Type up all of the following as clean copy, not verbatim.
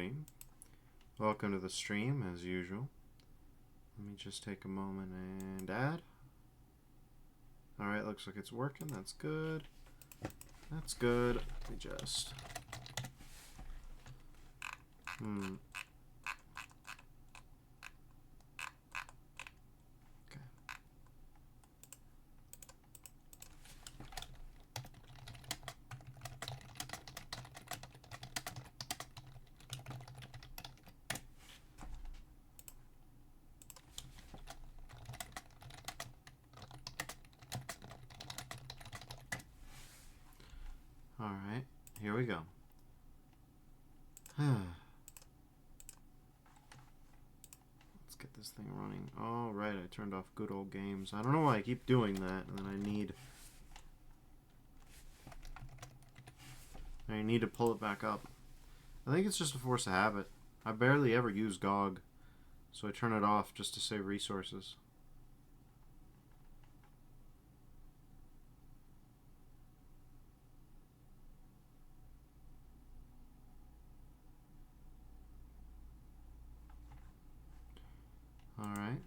everybody. Welcome to the stream, as usual. Let me just take a moment and add. Alright, looks like it's working. That's good. That's good. Let me just... Alright, here we go. Let's get this thing running. Oh, right, I turned off good old games. I don't know why I keep doing that, and then I need to pull it back up. I think it's just a force of habit. I barely ever use GOG, so I turn it off just to save resources. Alright.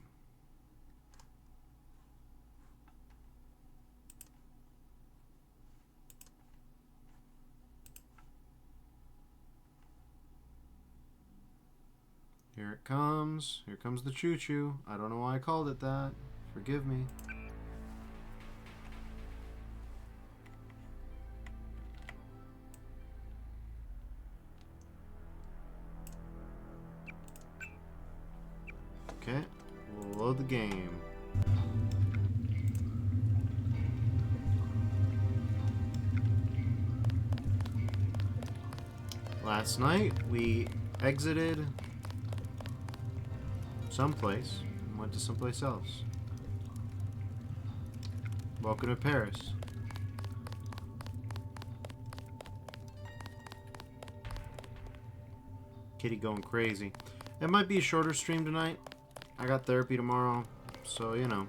Here it comes. Here comes the choo-choo. I don't know why I called it that. Forgive me. Okay, we'll load the game. Last night, we exited someplace and went to someplace else. Welcome to Paris. Kitty going crazy. It might be a shorter stream tonight. I got therapy tomorrow, so you know.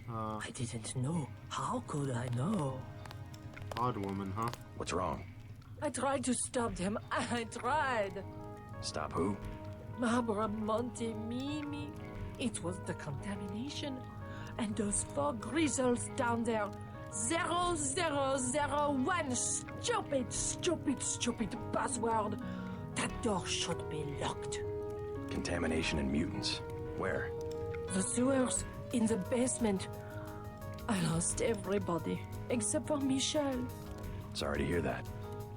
I didn't know. How could I know? Odd woman, huh? What's wrong? I tried to stop them. I tried. Stop who? Barbara Monte Mimi. It was the contamination. And those 4 grizzles down there. 0001. Stupid password. That door should be locked. Contamination and mutants. Where? The sewers in the basement. I lost everybody except for Michelle. Sorry to hear that.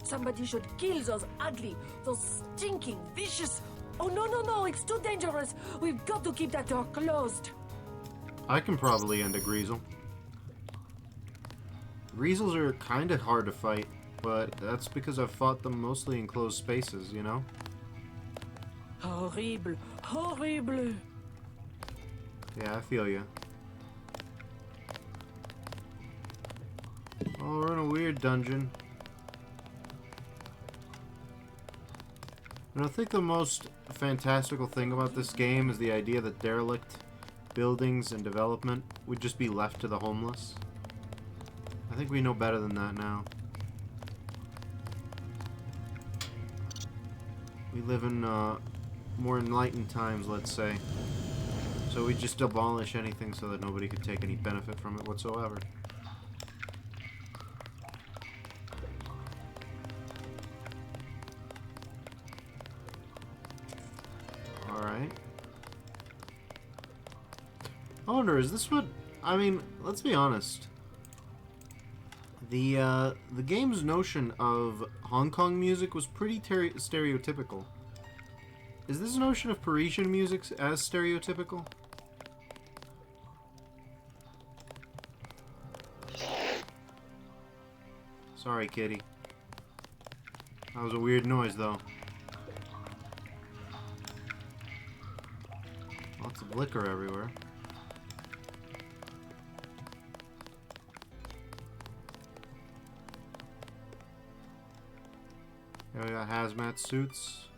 Somebody should kill those ugly, those stinking, vicious... Oh, no, it's too dangerous. We've got to keep that door closed. I can probably end a Greasel. Greasels are kind of hard to fight, but that's because I've fought them mostly in closed spaces, you know? Horrible, horrible. Yeah, I feel ya. Oh, we're in a weird dungeon. And I think the most fantastical thing about this game is the idea that derelict buildings and development would just be left to the homeless. I think we know better than that now. We live in more enlightened times, let's say. So we just abolish anything so that nobody could take any benefit from it whatsoever. Alright. I wonder, is this what... I mean, let's be honest. The game's notion of Hong Kong music was pretty stereotypical. Is this notion of Parisian music as stereotypical? Sorry, kitty. That was a weird noise, though. Lots of liquor everywhere. Here we got hazmat suits.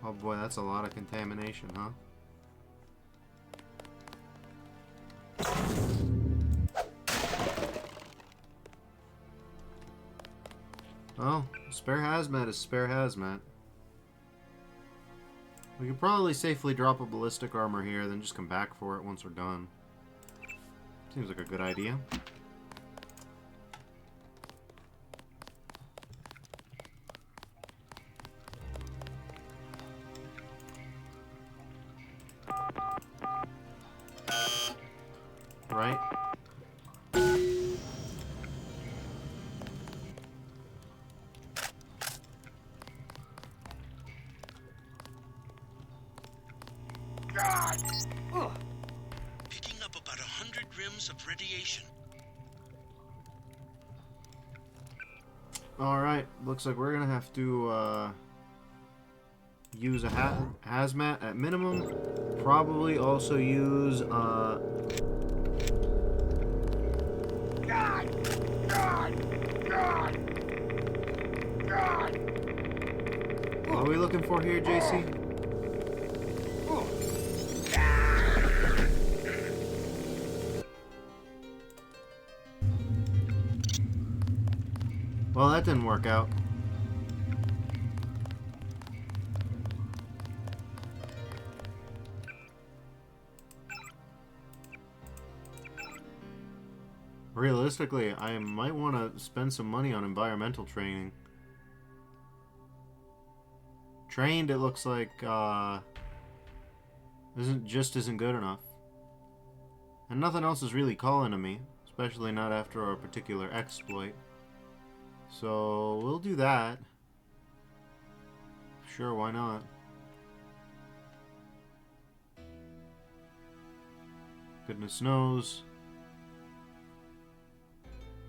Oh boy, that's a lot of contamination, huh? Well, spare hazmat is spare hazmat. We could probably safely drop a ballistic armor here, then just come back for it once we're done. Seems like a good idea. Right? Picking up about 100 rims of radiation. Alright, looks like we're gonna have to use a hazmat at minimum. Probably also use what are we looking for here, JC? Well, that didn't work out. Realistically, I might want to spend some money on environmental training. Trained, it looks like, isn't good enough. And nothing else is really calling to me, especially not after our particular exploit. So, we'll do that. Sure, why not? Goodness knows.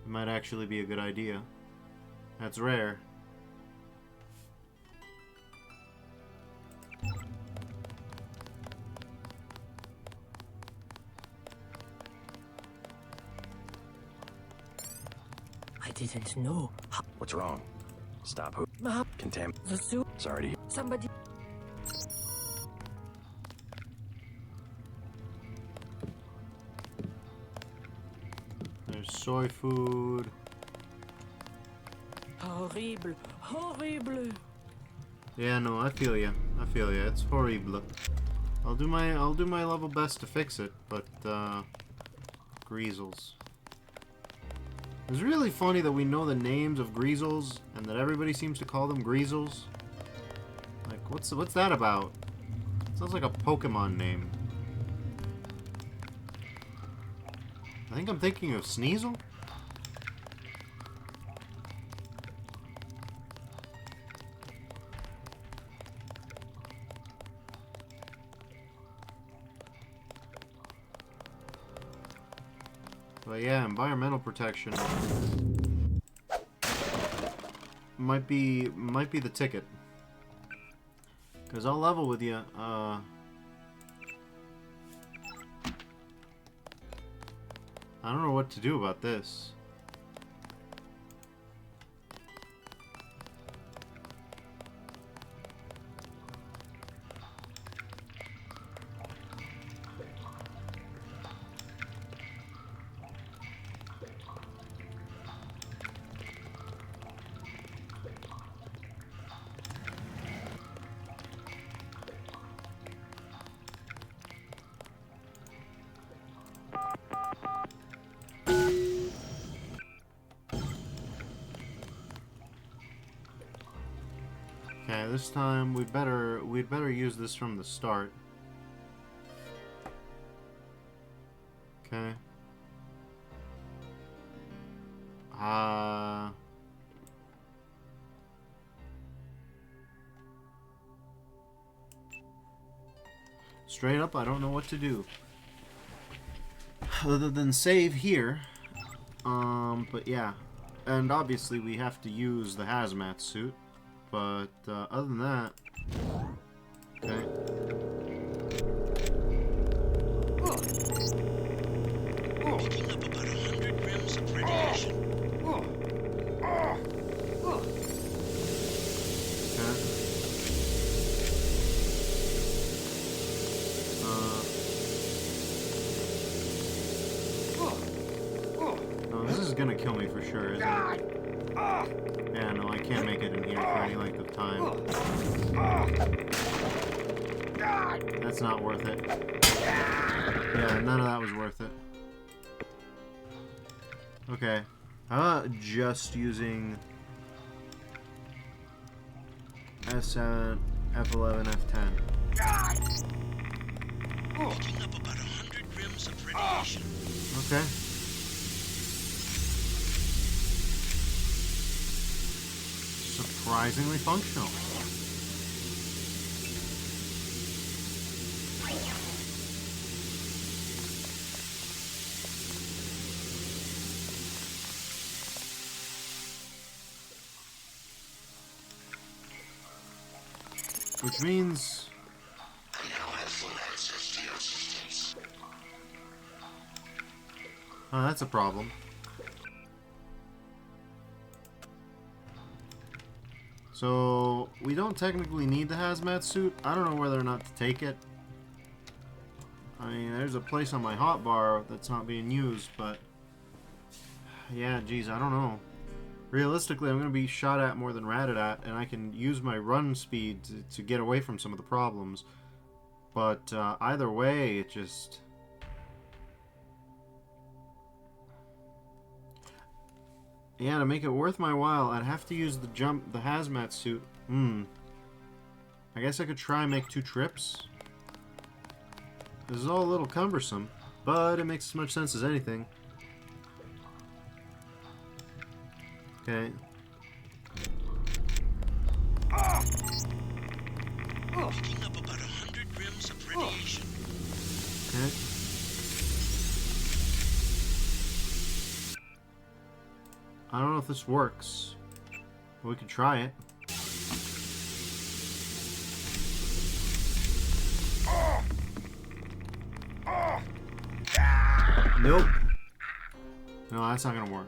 It might actually be a good idea. That's rare. I didn't know. What's wrong? Stop who? Contam. The suit. Sorry to hear. Somebody. There's soy food. Horrible. Horrible. Yeah, no, I feel ya. I feel ya. It's horrible. I'll do my level best to fix it, but greasels. It's really funny that we know the names of greasels and that everybody seems to call them greasels. Like, what's that about? Sounds like a Pokemon name. I think I'm thinking of Sneasel. But yeah, environmental protection might be the ticket. Cause I'll level with you. I don't know what to do about this. Okay, this time we'd better use this from the start. Okay. Straight up, I don't know what to do. Other than save here. But yeah. And obviously we have to use the hazmat suit. But other than that, okay. Picking up about 100 rims of radiation. Oh, this is gonna kill me for sure, isn't it? Yeah, no, I can't make it in here for any length of time. That's not worth it. Yeah, none of that was worth it. Okay. How about just using S7, F11, F10? Picking up about 100 rims of radiation. Okay. Surprisingly functional. Which means... Oh, that's a problem. So, we don't technically need the hazmat suit. I don't know whether or not to take it. I mean, there's a place on my hotbar that's not being used, but... Yeah, geez, I don't know. Realistically, I'm going to be shot at more than ratted at, and I can use my run speed to get away from some of the problems. But either way, it just... Yeah, to make it worth my while, I'd have to use the hazmat suit. I guess I could try and make 2 trips. This is all a little cumbersome, but it makes as much sense as anything. Okay. Picking up about 100 rims of radiation. Okay. I don't know if this works, but we can try it. Nope. No, that's not gonna work.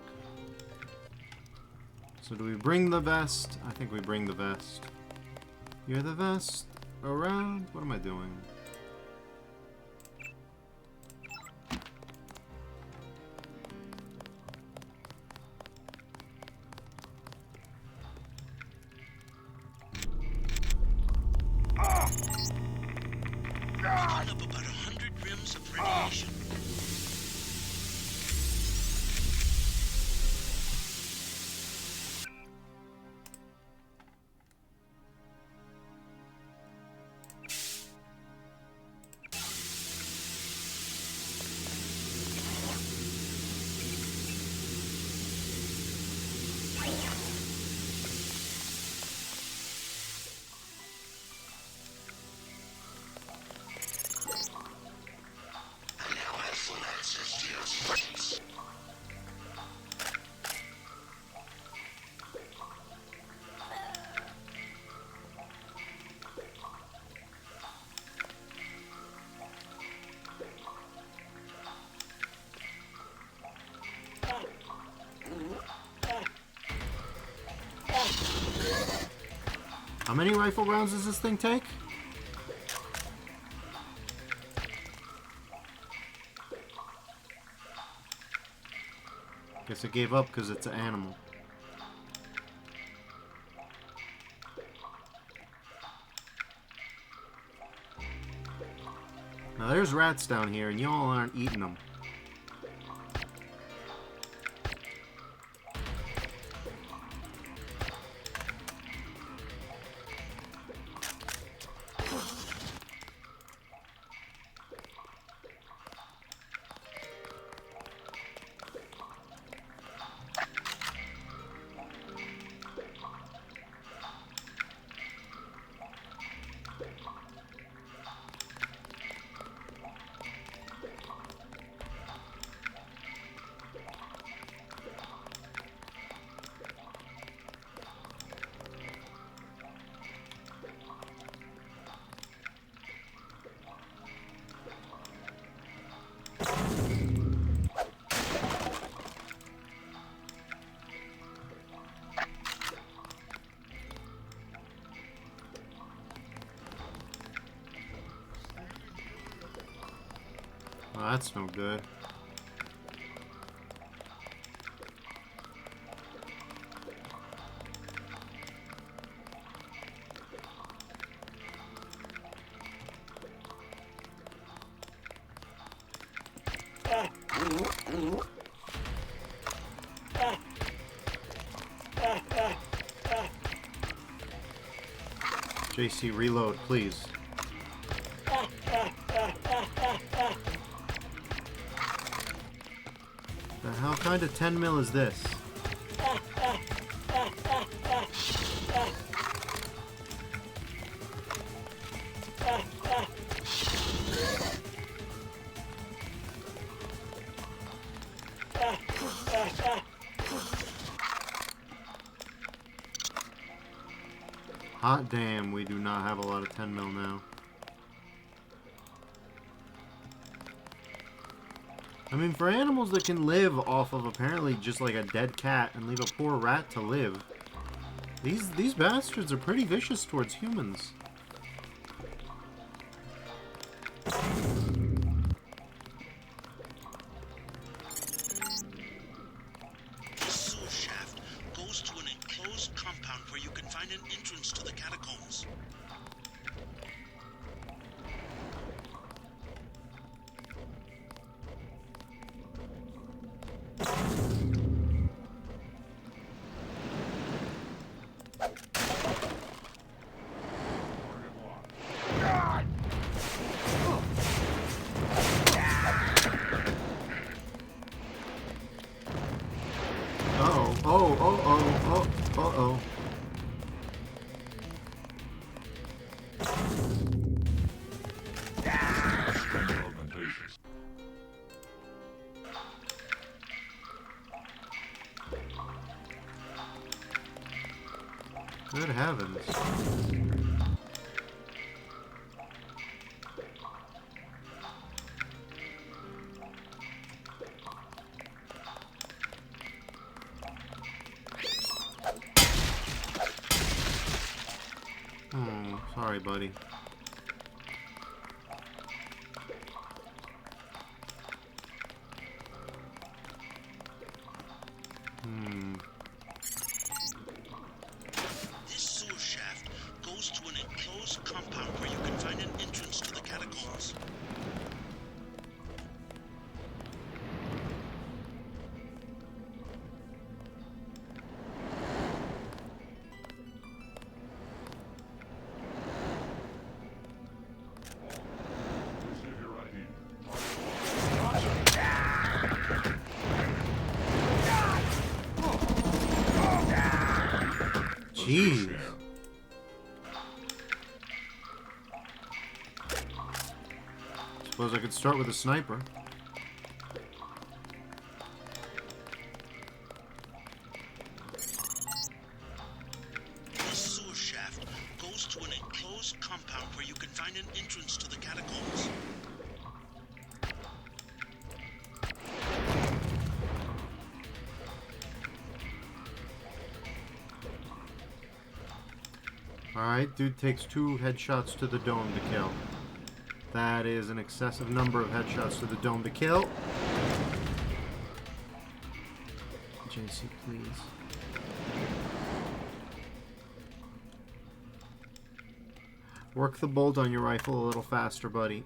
So do we bring the vest? I think we bring the vest. You're the vest around? What am I doing? Picking up about 100 rims of radiation. How many rifle rounds does this thing take? Guess it gave up because it's an animal. Now there's rats down here and y'all aren't eating them. Well, that's no good. JC, reload, please. The hell kind of 10 mil is this? Hot damn, we do not have a lot of 10 mil now. I mean, for animals that can live off of apparently just like a dead cat and leave a poor rat to live, these bastards are pretty vicious towards humans. This sewer shaft goes to an enclosed compound where you can find an entrance to the catacombs. Uh-oh. Good heavens. Oh, sorry, buddy. This sewer shaft goes to an enclosed compound where you can find an entrance to the catacombs. Jeez. Suppose I could start with a sniper. This sewer shaft goes to an enclosed compound where you can find an entrance to the catacombs. Alright, dude takes 2 headshots to the dome to kill. That is an excessive number of headshots to the dome to kill. JC, please. Work the bolt on your rifle a little faster, buddy.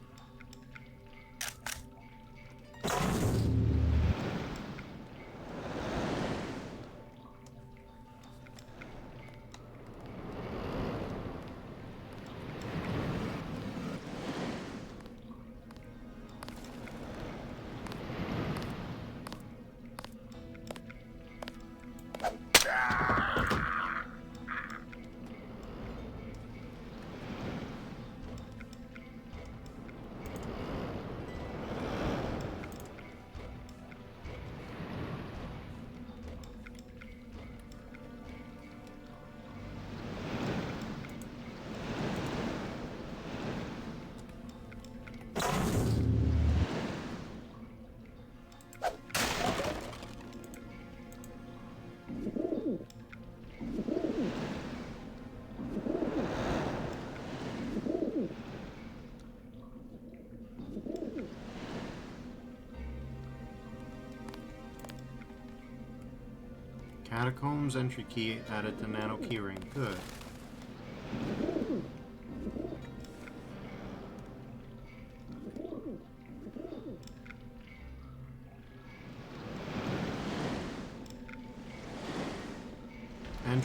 Catacombs entry key added to nano keyring. Good.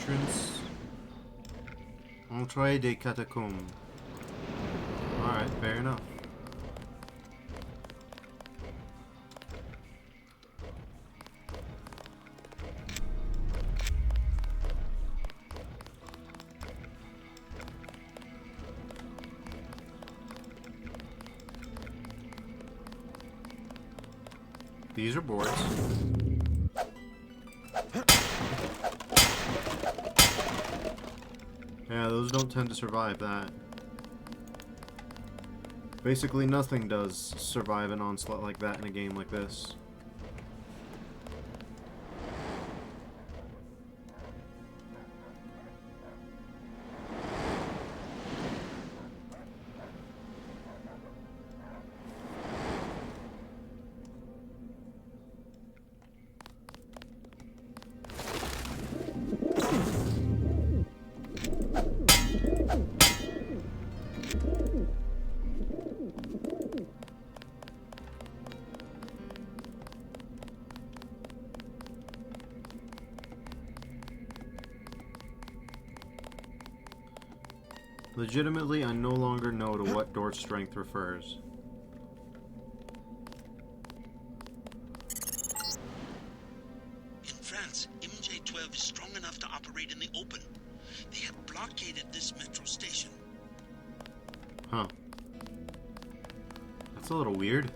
entrance. Entrée des catacombes. Alright, fair enough. These are boards. Yeah, those don't tend to survive that. Basically nothing does survive an onslaught like that in a game like this. Legitimately, I no longer know to what door strength refers. In France, MJ-12 is strong enough to operate in the open. They have blockaded this metro station. Huh. That's a little weird.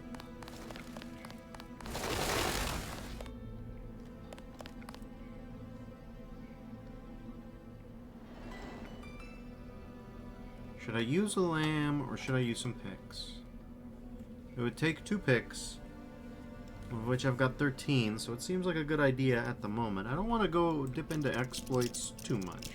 Should I use a lamb or should I use some picks? It would take 2 picks, of which I've got 13, so it seems like a good idea at the moment. I don't want to go dip into exploits too much.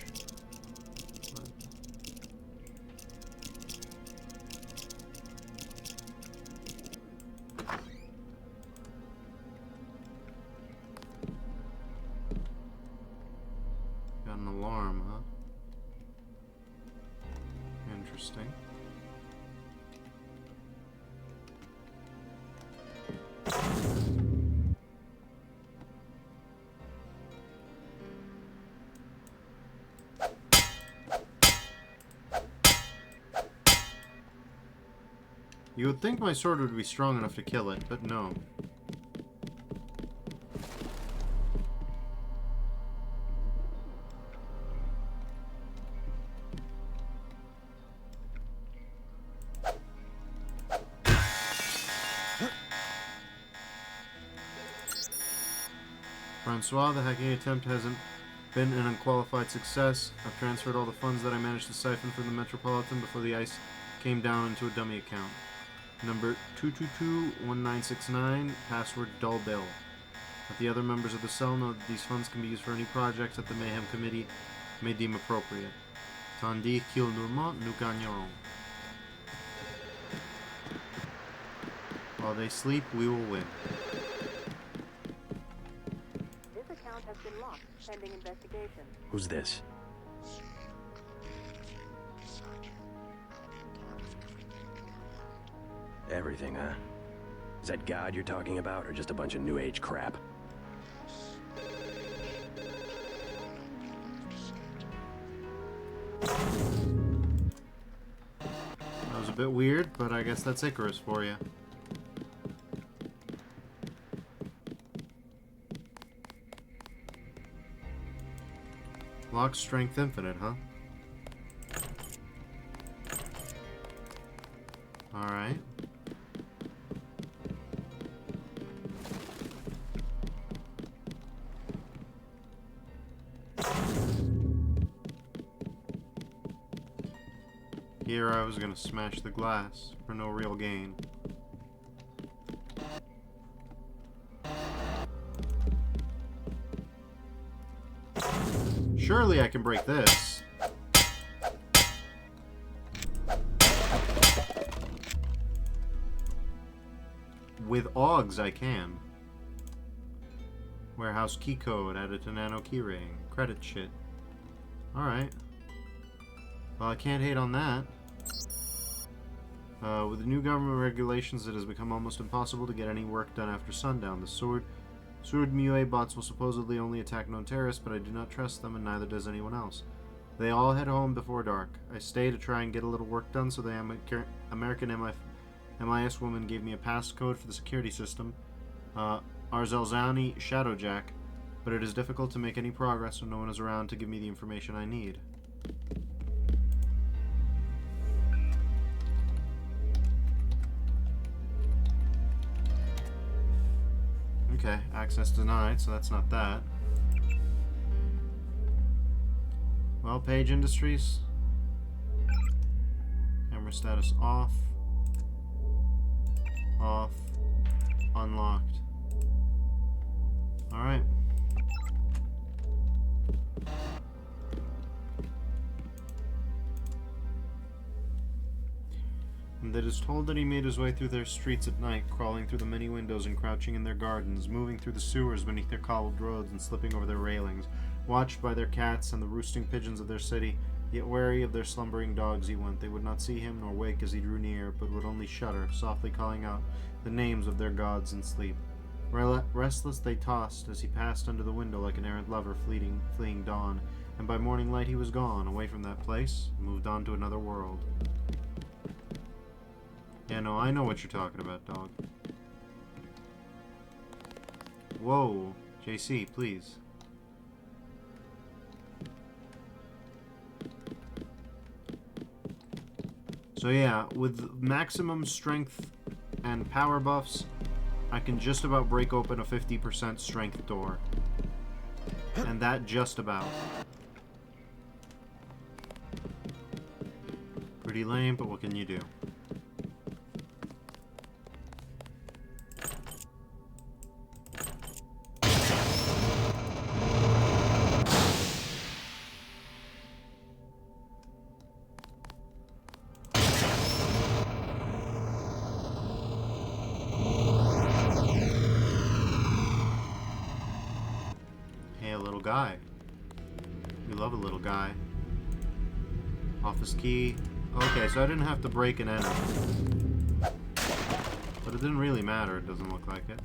Got an alarm, huh? Interesting. You would think my sword would be strong enough to kill it, but no. Francois, the hacking attempt hasn't been an unqualified success. I've transferred all the funds that I managed to siphon from the Metropolitan before the ice came down into a dummy account. Number 2221969, password dull bill. Let the other members of the cell know that these funds can be used for any projects that the Mayhem Committee may deem appropriate. Tandis qu'ils nous nous gagnerons. While they sleep, we will win. This account has been locked, pending investigation. Who's this? Everything, huh? Is that God you're talking about, or just a bunch of New Age crap? That was a bit weird, but I guess that's Icarus for you. Lock strength infinite, huh? Alright. Here I was gonna smash the glass for no real gain. Surely I can break this. With Augs I can. Warehouse key code added to nano keyring. Credit shit. Alright. Well, I can't hate on that. With the new government regulations, it has become almost impossible to get any work done after sundown. The sword Surd MUA bots will supposedly only attack known terrorists, but I do not trust them, and neither does anyone else. They all head home before dark. I stay to try and get a little work done, so the American MIS woman gave me a passcode for the security system, Arzelzani Shadowjack, but it is difficult to make any progress when no one is around to give me the information I need. Okay, access denied, so that's not that. Well, Page Industries. Camera status off. Off. Unlocked. Alright. And it is told that he made his way through their streets at night, crawling through the many windows and crouching in their gardens, moving through the sewers beneath their cobbled roads and slipping over their railings, watched by their cats and the roosting pigeons of their city, yet wary of their slumbering dogs he went. They would not see him nor wake as he drew near, but would only shudder, softly calling out the names of their gods in sleep. Restless they tossed as he passed under the window like an errant lover fleeing dawn, and by morning light he was gone, away from that place, and moved on to another world. Yeah, no, I know what you're talking about, dog. Whoa. JC, please. So yeah, with maximum strength and power buffs, I can just about break open a 50% strength door. And that just about. Pretty lame, but what can you do? Guy. We love a little guy. Office key. Okay, so I didn't have to break an enter. But it didn't really matter, it doesn't look like it.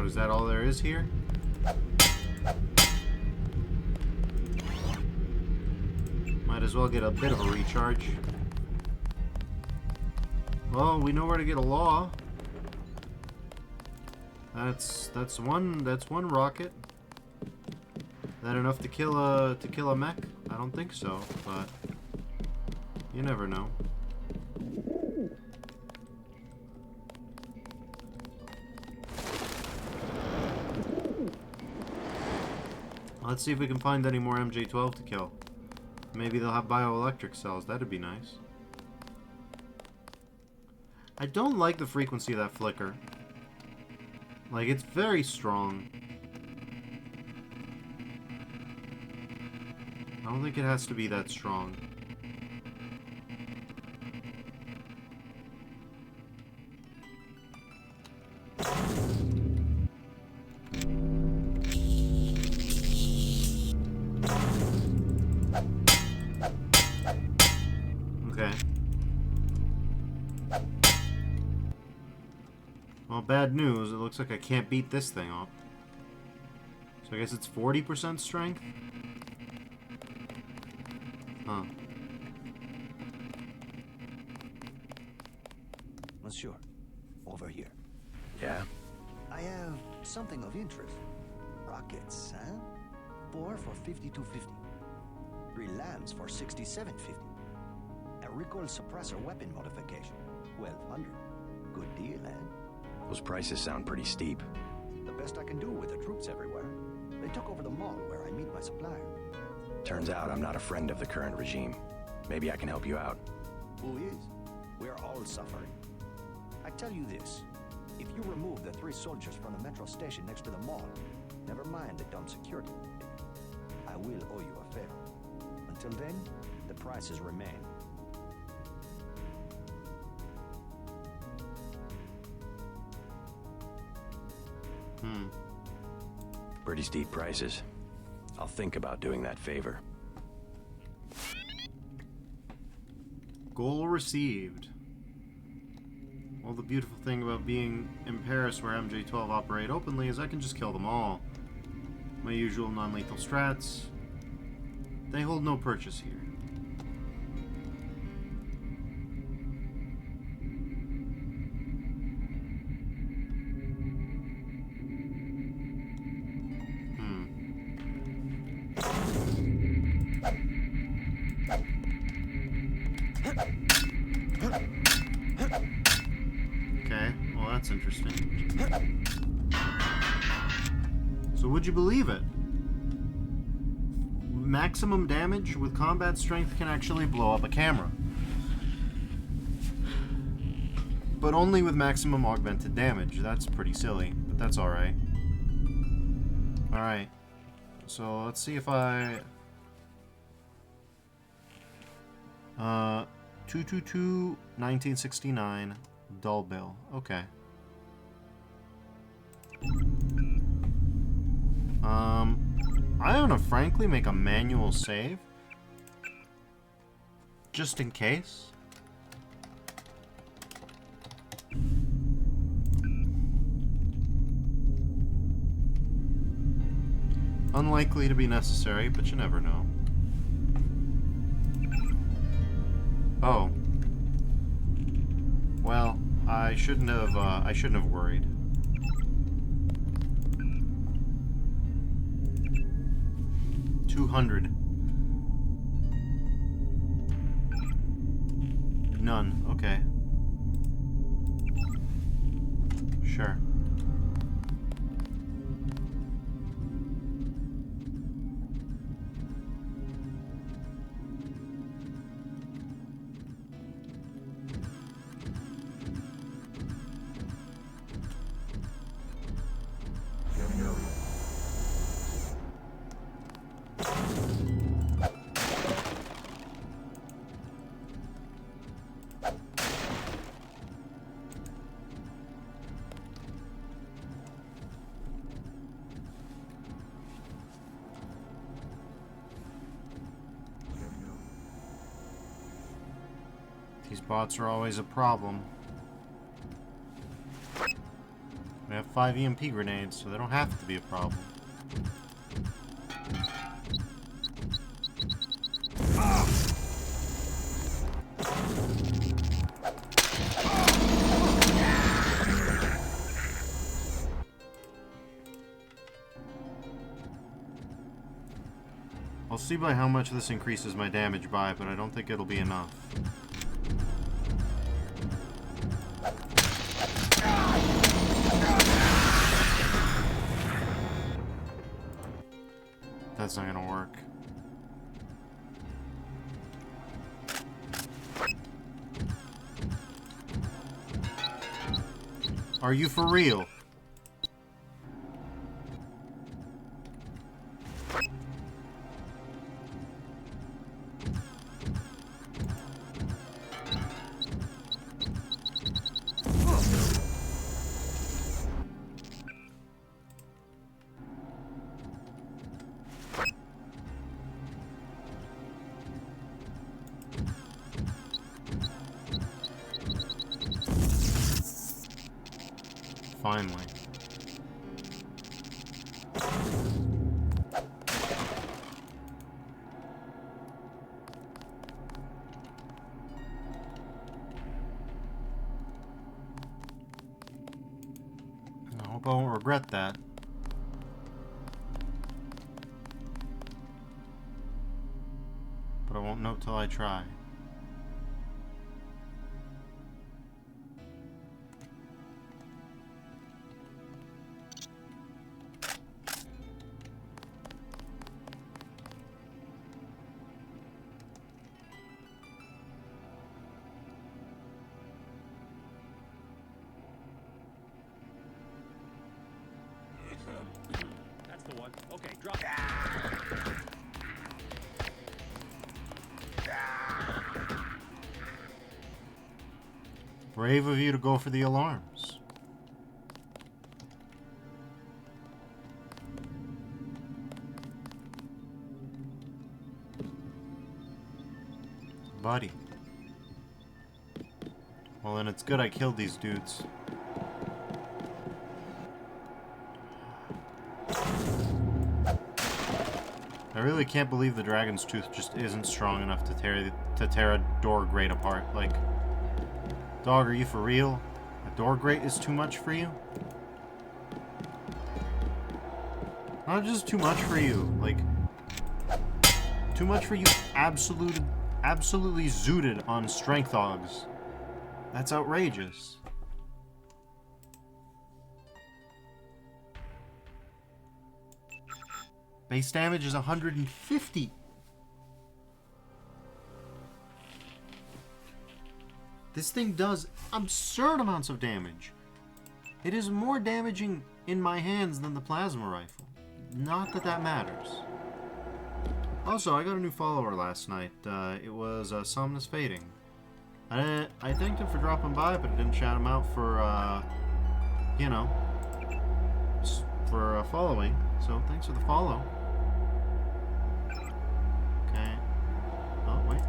Is that all there is here? Might as well get a bit of a recharge. Well, we know where to get a law. That's one rocket. That enough to kill a mech? I don't think so, but you never know. Let's see if we can find any more MJ-12 to kill. Maybe they'll have bioelectric cells. That'd be nice. I don't like the frequency of that flicker. Like, it's very strong. I don't think it has to be that strong. Well, bad news. It looks like I can't beat this thing up. So I guess it's 40% strength? Huh. Monsieur, over here. Yeah? I have something of interest. Rockets, huh? 4 for 5250. 3 lambs for 6750. A recoil suppressor weapon modification. 1200. Good deal, eh? Those prices sound pretty steep. The best I can do with the troops everywhere. They took over the mall where I meet my supplier. Turns out I'm not a friend of the current regime. Maybe I can help you out. Who is? We're all suffering. I tell you this. If you remove the 3 soldiers from the metro station next to the mall, never mind the dumb security, I will owe you a favor. Until then, the prices remain. Pretty steep prices. I'll think about doing that favor. Goal received. Well, the beautiful thing about being in Paris where MJ-12 operate openly is I can just kill them all. My usual non-lethal strats. They hold no purchase here. Okay, well that's interesting. So would you believe it? Maximum damage with combat strength can actually blow up a camera. But only with maximum augmented damage. That's pretty silly, but that's alright. Alright. So let's see if I... 222 1969 dull bill. Okay. I want to frankly make a manual save. Just in case. Unlikely to be necessary, but you never know. Oh. Well, I shouldn't have worried. $200. None. Okay. Sure. These bots are always a problem. We have 5 EMP grenades, so they don't have to be a problem. I'll see by how much this increases my damage by, but I don't think it'll be enough. That's not gonna work. Are you for real? Finally. I hope I won't regret that. But I won't know till I try. That's the one. Okay, drop it. Brave of you to go for the alarms. buddy. Well, then it's good I killed these dudes. I really can't believe the dragon's tooth just isn't strong enough to tear a door grate apart. Like, dog, are you for real? A door grate is too much for you? Not just too much for you, like, too much for you absolutely zooted on strength hogs. That's outrageous. Base damage is 150. This thing does absurd amounts of damage. It is more damaging in my hands than the plasma rifle. Not that that matters. Also, I got a new follower last night. It was Somnus Fading. I thanked him for dropping by, but I didn't shout him out for, you know, for following. So, thanks for the follow. Okay. Oh, wait.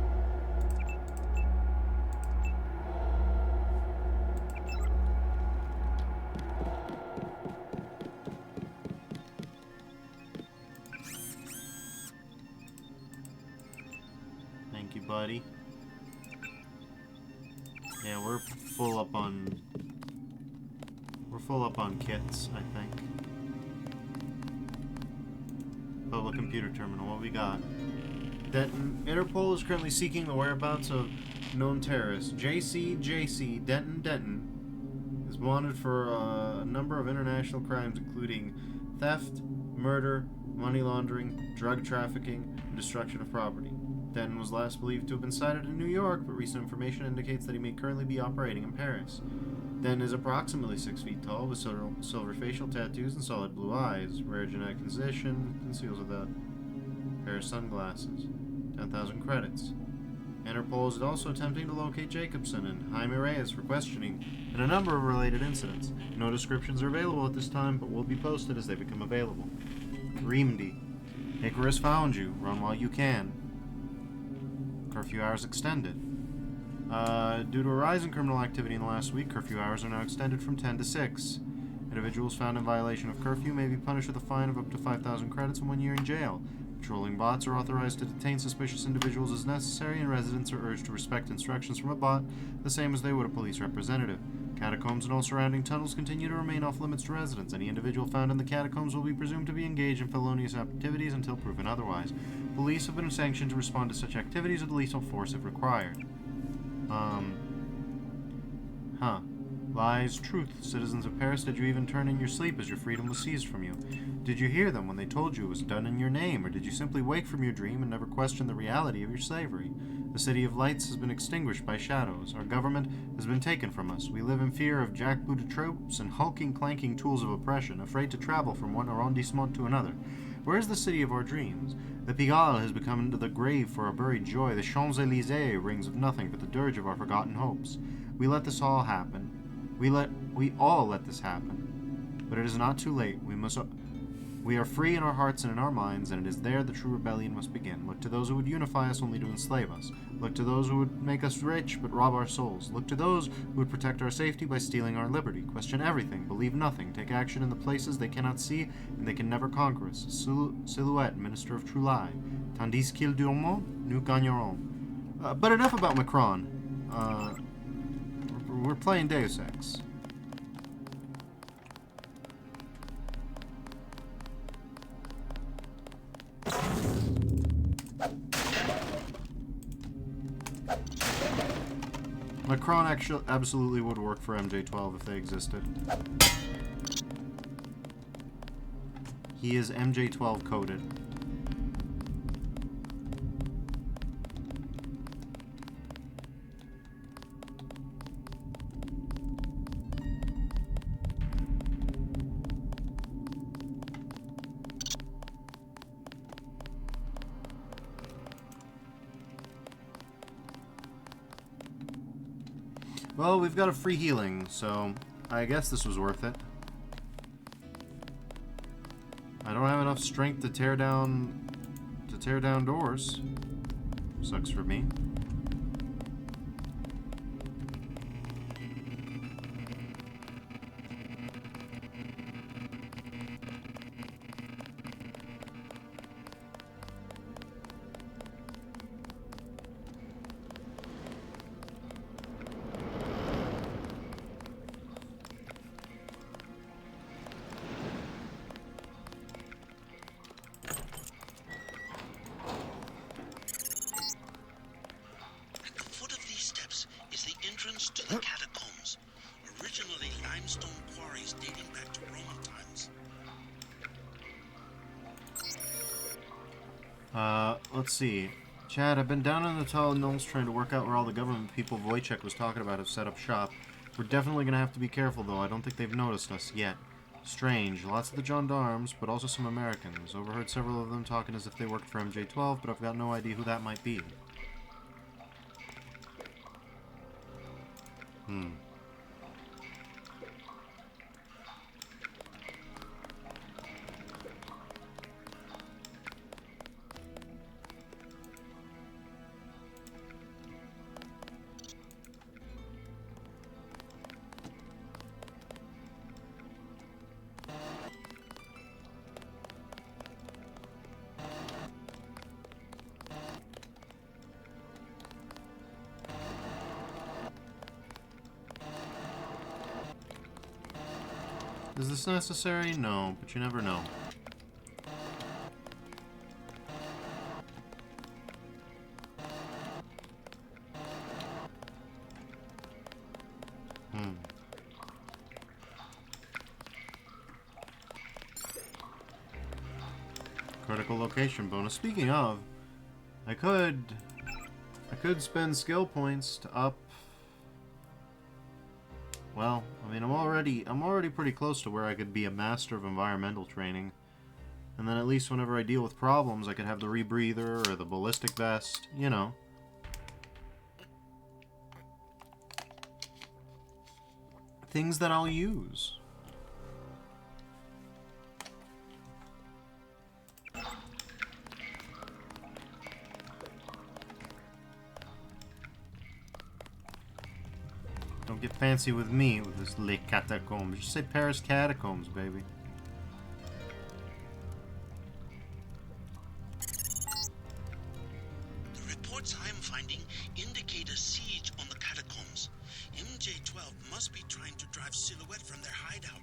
Thank you, buddy. Yeah, we're full up on kits, I think. Public computer terminal, what we got? Denton. Interpol is currently seeking the whereabouts of known terrorists. JC Denton is wanted for a number of international crimes, including theft, murder, money laundering, drug trafficking, and destruction of property. Denton was last believed to have been sighted in New York, but recent information indicates that he may currently be operating in Paris. Denton is approximately 6 feet tall, with silver facial tattoos and solid blue eyes. Rare genetic condition conceals with a pair of sunglasses. 10,000 credits. Interpol is also attempting to locate Jacobson and Jaime Reyes for questioning in a number of related incidents. No descriptions are available at this time, but will be posted as they become available. Reemdy. Icarus found you. Run while you can. Curfew hours extended. Due to a rise in criminal activity in the last week, curfew hours are now extended from 10 to 6. Individuals found in violation of curfew may be punished with a fine of up to 5,000 credits and 1 year in jail. Patrolling bots are authorized to detain suspicious individuals as necessary, and residents are urged to respect instructions from a bot the same as they would a police representative. Catacombs and all surrounding tunnels continue to remain off-limits to residents. Any individual found in the catacombs will be presumed to be engaged in felonious activities until proven otherwise. Police have been sanctioned to respond to such activities with lethal force if required. Lies, truth. Citizens of Paris, did you even turn in your sleep as your freedom was seized from you? Did you hear them when they told you it was done in your name, or did you simply wake from your dream and never question the reality of your slavery? The city of lights has been extinguished by shadows. Our government has been taken from us. We live in fear of jackbooted tropes and hulking, clanking tools of oppression, afraid to travel from one arrondissement to another. Where is the city of our dreams? The Pigalle has become into the grave for our buried joy. The Champs-Élysées rings of nothing but the dirge of our forgotten hopes. We let this all happen. We all let this happen. But it is not too late. We are free in our hearts and in our minds, and it is there the true rebellion must begin. Look to those who would unify us only to enslave us. Look to those who would make us rich but rob our souls. Look to those who would protect our safety by stealing our liberty. Question everything, believe nothing, take action in the places they cannot see and they can never conquer us. Silhouette, minister of true lie. Tandis qu'ils dorment, nous gagnerons. But enough about Macron. We're playing Deus Ex. Macron actually absolutely would work for MJ12 if they existed. He is MJ12 coded. Well, we've got a free healing, so I guess this was worth it. I don't have enough strength to tear down doors. Sucks for me. Let's see. Chad, I've been down in the tunnels trying to work out where all the government people Wojciech was talking about have set up shop. We're definitely gonna have to be careful, though. I don't think they've noticed us yet. Strange. Lots of the gendarmes, but also some Americans. Overheard several of them talking as if they worked for MJ-12, but I've got no idea who that might be. Is this necessary? No, but you never know. Critical location bonus. Speaking of, I could spend skill points to up. Well, I mean, I'm already pretty close to where I could be a master of environmental training. And then at least whenever I deal with problems, I could have the rebreather or the ballistic vest, you know. Things that I'll use. Don't get fancy with me with this Les Catacombs. Just say Paris Catacombs, baby. The reports I am finding indicate a siege on the catacombs. MJ-12 must be trying to drive Silhouette from their hideout.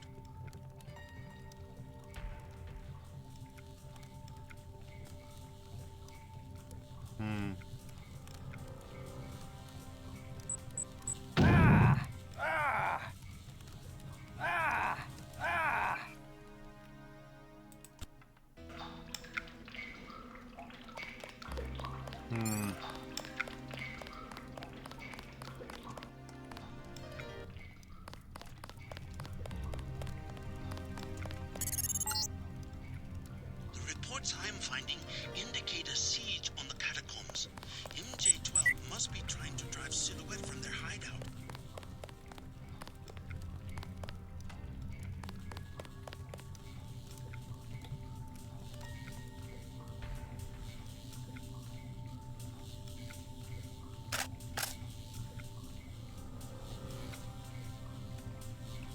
The reports I am finding indicate a siege on the catacombs. MJ-12 must be trying to drive Silhouette from their hideout.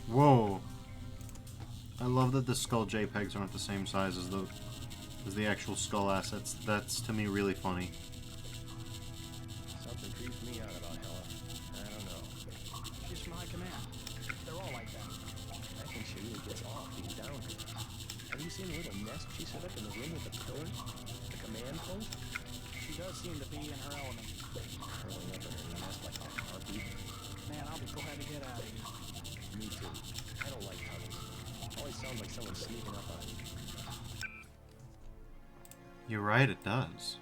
Whoa. I love that the skull JPEGs aren't the same size as the actual skull assets. That's, to me, really funny. Something creeps me out about Hella. I don't know. She's from high command. They're all like that. I think she really gets off being down here. Have you seen the little nest she set up in the room with the pillars? The command post? She does seem to be in her element. Curling up in her nest like a harpy. Man, I'll be glad to get out of here. Me too. I don't like tunnels. Always sounds like someone's sneaking up on me. You're right, it does.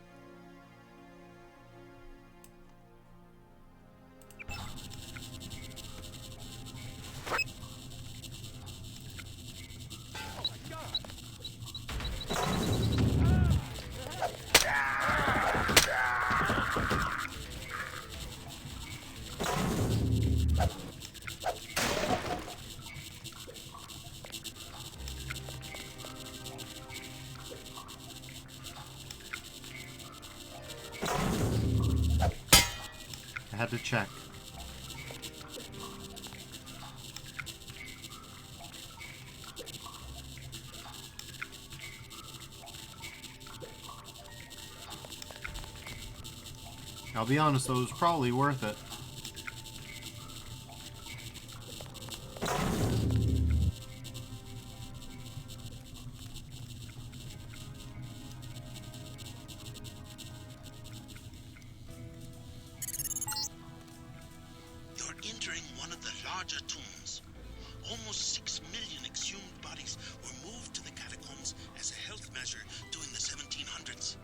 I had to check. I'll be honest though, it was probably worth it. You're entering one of the larger tombs. Almost 6 million exhumed bodies were moved to the catacombs as a health measure during the 1700s.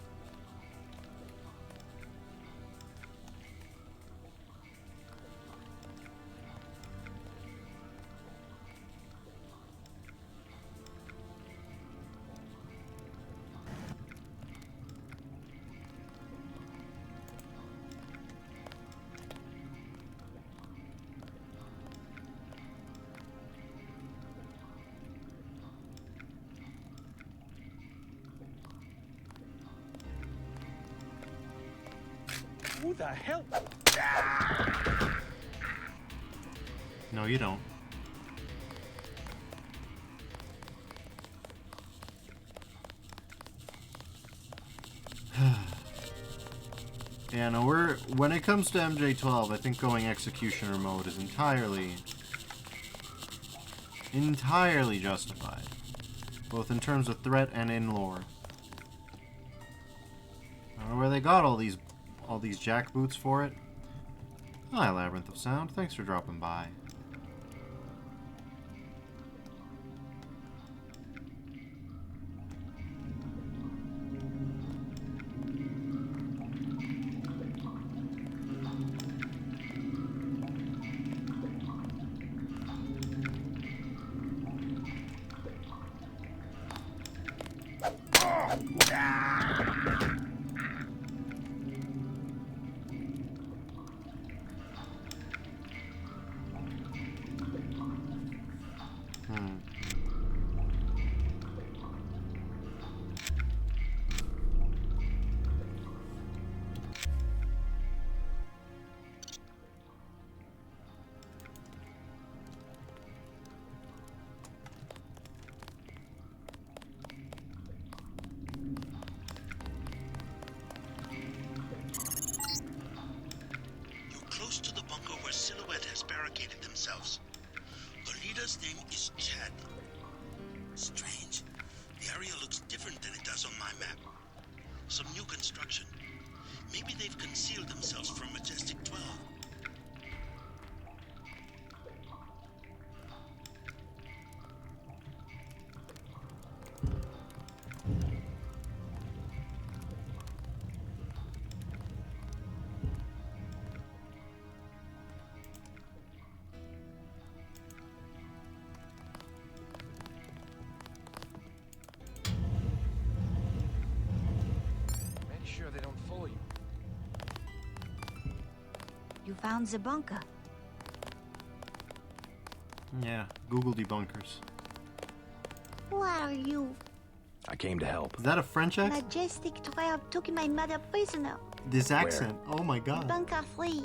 Who the hell? No, you don't. Yeah, no, when it comes to MJ12, I think going executioner mode is entirely justified. Both in terms of threat and in lore. I don't know where they got all these jackboots for it. Hi, Labyrinth of Sound. Thanks for dropping by. You're close to the bunker where Silhouette has barricaded themselves. The leader's name is Chad. Strange. The area looks different than it does on my map. Some new construction. Maybe they've concealed themselves from Majestic 12. Make sure they don't follow you. You found the bunker. Yeah, Google debunkers. Who are you? I came to help. Is that a French accent? Majestic 12 took my mother prisoner. This accent. Oh my god. Bunker 3.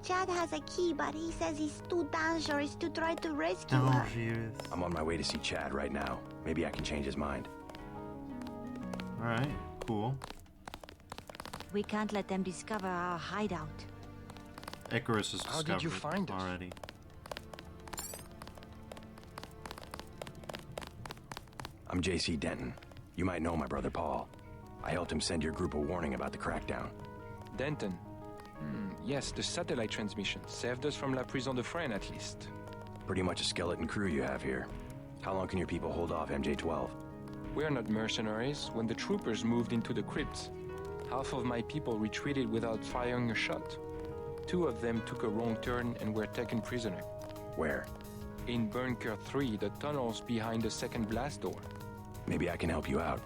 Chad has a key, but he says it's too dangerous to try to rescue her. Dangerous. I'm on my way to see Chad right now. Maybe I can change his mind. Alright, cool. We can't let them discover our hideout. Icarus is How discovered did you find us? already. I'm J.C. Denton. You might know my brother Paul. I helped him send your group a warning about the crackdown. Denton. Yes, the satellite transmission saved us from La Prison de Fresnes, at least. Pretty much a skeleton crew you have here. How long can your people hold off MJ-12? We're not mercenaries. When the troopers moved into the crypts, half of my people retreated without firing a shot. 2 of them took a wrong turn and were taken prisoner. Where? In Bunker 3, the tunnels behind the second blast door. Maybe I can help you out,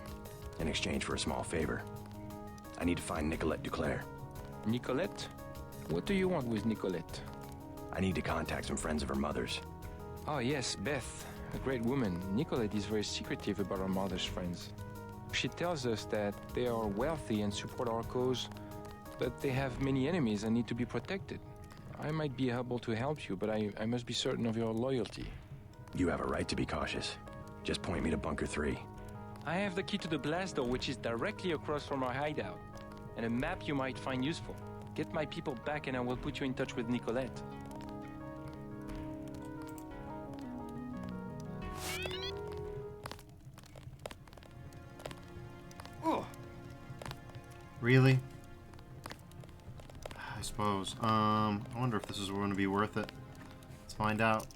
in exchange for a small favor. I need to find Nicolette Duclair. Nicolette? What do you want with Nicolette? I need to contact some friends of her mother's. Oh yes, Beth. A great woman. Nicolette is very secretive about her mother's friends. She tells us that they are wealthy and support our cause, but they have many enemies and need to be protected. I might be able to help you, but I must be certain of your loyalty. You have a right to be cautious. Just point me to Bunker 3. I have the key to the blast door, which is directly across from our hideout, and a map you might find useful. Get my people back and I will put you in touch with Nicolette. Oh, Really? I suppose. I wonder if this is going to be worth it. Let's find out.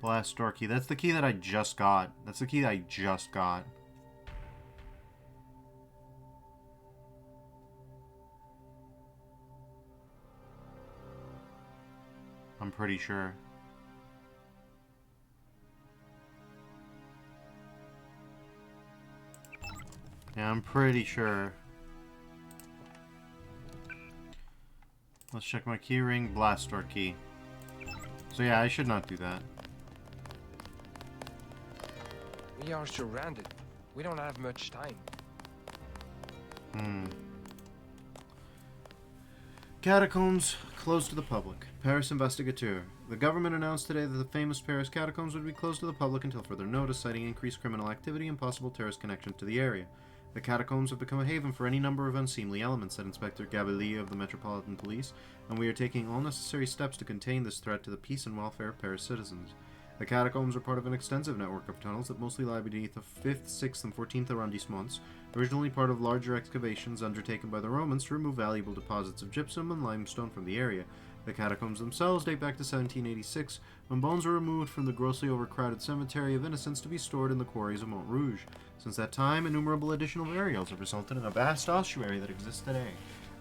Blast door key. That's the key that I just got. That's the key that I just got. I'm pretty sure. Yeah, I'm pretty sure. Let's check my keyring. Blast door key. So yeah, I should not do that. We are surrounded. We don't have much time. Catacombs closed to the public. Paris Investigateur. The government announced today that the famous Paris catacombs would be closed to the public until further notice, citing increased criminal activity and possible terrorist connection to the area. The catacombs have become a haven for any number of unseemly elements, said Inspector Gabelli of the Metropolitan Police, and we are taking all necessary steps to contain this threat to the peace and welfare of Paris citizens. The catacombs are part of an extensive network of tunnels that mostly lie beneath the 5th, 6th, and 14th arrondissements, originally part of larger excavations undertaken by the Romans to remove valuable deposits of gypsum and limestone from the area. The catacombs themselves date back to 1786, when bones were removed from the grossly overcrowded cemetery of innocents to be stored in the quarries of Montrouge. Since that time, innumerable additional burials have resulted in a vast ossuary that exists today.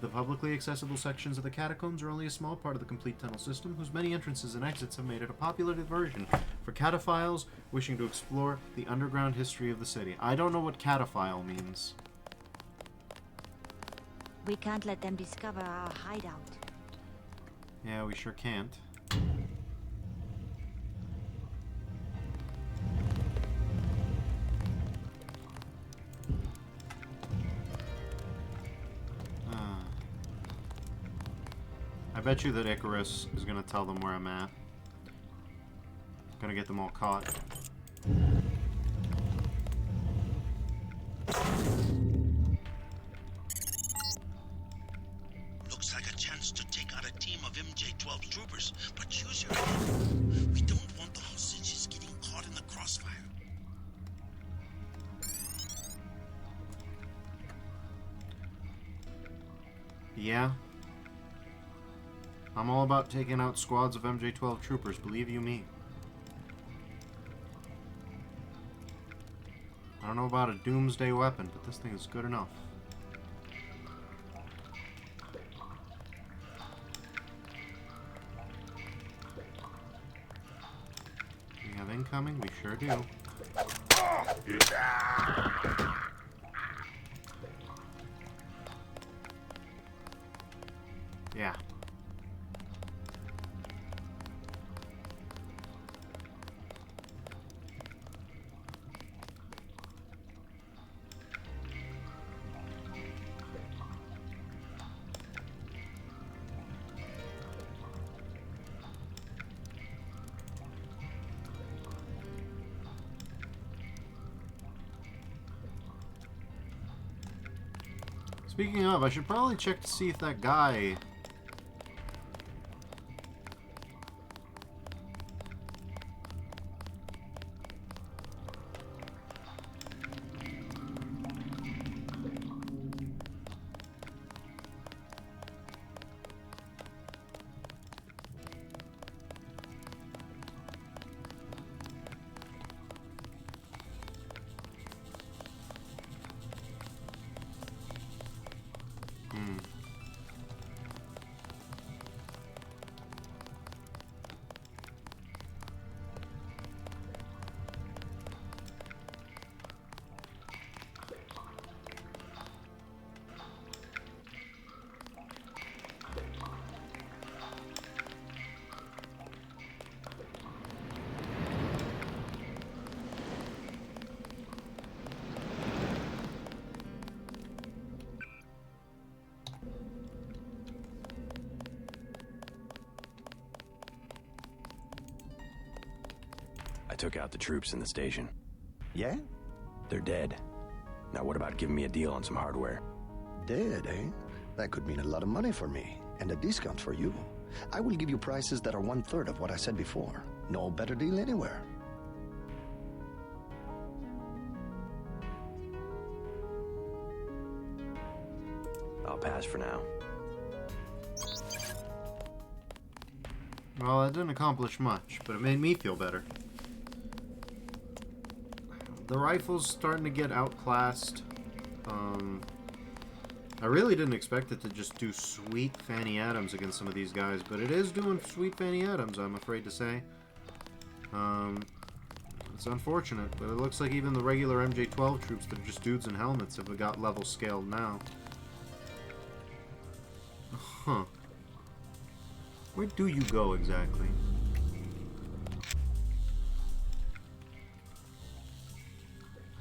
The publicly accessible sections of the catacombs are only a small part of the complete tunnel system, whose many entrances and exits have made it a popular diversion for cataphiles wishing to explore the underground history of the city. I don't know what cataphile means. We can't let them discover our hideout. Yeah, we sure can't. I bet you that Icarus is going to tell them where I'm at. Gonna get them all caught. Looks like a chance to take out a team of MJ-12 troopers, but choose your enemy. We don't want the hostages getting caught in the crossfire. Yeah. I'm all about taking out squads of MJ-12 troopers, believe you me. I don't know about a doomsday weapon, but this thing is good enough. We have incoming? We sure do. Yeah. Speaking of, I should probably check to see if that guy... I took out the troops in the station. Yeah? They're dead. Now what about giving me a deal on some hardware? Dead, eh? That could mean a lot of money for me, and a discount for you. I will give you prices that are 1/3 of what I said before. No better deal anywhere. I'll pass for now. Well, that didn't accomplish much, but it made me feel better. The rifle's starting to get outclassed. I really didn't expect it to just do sweet Fanny Adams against some of these guys, but it is doing sweet Fanny Adams, I'm afraid to say. It's unfortunate, but it looks like even the regular MJ-12 troops that are just dudes in helmets have got level scaled now. Huh. Where do you go exactly?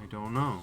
I don't know.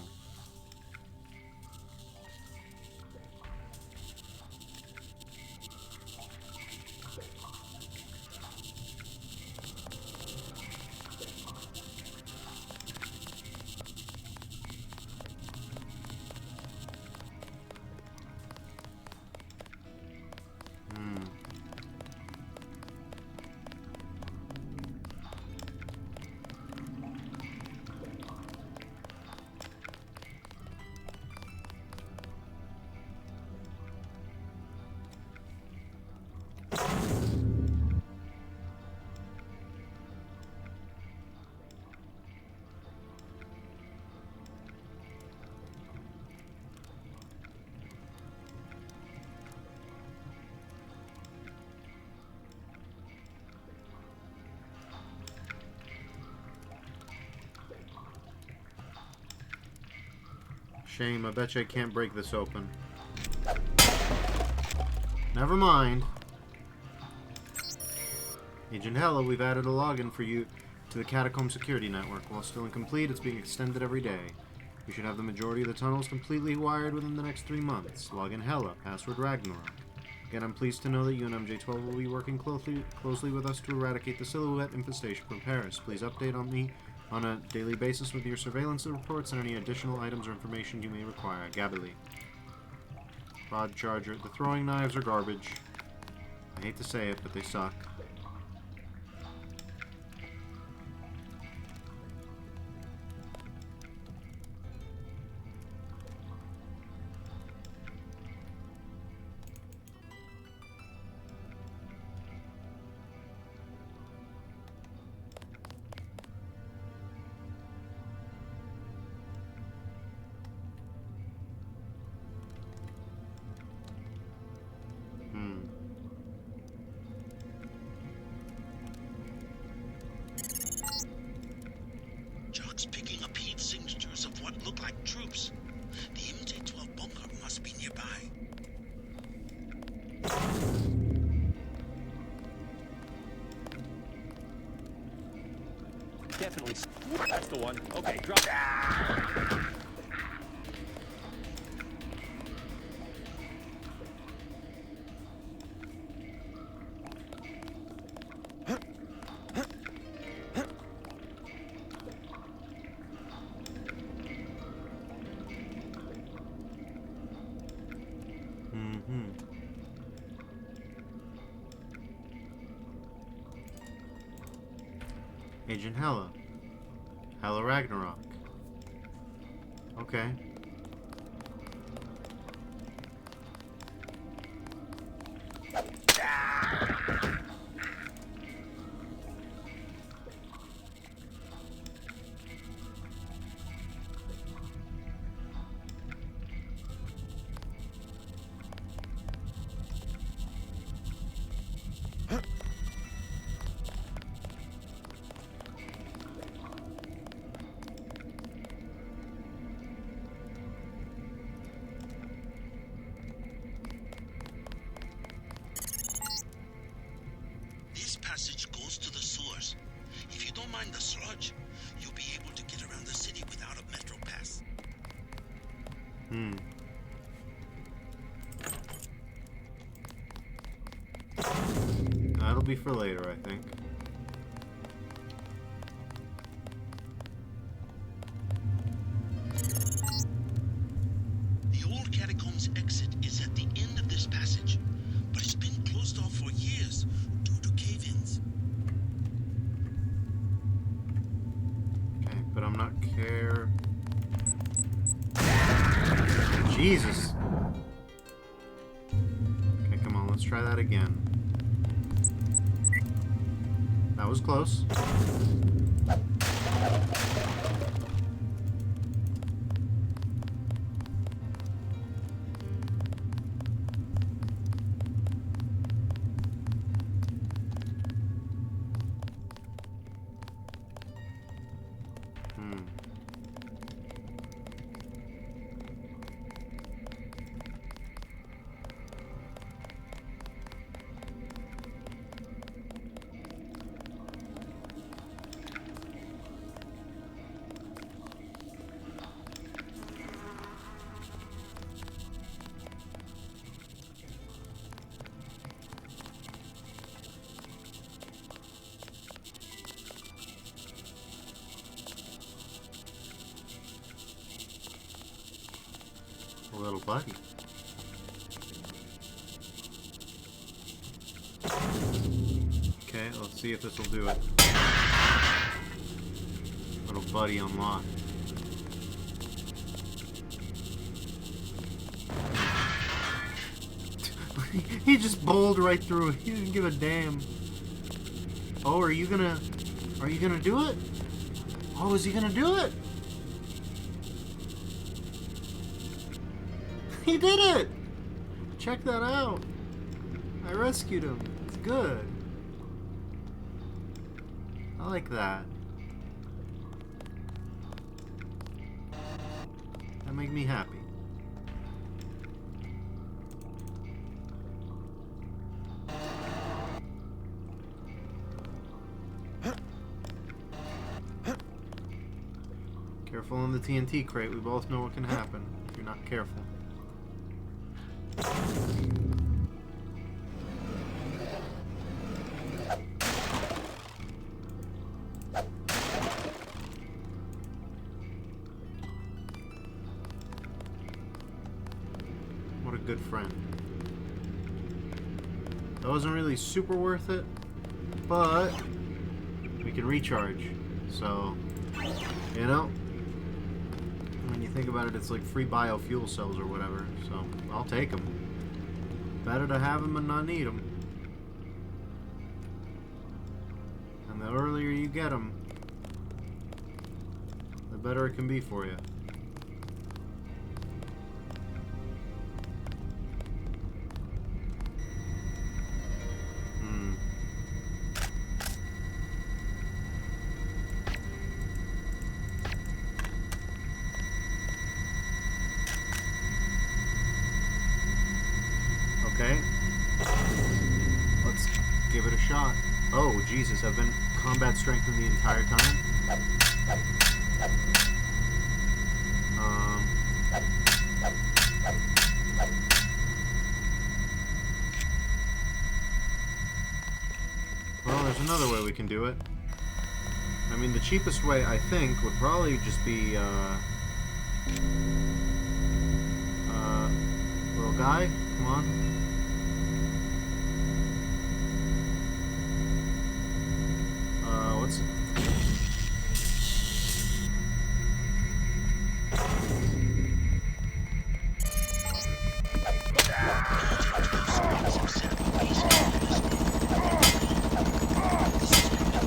Shame, I bet you I can't break this open. Never mind. Agent Hella, we've added a login for you to the Catacomb Security Network. While still incomplete, it's being extended every day. We should have the majority of the tunnels completely wired within the next 3 months. Login Hella, password Ragnarok. Again, I'm pleased to know that you and MJ-12 will be working closely with us to eradicate the Silhouette infestation from Paris. Please update on me on a daily basis with your surveillance reports and any additional items or information you may require. Gabili. Rod Charger. The throwing knives are garbage. I hate to say it, but they suck. Jock's picking up heat signatures of what look like troops. The MJ-12 bunker must be nearby. Definitely. That's the one. Okay, drop. Agent Hella. Hella Ragnarok. Okay. This passage goes to the sewers. If you don't mind the sludge, you'll be able to get around the city without a metro pass. That'll be for later, I think. The old catacombs exit is at the end of this passage, but it's been closed off for years due to cave-ins. Okay, but I'm not care. Jesus. Okay, come on, let's try that again. That was close. A little buddy. Okay, let's see if this will do it. Little buddy unlocked. He just bowled right through it. He didn't give a damn. Oh, are you gonna do it? Oh, is he gonna do it? He did it! Check that out. I rescued him. It's good. I like that. That makes me happy. Careful on the TNT crate. We both know what can happen if you're not careful. What a good friend. That wasn't really super worth it, but we can recharge. So, you know, when you think about it, it's like free biofuel cells or whatever. So, I'll take them. Better to have them and not need them. And the earlier you get them, the better it can be for you. Okay. Let's give it a shot. Oh, Jesus, I've been combat strengthened the entire time? Well, there's another way we can do it. I mean, the cheapest way, I think, would probably just be, little guy, come on. What's...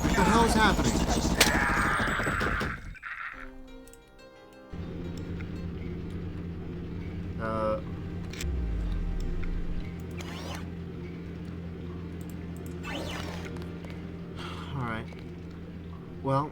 What the hell is happening? Alright. Well...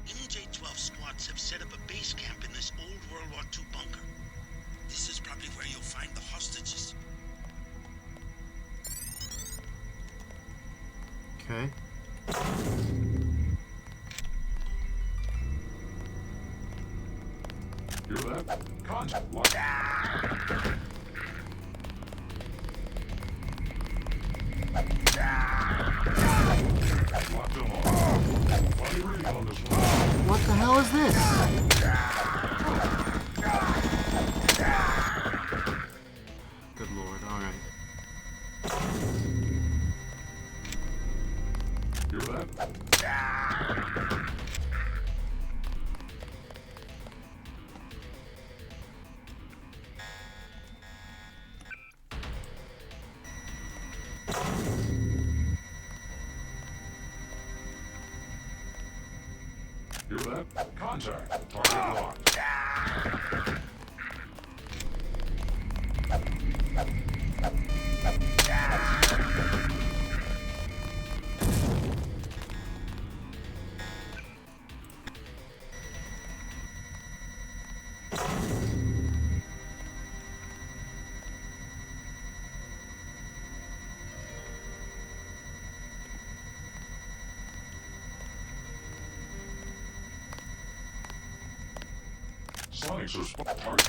MJ-12 squads have set up a base camp in this old World War II bunker. This is probably where you'll find the hostages. Okay. You left? Contact locked. Locked them all. Funny reading on this one. What the hell is this? Good lord, alright. You left? You left? Contact. Target locked. electronics are spark.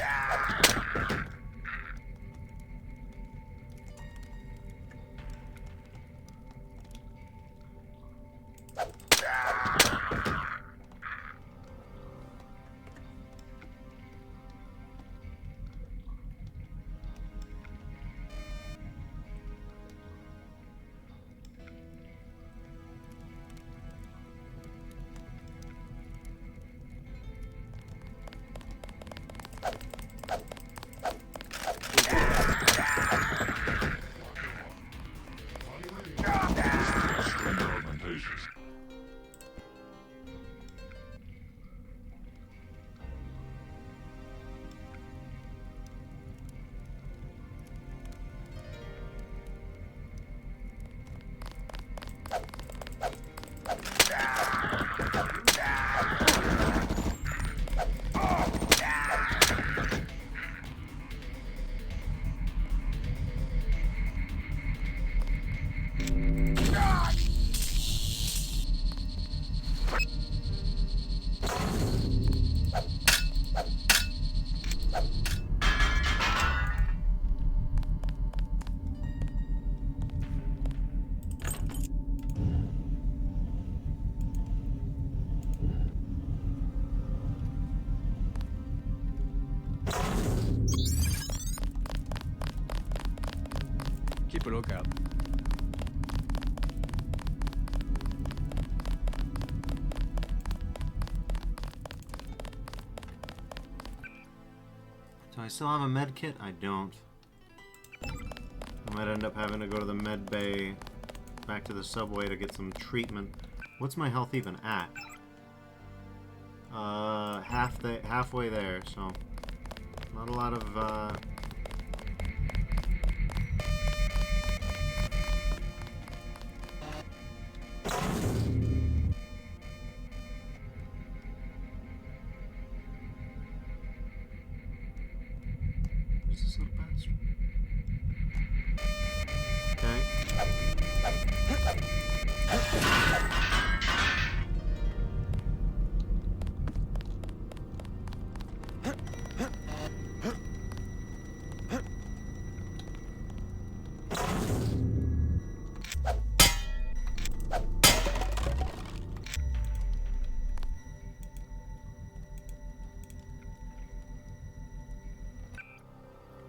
Keep a lookout. Do I still have a med kit? I don't. I might end up having to go to the med bay, back to the subway to get some treatment. What's my health even at? Halfway there, so not a lot of Where's this little bastard? Okay.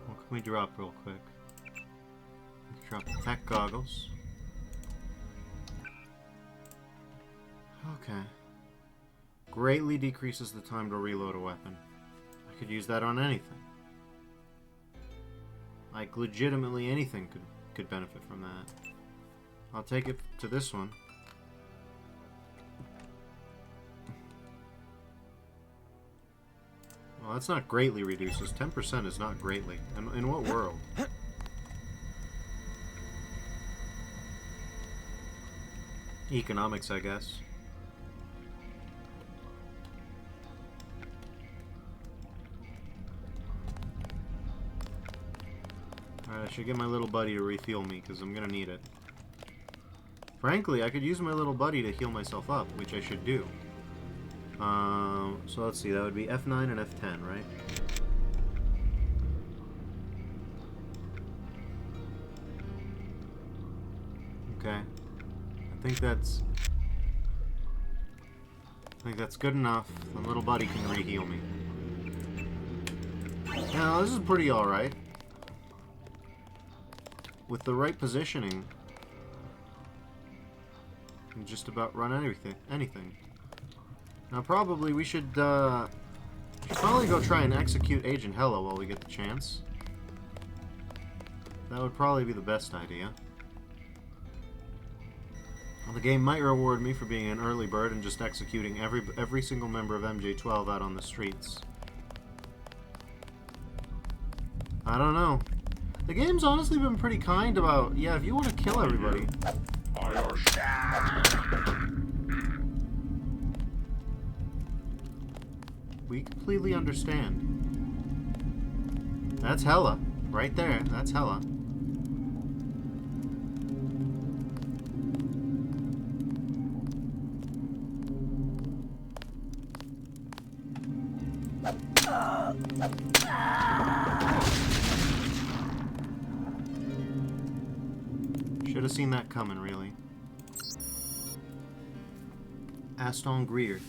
What can we drop real quick? Drop the tech goggles. Okay. Greatly decreases the time to reload a weapon. I could use that on anything. Like, legitimately anything could benefit from that. I'll take it to this one. Well, that's not greatly reduces. 10% is not greatly. In what world? Economics, I guess. Alright, I should get my little buddy to refuel me, because I'm gonna need it. Frankly, I could use my little buddy to heal myself up, which I should do. So let's see, that would be F9 and F10, right? Okay. I think that's good enough. The little buddy can re-heal me. Now, this is pretty alright. With the right positioning, you can just about run anything. Now, probably we should probably go try and execute Agent Hello while we get the chance. That would probably be the best idea. Well, the game might reward me for being an early bird and just executing every single member of MJ12 out on the streets. I don't know. The game's honestly been pretty kind about, yeah, if you want to kill everybody. We completely understand. That's hella. Right there. That's hella. Should have seen that coming, really. Aston Greer.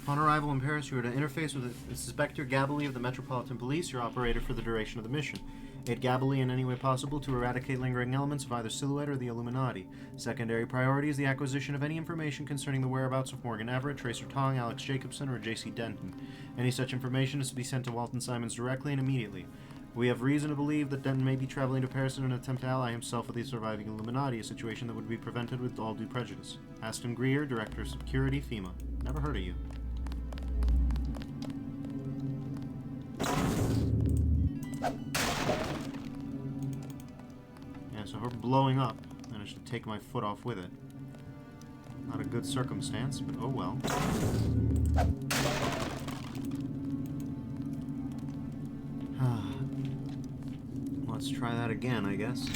Upon arrival in Paris, you are to interface with Inspector Gabelli of the Metropolitan Police, your operator for the duration of the mission. Aid Gabelli in any way possible to eradicate lingering elements of either Silhouette or the Illuminati. Secondary priority is the acquisition of any information concerning the whereabouts of Morgan Everett, Tracer Tong, Alex Jacobson, or J.C. Denton. Any such information is to be sent to Walton Simons directly and immediately. We have reason to believe that Denton may be traveling to Paris in an attempt to ally himself with the surviving Illuminati, a situation that would be prevented with all due prejudice. Aston Greer, Director of Security, FEMA. Never heard of you. Yeah, so her blowing up, and I should take my foot off with it. Not a good circumstance, but oh well. Let's try that again, I guess.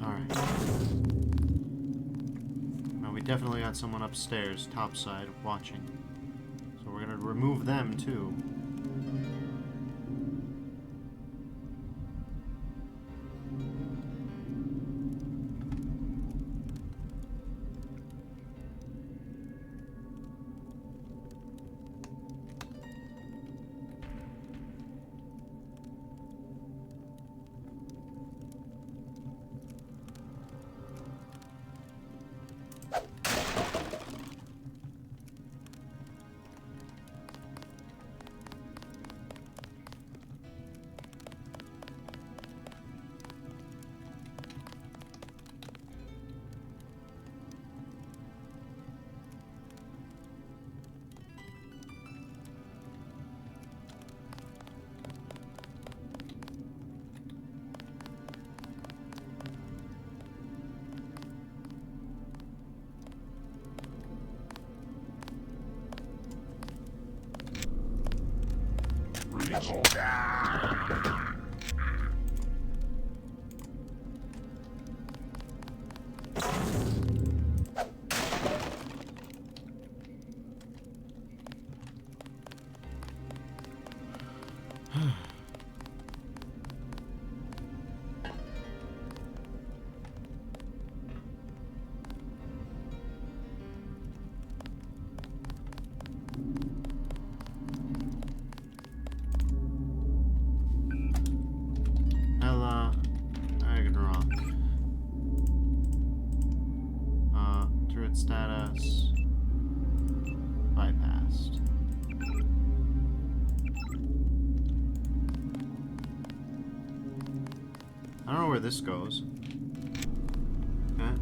Alright. Now we definitely got someone upstairs, topside, watching. So we're gonna remove them too. Status bypassed. I don't know where this goes. Okay.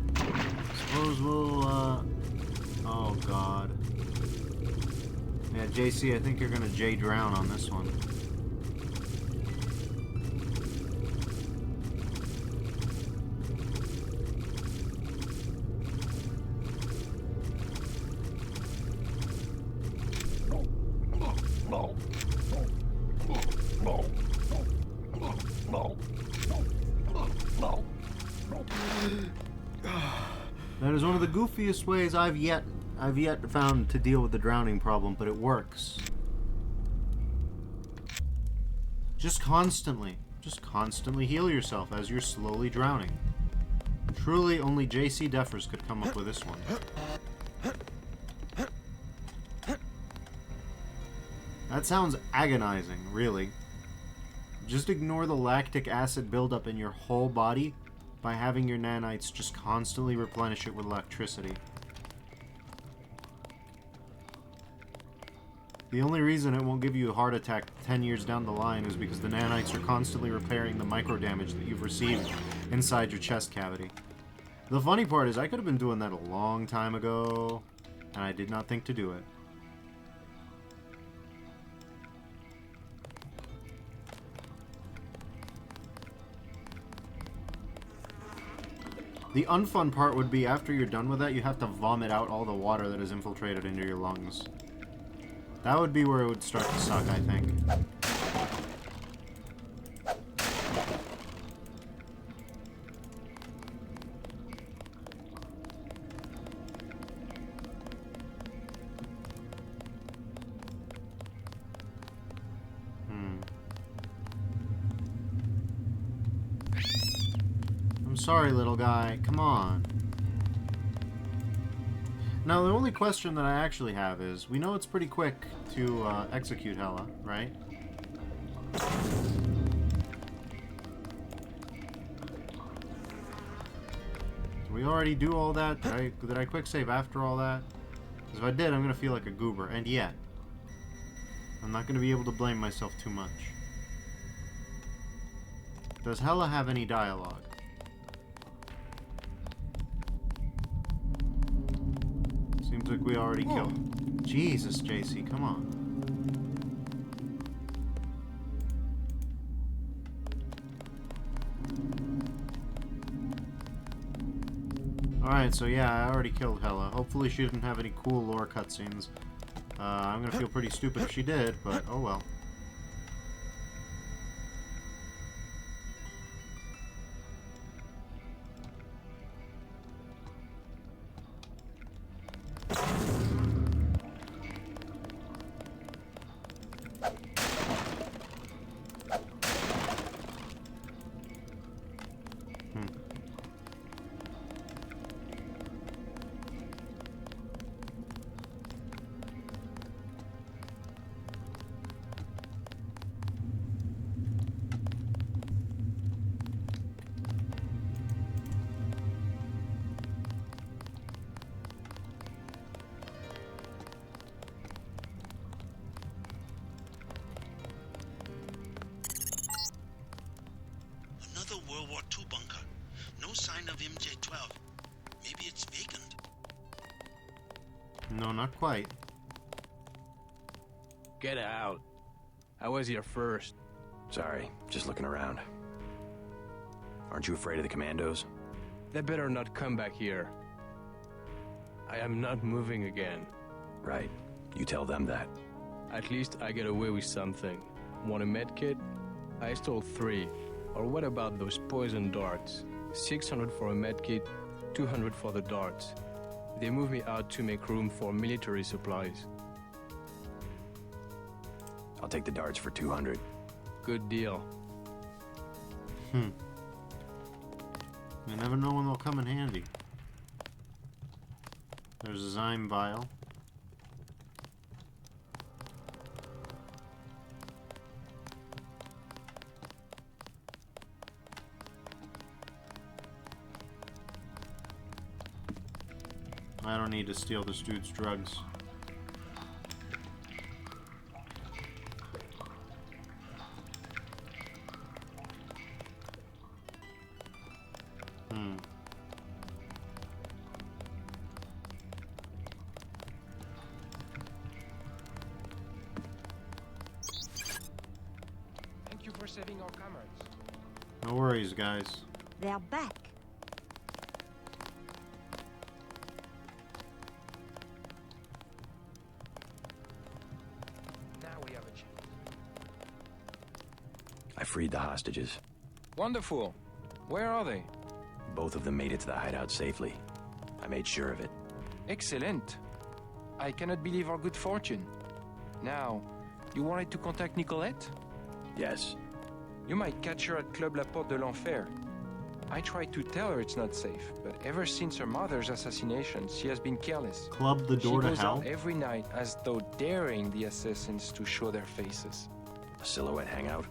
Suppose we'll oh god. Yeah, JC, I think you're gonna J drown on this one. That is one of the goofiest ways I've yet found to deal with the drowning problem, but it works. Just constantly heal yourself as you're slowly drowning. Truly, only JC Deffers could come up with this one. That sounds agonizing, really. Just ignore the lactic acid buildup in your whole body by having your nanites just constantly replenish it with electricity. The only reason it won't give you a heart attack 10 years down the line is because the nanites are constantly repairing the micro damage that you've received inside your chest cavity. The funny part is I could have been doing that a long time ago, and I did not think to do it. The unfun part would be after you're done with that, you have to vomit out all the water that has infiltrated into your lungs. That would be where it would start to suck, I think. sorry, little guy. Come on. Now, the only question that I actually have is, we know it's pretty quick to execute Hela, right? Did we already do all that? Did I quick save after all that? Because if I did, I'm going to feel like a goober. And yet, I'm not going to be able to blame myself too much. Does Hela have any dialogue? Seems like we already killed. Jesus, JC, come on. Alright, so yeah, I already killed Hela. Hopefully she didn't have any cool lore cutscenes. I'm gonna feel pretty stupid if she did, but oh well. Another World War II bunker. No sign of MJ-12. Maybe it's vacant. No, not quite. Get out. I was here first. Sorry, just looking around. Aren't you afraid of the commandos? They better not come back here. I am not moving again. Right. You tell them that. At least I get away with something. Want a medkit? I stole 3. Or what about those poison darts? 600 for a medkit, 200 for the darts. They moved me out to make room for military supplies. I'll take the darts for 200. Good deal. You never know when they'll come in handy. There's a Zyme vial. I don't need to steal this dude's drugs. Thank you for saving our comrades. No worries, guys. They're back. Now we have a chance. I freed the hostages. Wonderful. Where are they? Both of them made it to the hideout safely. I made sure of it. Excellent. I cannot believe our good fortune. Now, you wanted to contact Nicolette? Yes. You might catch her at Club La Porte de l'Enfer. I tried to tell her it's not safe, but ever since her mother's assassination, she has been careless. Club the door she to goes hell? out every night as though daring the assassins to show their faces. A silhouette hangout?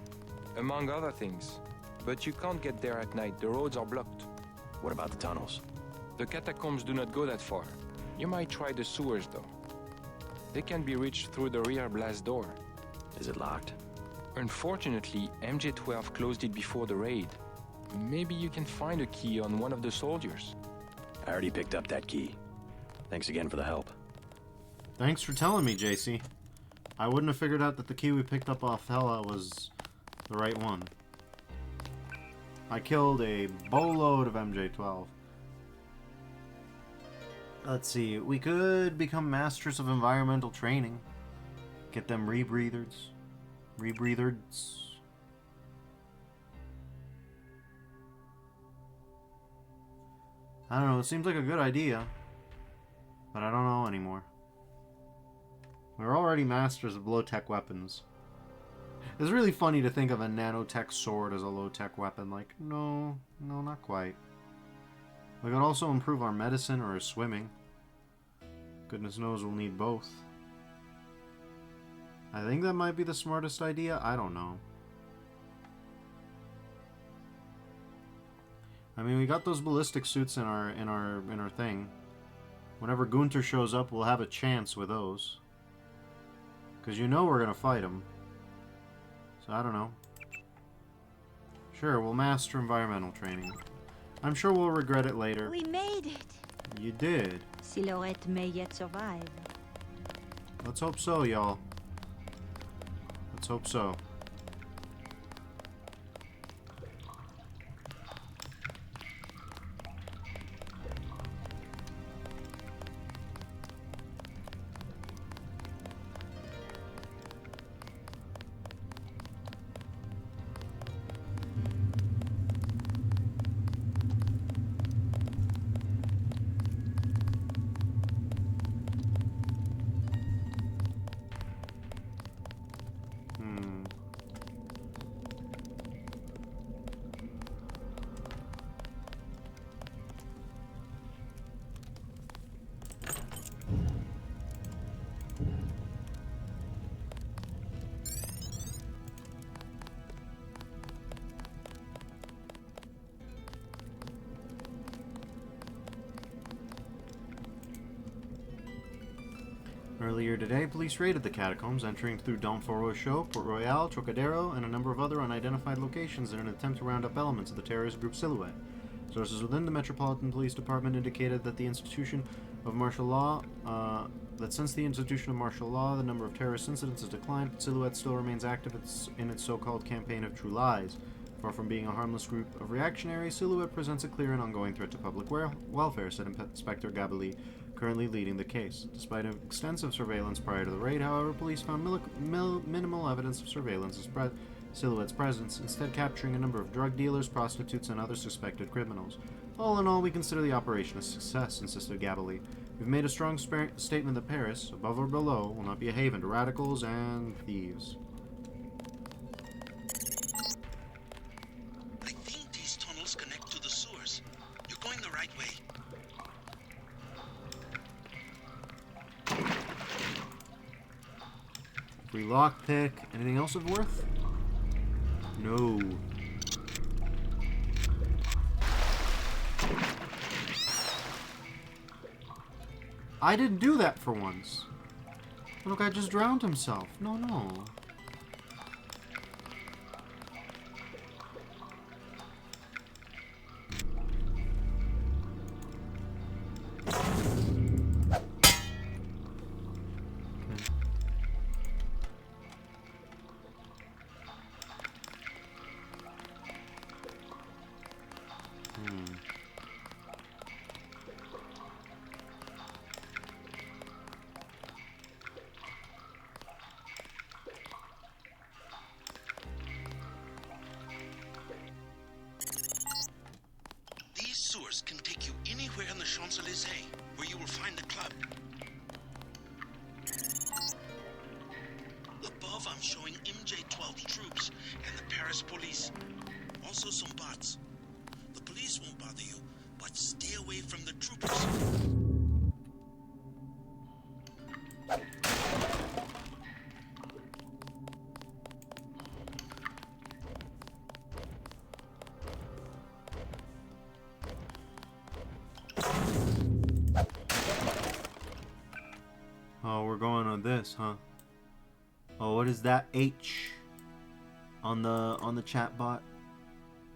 Among other things. But you can't get there at night, the roads are blocked. What about the tunnels? The catacombs do not go that far. You might try the sewers, though. They can be reached through the rear blast door. Is it locked? Unfortunately, MJ-12 closed it before the raid. Maybe you can find a key on one of the soldiers. I already picked up that key. Thanks again for the help. Thanks for telling me, JC. I wouldn't have figured out that the key we picked up off Hela was the right one. I killed a boatload of MJ-12. Let's see, we could become masters of environmental training. Get them rebreathers. Rebreathers. I don't know, it seems like a good idea. But I don't know anymore. We're already masters of low-tech weapons. It's really funny to think of a nanotech sword as a low-tech weapon. Like, no, not quite. We could also improve our medicine or our swimming. Goodness knows we'll need both. I think that might be the smartest idea. I don't know. I mean, we got those ballistic suits in our thing. Whenever Gunther shows up, we'll have a chance with those. Because you know we're gonna fight him. So I don't know. Sure, we'll master environmental training. I'm sure we'll regret it later. We made it. You did. Silhouette may yet survive. Let's hope so, y'all. Let's hope so. Earlier today, police raided the catacombs, entering through Donfort Rocheau, Port Royal, Trocadero, and a number of other unidentified locations in an attempt to round up elements of the terrorist group Silhouette. Sources within the Metropolitan Police Department indicated that since the institution of martial law, the number of terrorist incidents has declined, but Silhouette still remains active in its so-called campaign of true lies. Far from being a harmless group of reactionaries, Silhouette presents a clear and ongoing threat to public welfare, said Inspector Gabali, currently leading the case. Despite extensive surveillance prior to the raid, however, police found minimal evidence of surveillance of Silhouette's presence, instead capturing a number of drug dealers, prostitutes, and other suspected criminals. All in all, we consider the operation a success, insisted Gabali. We've made a strong statement that Paris, above or below, will not be a haven to radicals and thieves. I think these tunnels connect to the sewers. You're going the right way. Free lockpick. Anything else of worth? No. I didn't do that for once. Look, I just drowned himself. No. Can take you anywhere in the Champs-Élysées, where you will find the club. Above, I'm showing MJ-12 troops and the Paris police. Also some bots. The police won't bother you, but stay away from the troopers. Oh, we're going on this, huh? Oh, what is that H on the chat bot?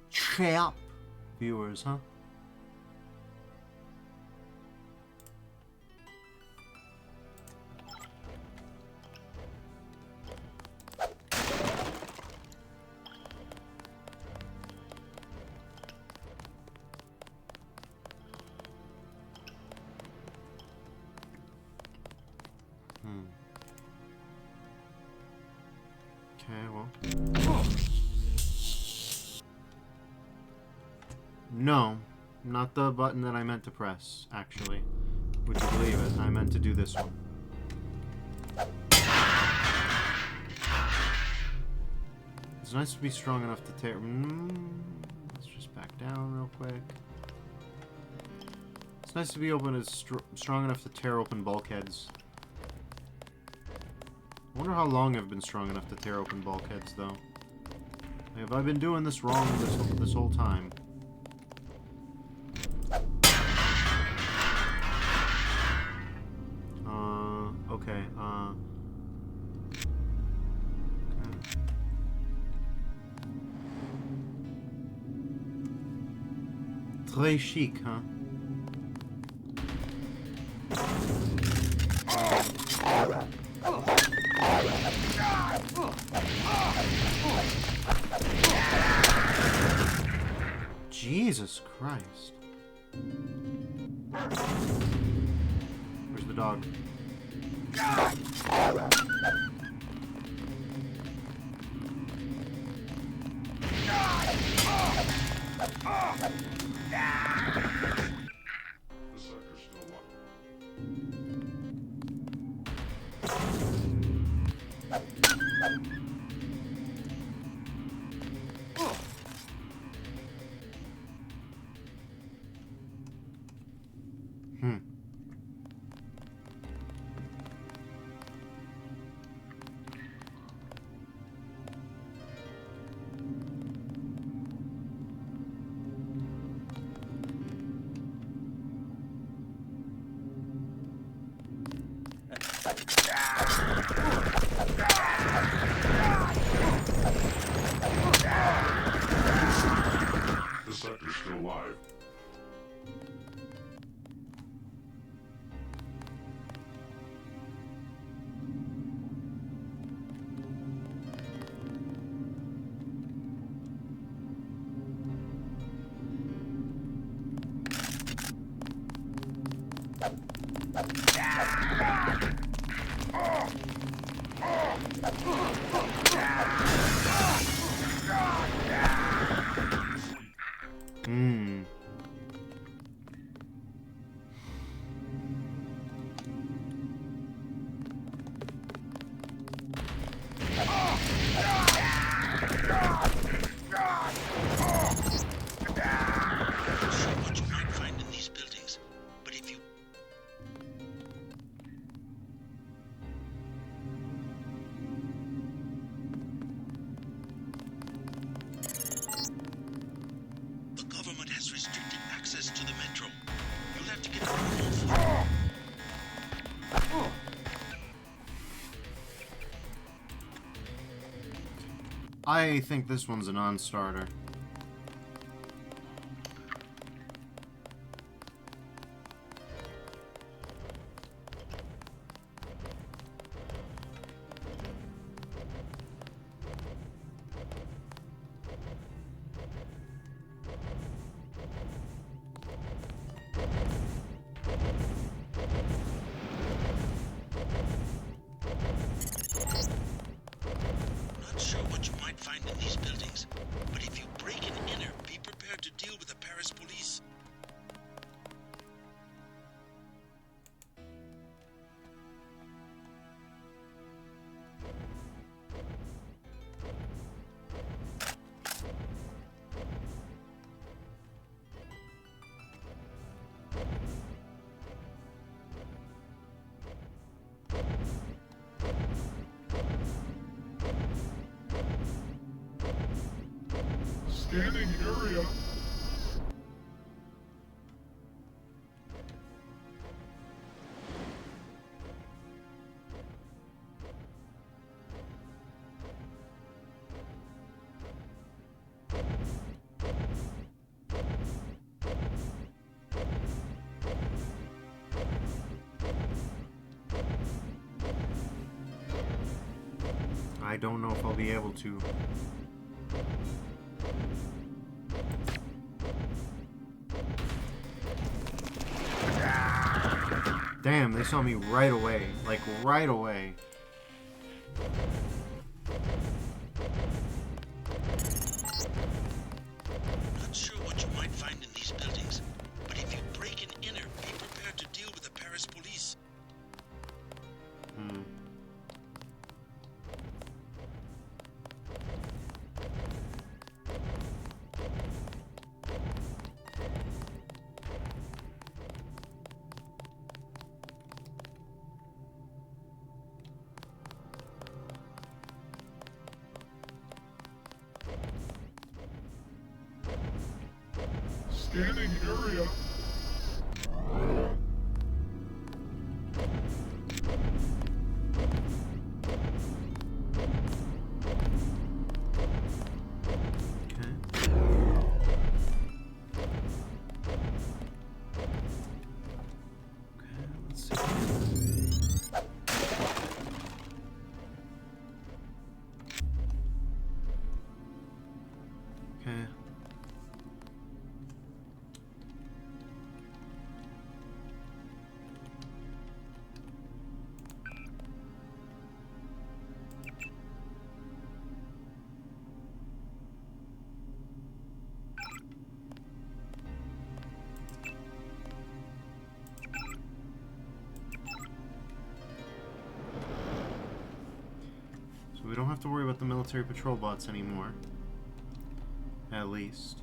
Chat viewers, huh? Okay, well. No, not the button that I meant to press, actually. Would you believe it? I meant to do this one. It's nice to be strong enough to tear. Let's just back down real quick. It's nice to be open as strong enough to tear open bulkheads. I wonder how long I've been strong enough to tear open bulkheads, though. Have I been doing this wrong this whole time? Okay, Très chic, huh? Jesus Christ. Where's the dog? The sector's still alive. I think this one's a non-starter. Scanning area. I don't know if I'll be able to. Damn, they saw me right away. Like, right away. Not sure what you might find in these buildings, but if you break and enter, be prepared to deal with the Paris police. Scanning area. Okay. So we don't have to worry about the military patrol bots anymore. At least.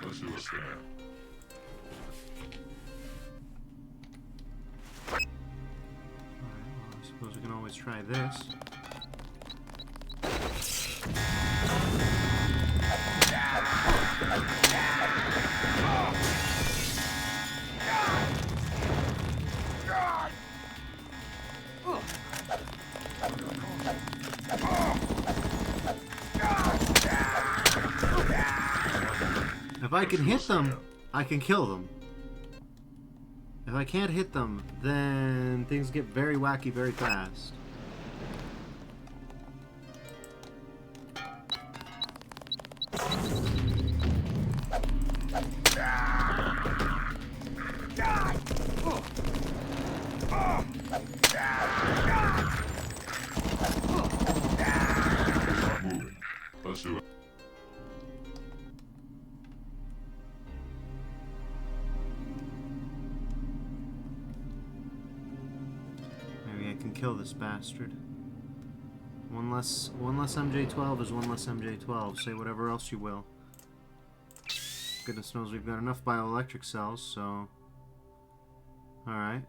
Let's do a scan. Alright, well, I suppose we can always try this. If I can hit them, I can kill them. If I can't hit them, then things get very wacky very fast. Stop moving. Let's do it. Maybe I can kill this bastard. One less MJ12 is one less MJ12. Say whatever else you will. Goodness knows we've got enough bioelectric cells, so... Alright.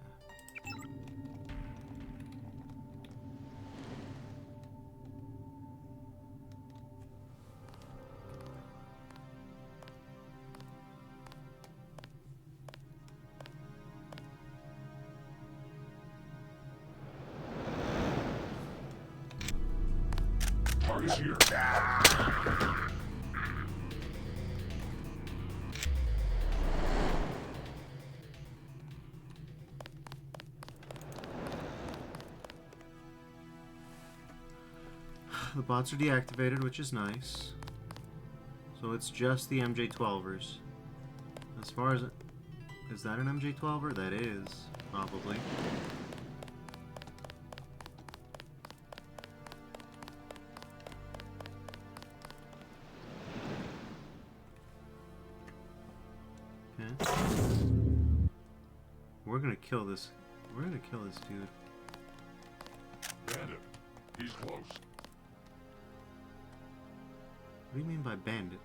Target's here. The bots are deactivated, which is nice. So it's just the MJ12ers. As far as... Is that an MJ12er? That is, probably. Okay. We're gonna kill this. We're gonna kill this dude. Bandit. He's close. What do you mean by bandit?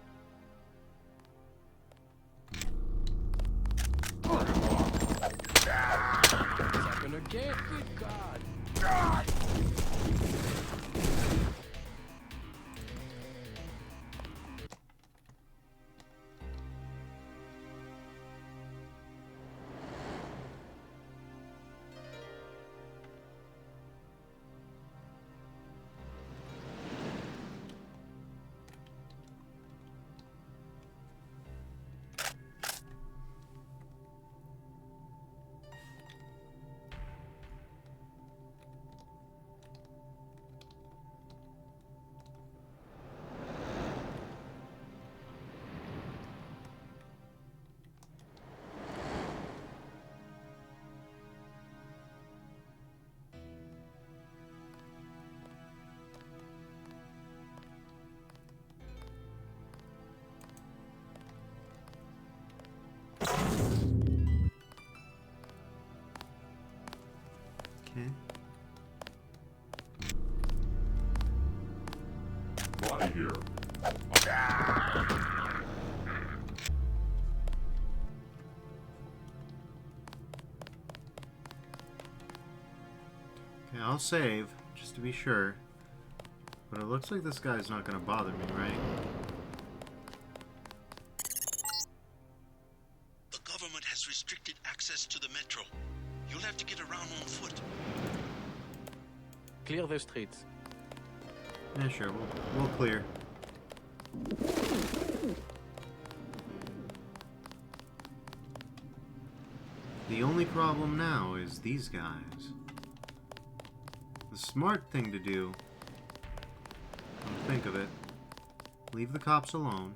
Second again, good God. Okay. Body here. Okay, I'll save, just to be sure. But it looks like this guy's not gonna bother me, right? The government has restricted access to the metro. You'll have to get around on foot. Clear the streets. Yeah, sure, we'll clear. The only problem now is these guys. The smart thing to do, come to think of it, leave the cops alone.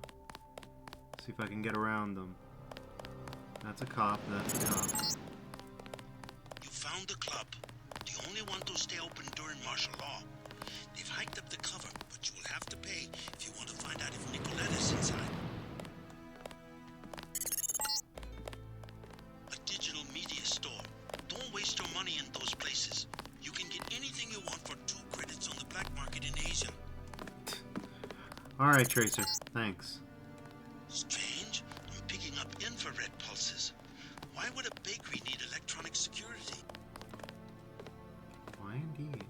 See if I can get around them. That's a cop, that's a cop. You found the club. The only one to stay open during martial law. They've hiked up the cover, but you will have to pay if you want to find out if Nicoletta's inside. A digital media store. Don't waste your money in those places. You can get anything you want for 2 credits on the black market in Asia. Alright, Tracer. Thanks. Strange. I'm picking up infrared pulses. Why would a bakery need electronic security? Why indeed?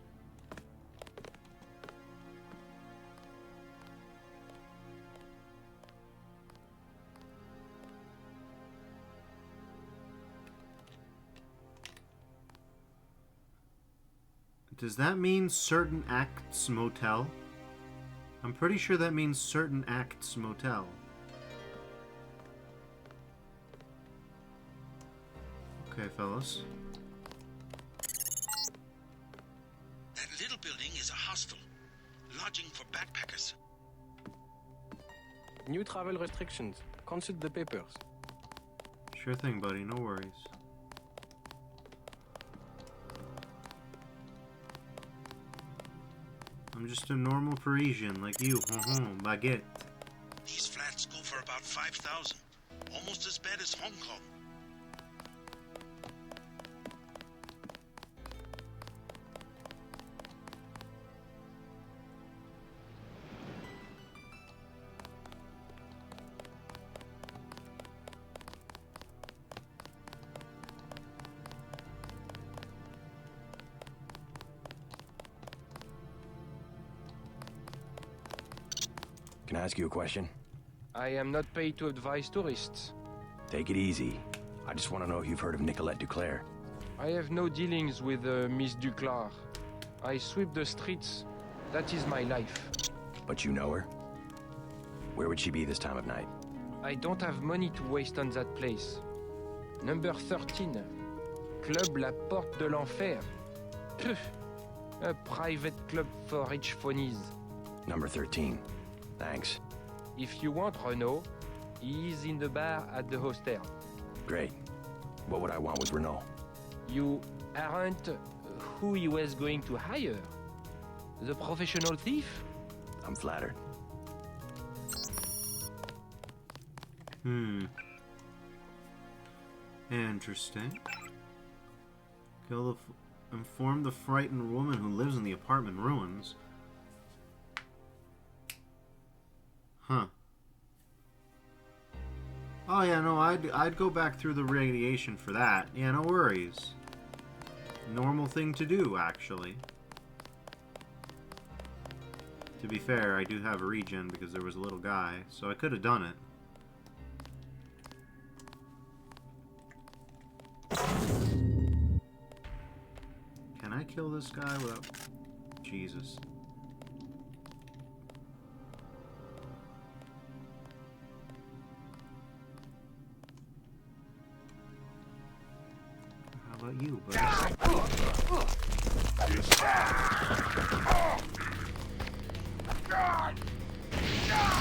Does that mean Certain Acts Motel? I'm pretty sure that means Certain Acts Motel. Okay, fellas. That little building is a hostel. Lodging for backpackers. New travel restrictions. Consult the papers. Sure thing, buddy. No worries. I'm just a normal Parisian like you. Baguette. These flats go for about 5,000. Almost as bad as Hong Kong. Can I ask you a question? I am not paid to advise tourists. Take it easy. I just want to know if you've heard of Nicolette Duclair. I have no dealings with Miss Duclair. I sweep the streets. That is my life. But you know her? Where would she be this time of night? I don't have money to waste on that place. Number 13. Club La Porte de l'Enfer. Pff, a private club for rich phonies. Number 13. Thanks. If you want Renault, he is in the bar at the hostel. Great. What would I want with Renault? You aren't who he was going to hire. The professional thief? I'm flattered. Interesting. Inform the frightened woman who lives in the apartment ruins. Huh. Oh yeah, no, I'd go back through the radiation for that. Yeah, no worries. Normal thing to do, actually. To be fair, I do have a regen because there was a little guy, so I could have done it. Can I kill this guy without... Jesus. How about you, buddy?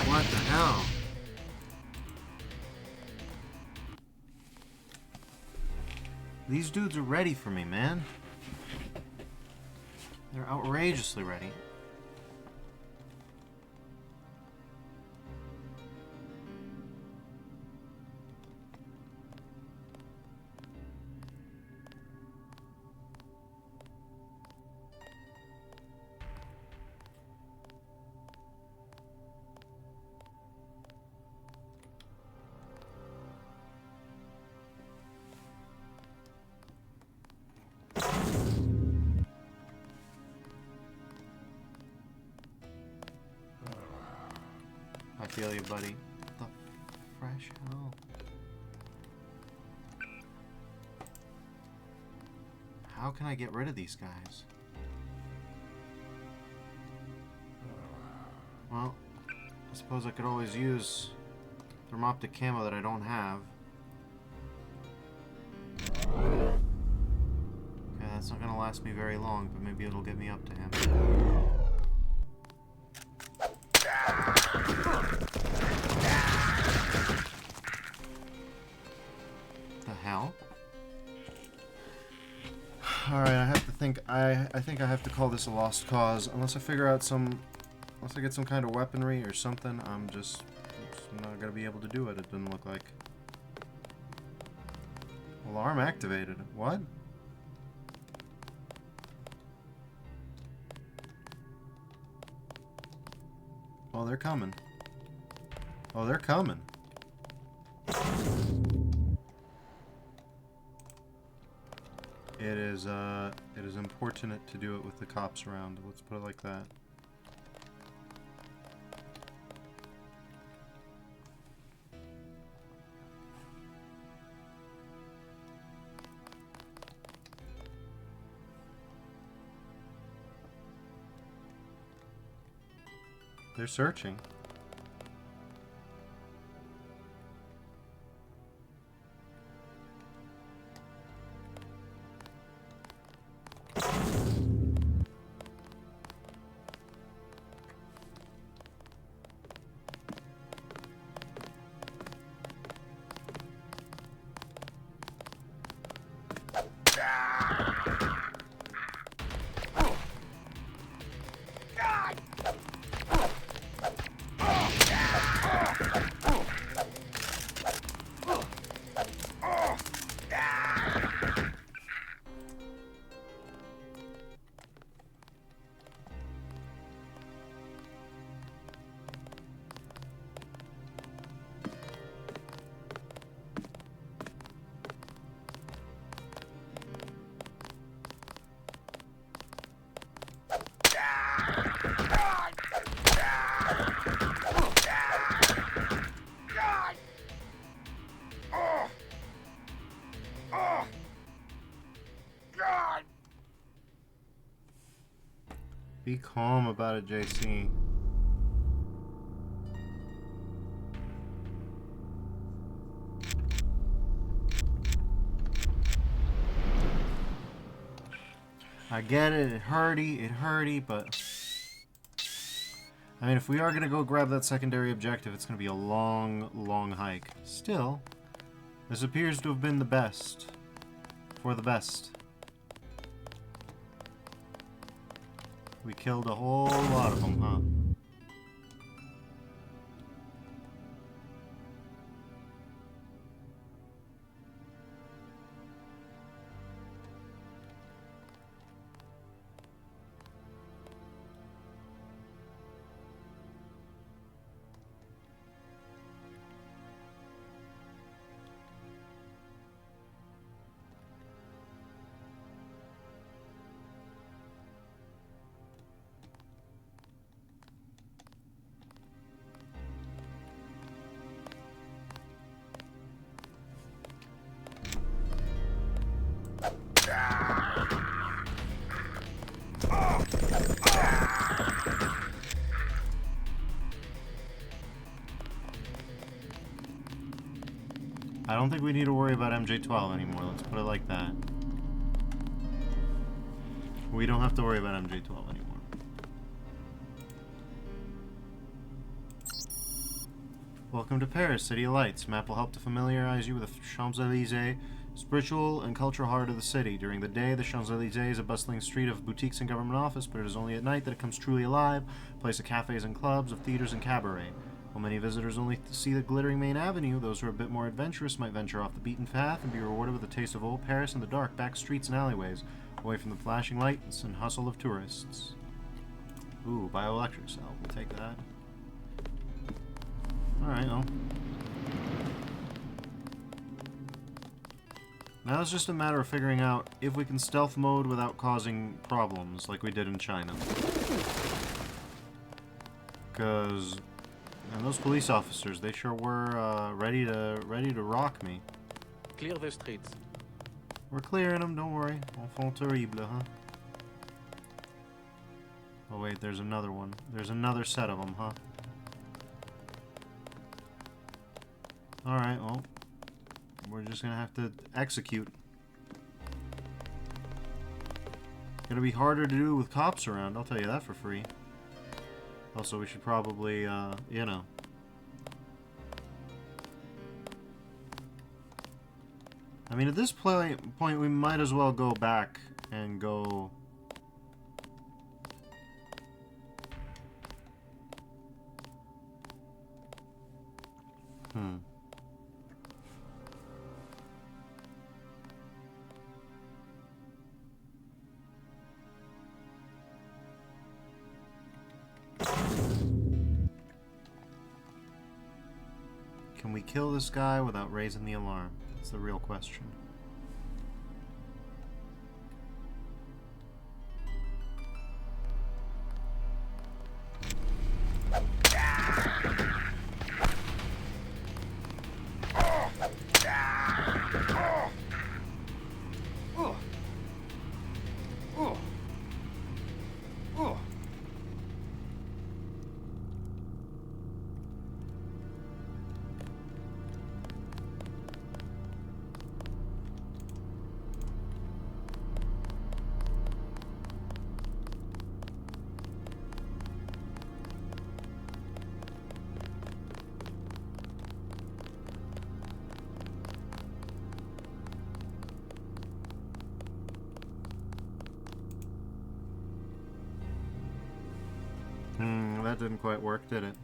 What the hell? These dudes are ready for me, man. They're outrageously ready. feel you, buddy. What the fresh hell? How can I get rid of these guys? Well, I suppose I could always use thermoptic camo that I don't have. Okay, that's not gonna last me very long, but maybe it'll get me up to him. The hell? Alright, I have to think. I think I have to call this a lost cause. Unless I figure out some. Unless I get some kind of weaponry or something, I'm just not gonna be able to do it, it doesn't look like. Alarm activated. What? Oh, they're coming. Oh, they're coming. It is importunate to do it with the cops around. Let's put it like that. They're searching. Be calm about it, JC. I get it, it hurty, but... I mean, if we are gonna go grab that secondary objective, it's gonna be a long, long hike. Still, this appears to have been the best. For the best. We killed a whole lot of them, huh? I don't think we need to worry about MJ-12 anymore, let's put it like that. We don't have to worry about MJ-12 anymore. Welcome to Paris, City of Lights. Map will help to familiarize you with the Champs-Élysées, spiritual and cultural heart of the city. During the day, the Champs-Élysées is a bustling street of boutiques and government office, but it is only at night that it comes truly alive, a place of cafes and clubs, of theaters and cabaret. While many visitors only see the glittering main avenue, those who are a bit more adventurous might venture off the beaten path and be rewarded with a taste of old Paris in the dark back streets and alleyways, away from the flashing lights and hustle of tourists. Ooh, bioelectric cell. We'll take that. Alright, well. Now it's just a matter of figuring out if we can stealth mode without causing problems, like we did in China. Because And those police officers, they sure were ready to rock me. Clear the streets. We're clearing them, don't worry. Enfant terrible, huh? Oh wait, there's another one. There's another set of them, huh? Alright, well, we're just gonna have to execute. Gonna be harder to do with cops around, I'll tell you that for free. Also, we should probably, you know. I mean, at this point, we might as well go back and go... Can we kill this guy without raising the alarm? That's the real question. That didn't quite work, did it?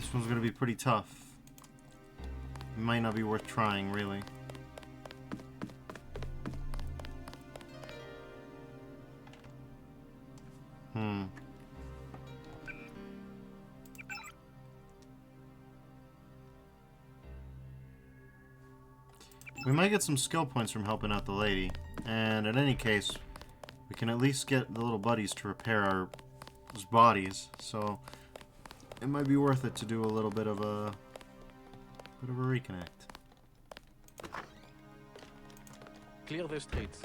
This one's gonna be pretty tough. It might not be worth trying, really. We might get some skill points from helping out the lady, and in any case, we can at least get the little buddies to repair our bodies, so it might be worth it to do a little bit of a reconnect. Clear the streets.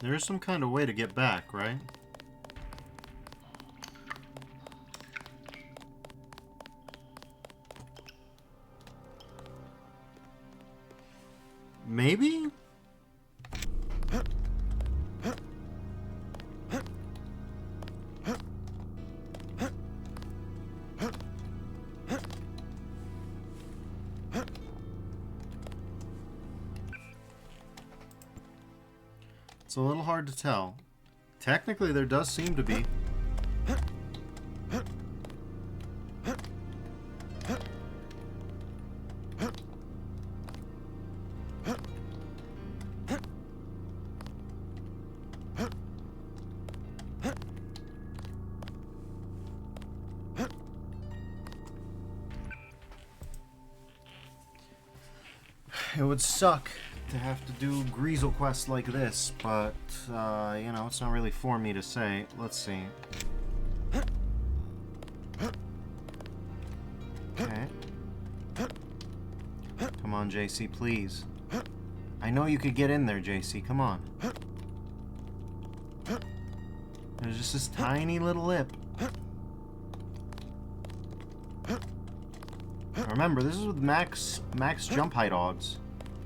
There's some kind of way to get back, right? Maybe? It's a little hard to tell. Technically, there does seem to be. It would suck to have to do Greasel quests like this, but, you know, it's not really for me to say. Let's see. Okay. Come on, JC, please. I know you could get in there, JC. Come on. There's just this tiny little lip. Remember, this is with max jump height odds.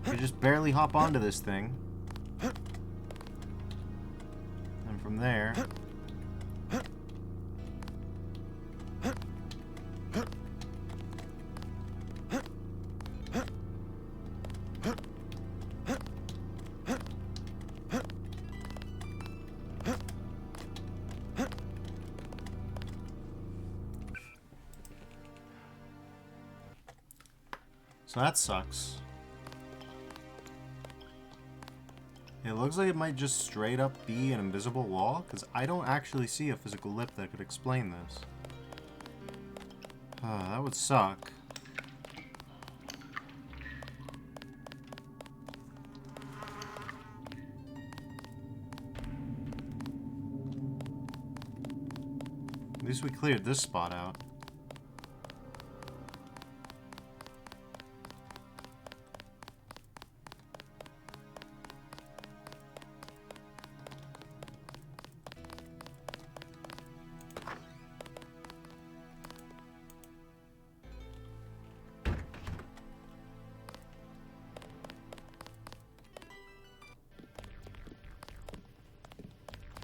You just barely hop onto this thing. And from there... So that sucks. It looks like it might just straight up be an invisible wall, because I don't actually see a physical lip that could explain this. That would suck. At least we cleared this spot out.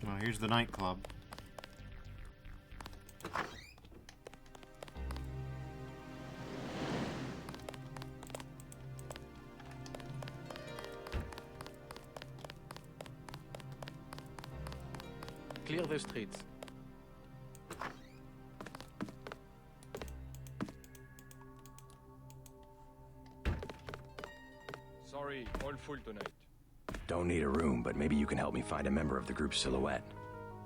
Oh, here's the nightclub. Clear the streets. Sorry, all full tonight. Don't need a room, but maybe you can help me find a member of the group Silhouette.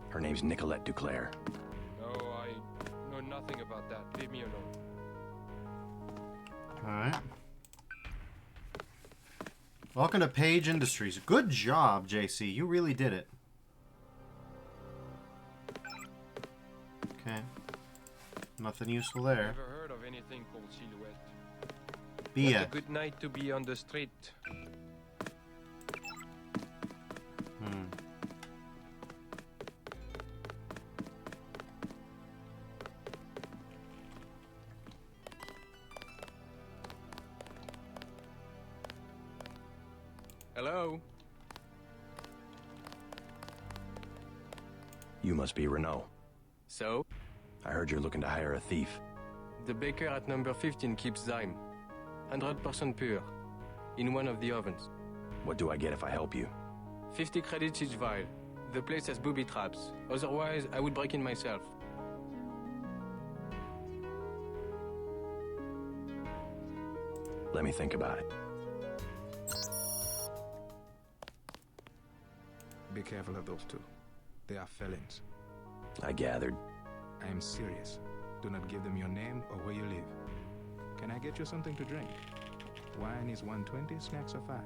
Her name's Nicolette Duclair. No, I know nothing about that. Leave me alone. Alright. Welcome to Page Industries. Good job, JC. You really did it. Okay. Nothing useful there. Never heard of anything called Silhouette. Be What a good night to be on the street. Hello? You must be Renault. So? I heard you're looking to hire a thief. The baker at number 15 keeps Zyme. 100% pure. In one of the ovens. What do I get if I help you? 50 credits each vial. The place has booby traps. Otherwise, I would break in myself. Let me think about it. Be careful of those two. They are felons. I gathered. I am serious. Do not give them your name or where you live. Can I get you something to drink? Wine is 120, snacks are 5.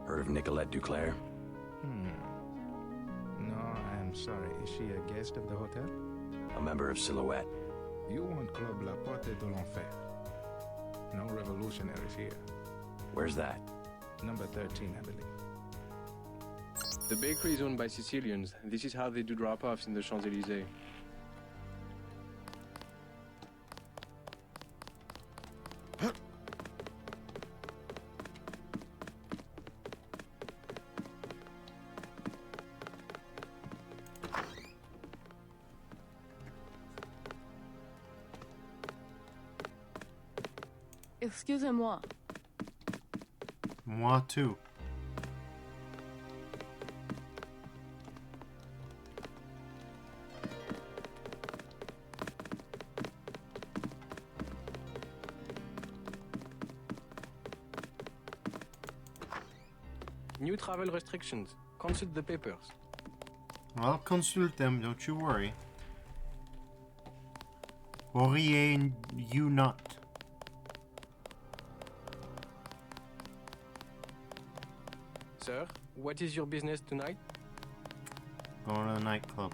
Heard of Nicolette Duclair? No, I am sorry. Is she a guest of the hotel? A member of Silhouette. You want Club La Porte de l'Enfer. No revolutionaries here. Where's that? Number 13, I believe. The bakery is owned by Sicilians. This is how they do drop-offs in the Champs-Élysées. Excusez-moi. Moi too. New travel restrictions. Consult the papers. I'll consult them, don't you worry. Worry you not. Sir, what is your business tonight? Going to the nightclub.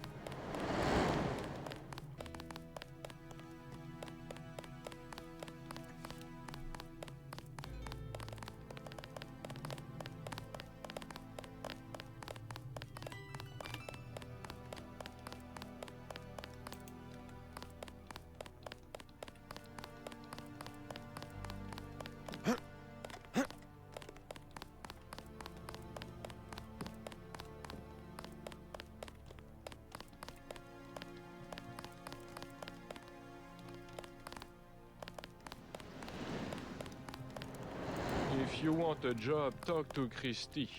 If you want a job, talk to Christy.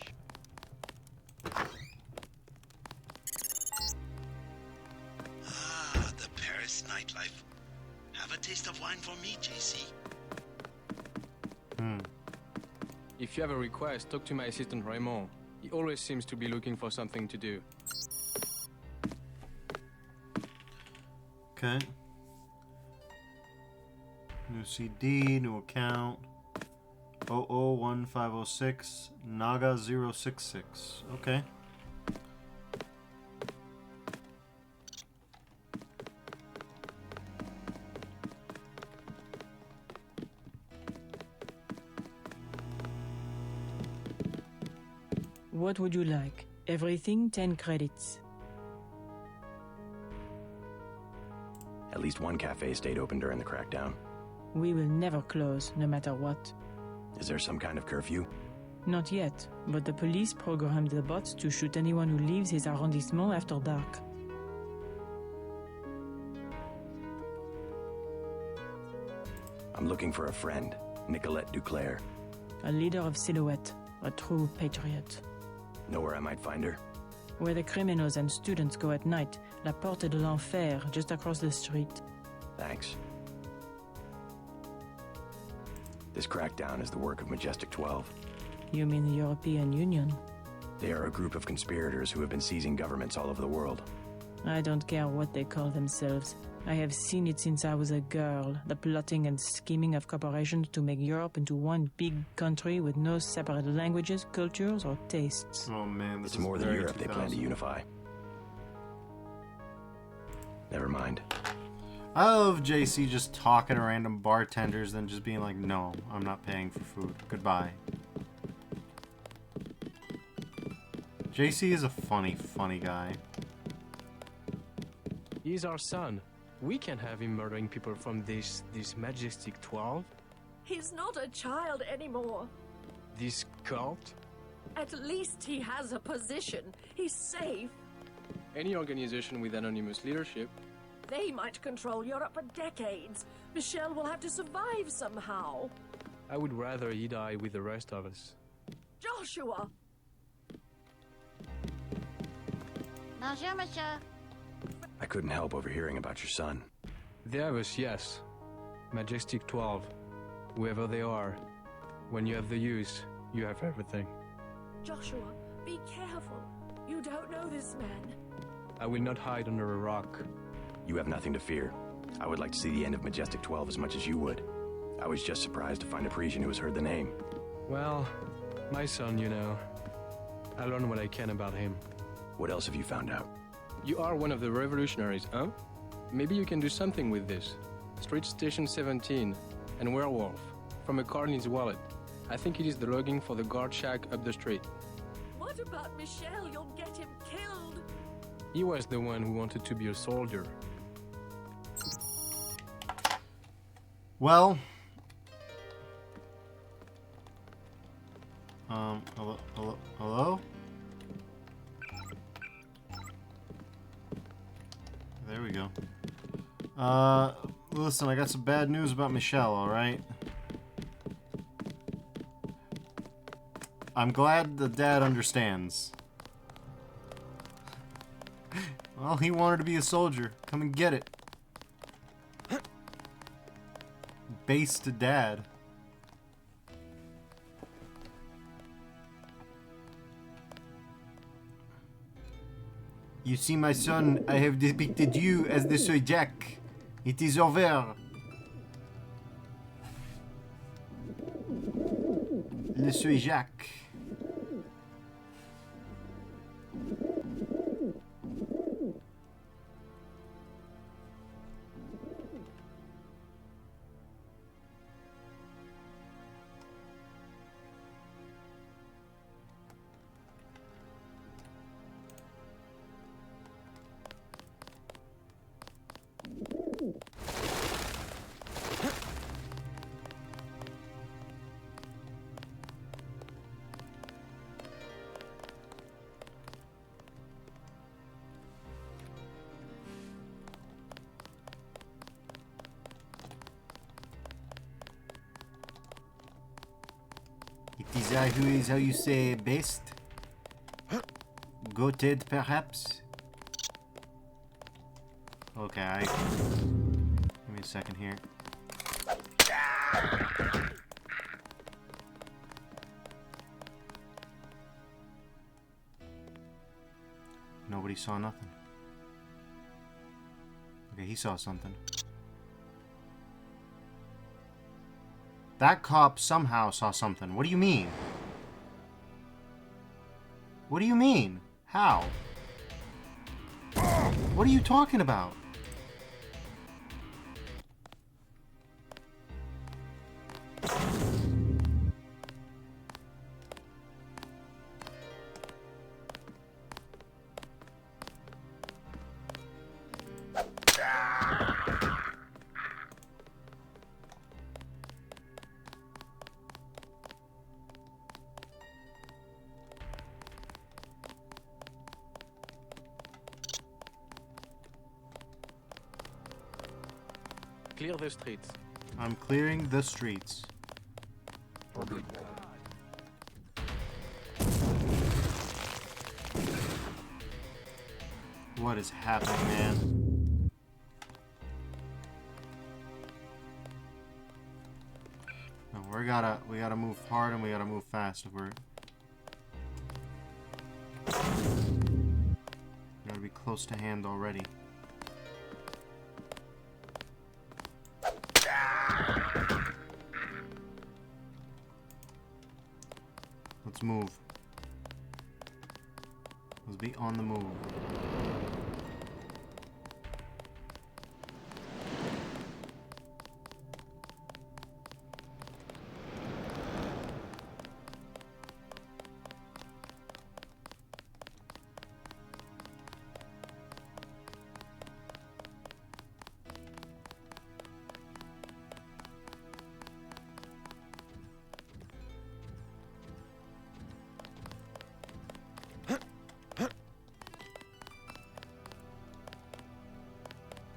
Ah, the Paris nightlife. Have a taste of wine for me, JC. If you have a request, talk to my assistant Raymond. He always seems to be looking for something to do. Okay. New CD, new account. 001506 Naga 066. Okay. What would you like? Everything 10 credits. At least one cafe stayed open during the crackdown. We will never close, no matter what. Is there some kind of curfew? Not yet, but the police programmed the bots to shoot anyone who leaves his arrondissement after dark. I'm looking for a friend, Nicolette Duclair. A leader of Silhouette, a true patriot. Know where I might find her? Where the criminals and students go at night, La Porte de l'Enfer, just across the street. Thanks. This crackdown is the work of Majestic 12. You mean the European Union? They are a group of conspirators who have been seizing governments all over the world. I don't care what they call themselves. I have seen it since I was a girl, the plotting and scheming of corporations to make Europe into one big country with no separate languages, cultures, or tastes. Oh man, this It's is more than very Europe they plan to 2000. unify. Never mind. I love JC just talking to random bartenders, then just being like, no, I'm not paying for food. Goodbye. JC is a funny guy. He's our son. We can't have him murdering people from this Majestic 12. He's not a child anymore. This cult. At least he has a position. He's safe. Any organization with anonymous leadership. They might control Europe for decades. Michelle will have to survive somehow. I would rather he die with the rest of us. Joshua! Bonjour, monsieur. I couldn't help overhearing about your son. They have us, yes. Majestic 12. Whoever they are. When you have the use, you have everything. Joshua, be careful. You don't know this man. I will not hide under a rock. You have nothing to fear. I would like to see the end of Majestic 12 as much as you would. I was just surprised to find a Parisian who has heard the name. Well, my son, you know. I learn what I can about him. What else have you found out? You are one of the revolutionaries, huh? Maybe you can do something with this. Street Station 17 and Werewolf from a corny's wallet. I think it is the logging for the guard shack up the street. What What about Michel? You'll get him killed. He was the one who wanted to be a soldier. Well, hello? There we go. Listen, I got some bad news about Michelle, alright? I'm glad the dad understands. Well, he wanted to be a soldier. Come and get it. Base to dad. You see, my son, I have depicted you as the Sir Jack. It is over. Le Sir Jacques. It is I who is, how you say, best? Goated, perhaps? Okay, give me a second here. Nobody saw nothing. Okay, he saw something. That cop somehow saw something. What do you mean? What do you mean? How? What are you talking about? Clear the streets. I'm clearing the streets. What is happening, man? No, we gotta move hard and we gotta move fast if we're gotta be close to hand already. Let's move. Let's be on the move.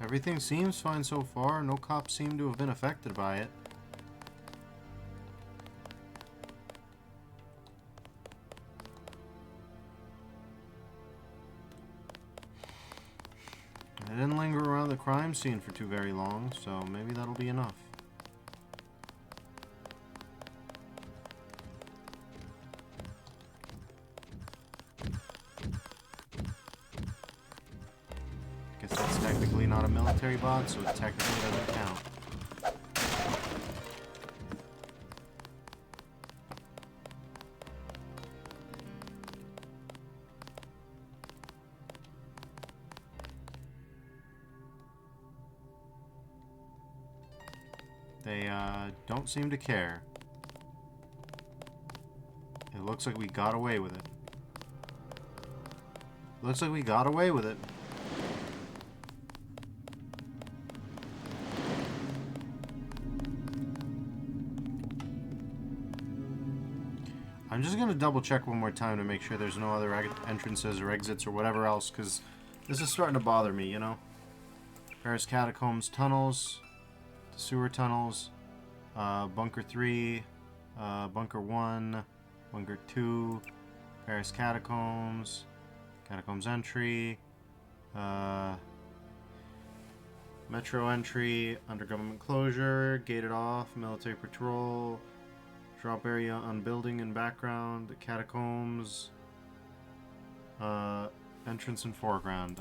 Everything seems fine so far. No cops seem to have been affected by it. I didn't linger around the crime scene for too very long, so maybe that'll be enough. Technically not a military bot, so it technically doesn't count. They don't seem to care. It looks like we got away with it. Looks like we got away with it. I'm just gonna double check one more time to make sure there's no other entrances or exits or whatever else, because this is starting to bother me, you know? Paris Catacombs, tunnels, sewer tunnels, Bunker 3, Bunker 1, Bunker 2, Paris Catacombs, Catacombs entry, Metro entry, under government closure, gated off, military patrol, drop area on building and background, the catacombs, entrance and foreground,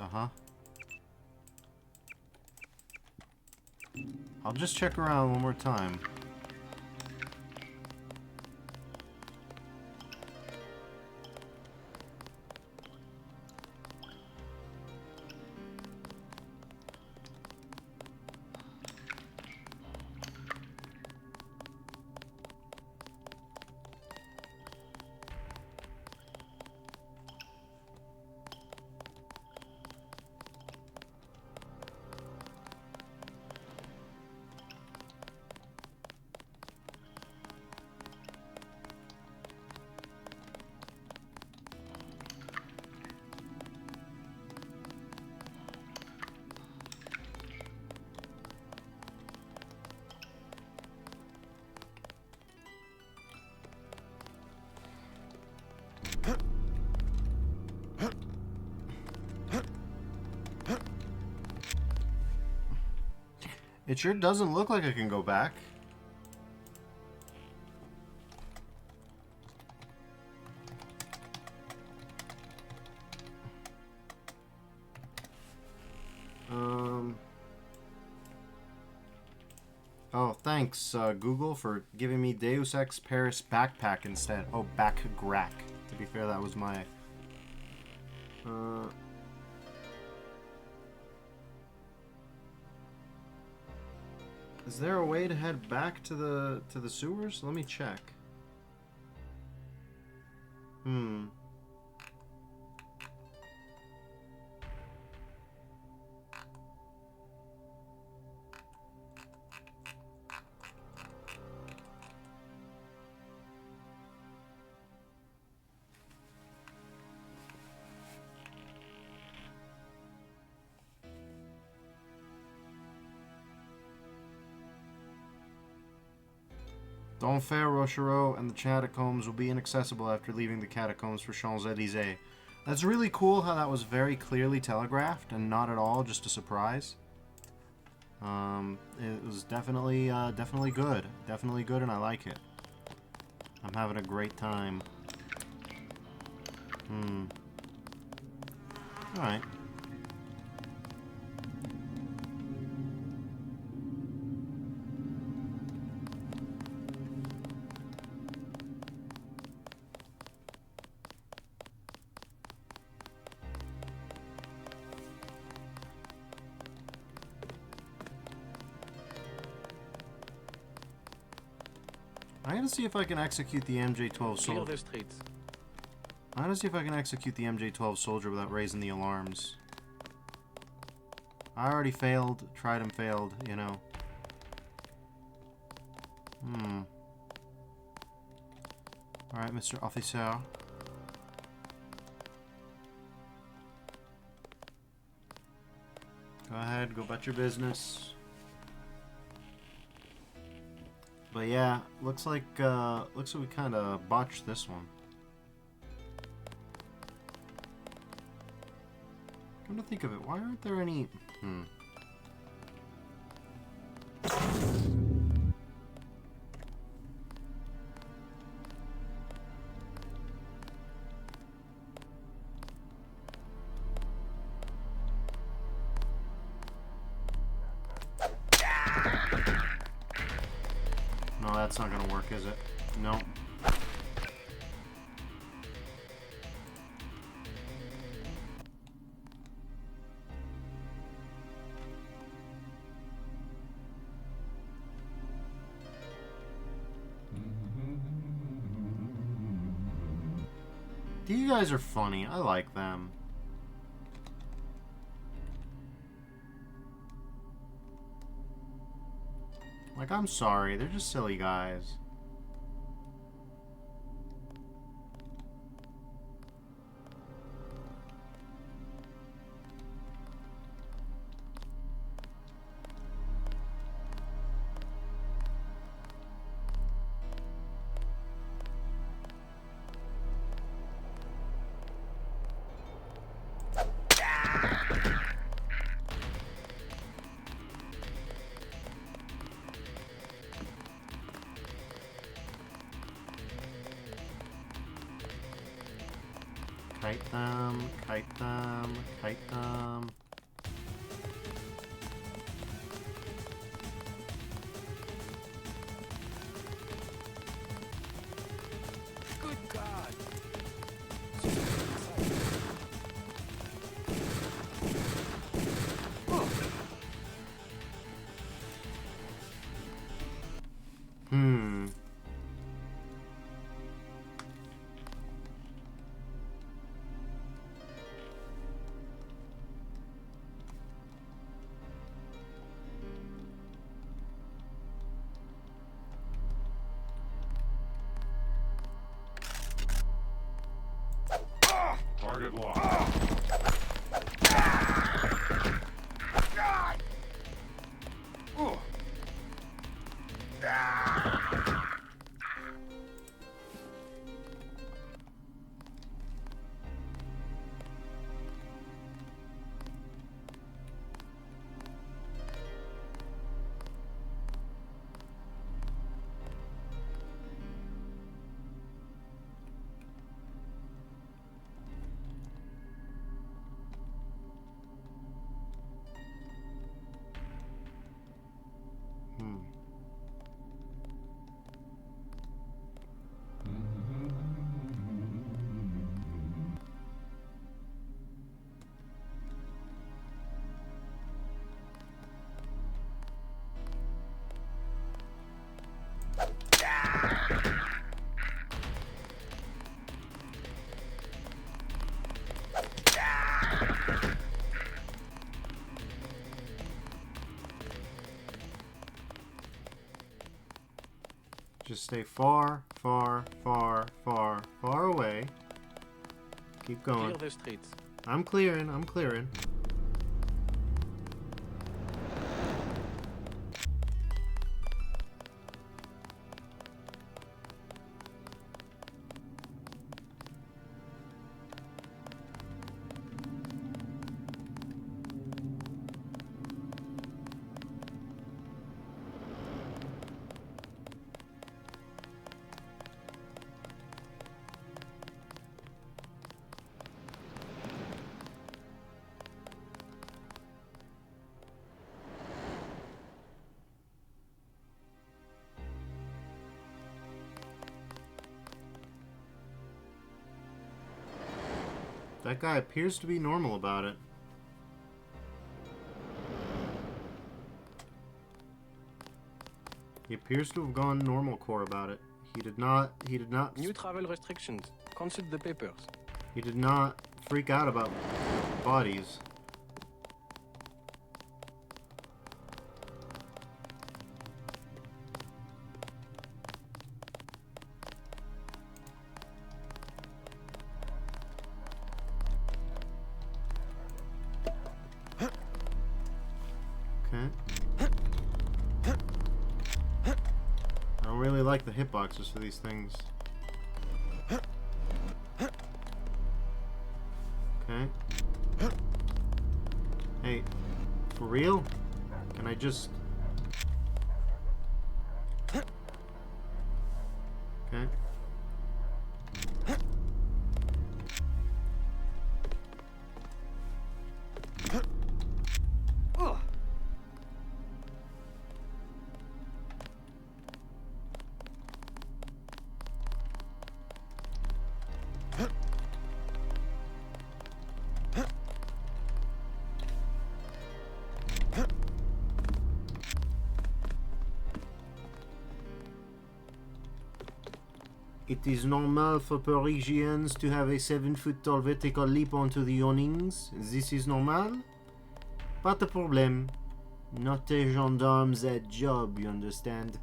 I'll just check around one more time. It sure doesn't look like I can go back. Oh, thanks, Google, for giving me Deus Ex Paris backpack instead. Oh, backgrack. To be fair, that was my... Is there a way to head back to the sewers? Let me check. D'Enfer Rochereau and the catacombs will be inaccessible after leaving the catacombs for Champs-Élysées. That's really cool how that was very clearly telegraphed and not at all just a surprise. It was definitely good. Definitely good, and I like it. I'm having a great time. Alright. I'm gonna see if I can execute the MJ-12 soldier. I'm gonna see if I can execute the MJ-12 soldier without raising the alarms. I already failed, tried and failed, you know. Alright, Mr. Officer. Go ahead, go about your business. But yeah, looks like we kind of botched this one. Come to think of it, why aren't there any... No, that's not gonna work, is it? No. These guys are funny. I like them. Like, I'm sorry, they're just silly guys. Kite them, kite them, kite them. Good God! Target locked. Just stay far, far, far, far, far away. Keep going. Clear the streets. I'm clearing, I'm clearing. That guy appears to be normal about it. He appears to have gone normal core about it. He did not New travel restrictions. Consult the papers. He did not freak out about bodies. Like the hitboxes for these things. Okay. Hey, for real? Can I just... Okay. It is normal for Parisians to have a 7-foot-tall vertical leap onto the awnings. This is normal. Pas de problème. Not a gendarme's job, you understand?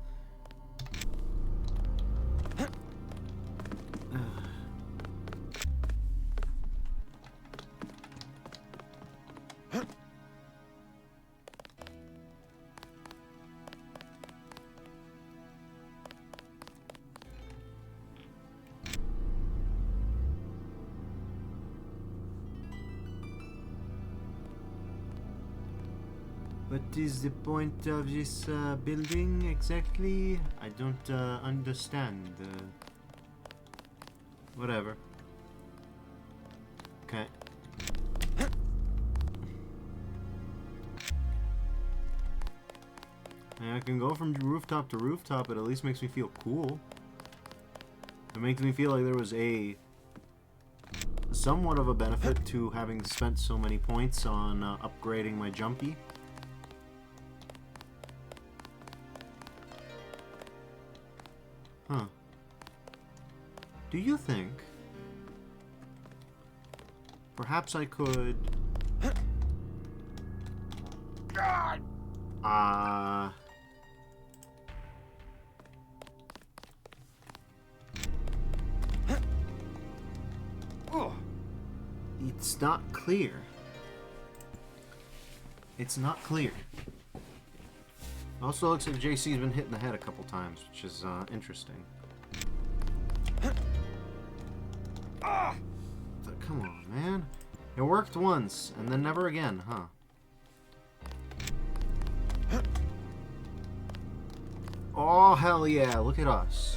What is the point of this building exactly? I don't understand. Whatever. Okay. And I can go from rooftop to rooftop. It at least makes me feel cool. It makes me feel like there was a somewhat of a benefit to having spent so many points on upgrading my jumpy. Huh. Do you think perhaps I could it's not clear. It's not clear. Also looks like JC's been hit in the head a couple times, which is interesting. Come on, man. It worked once, and then never again, huh? Oh, hell yeah, look at us.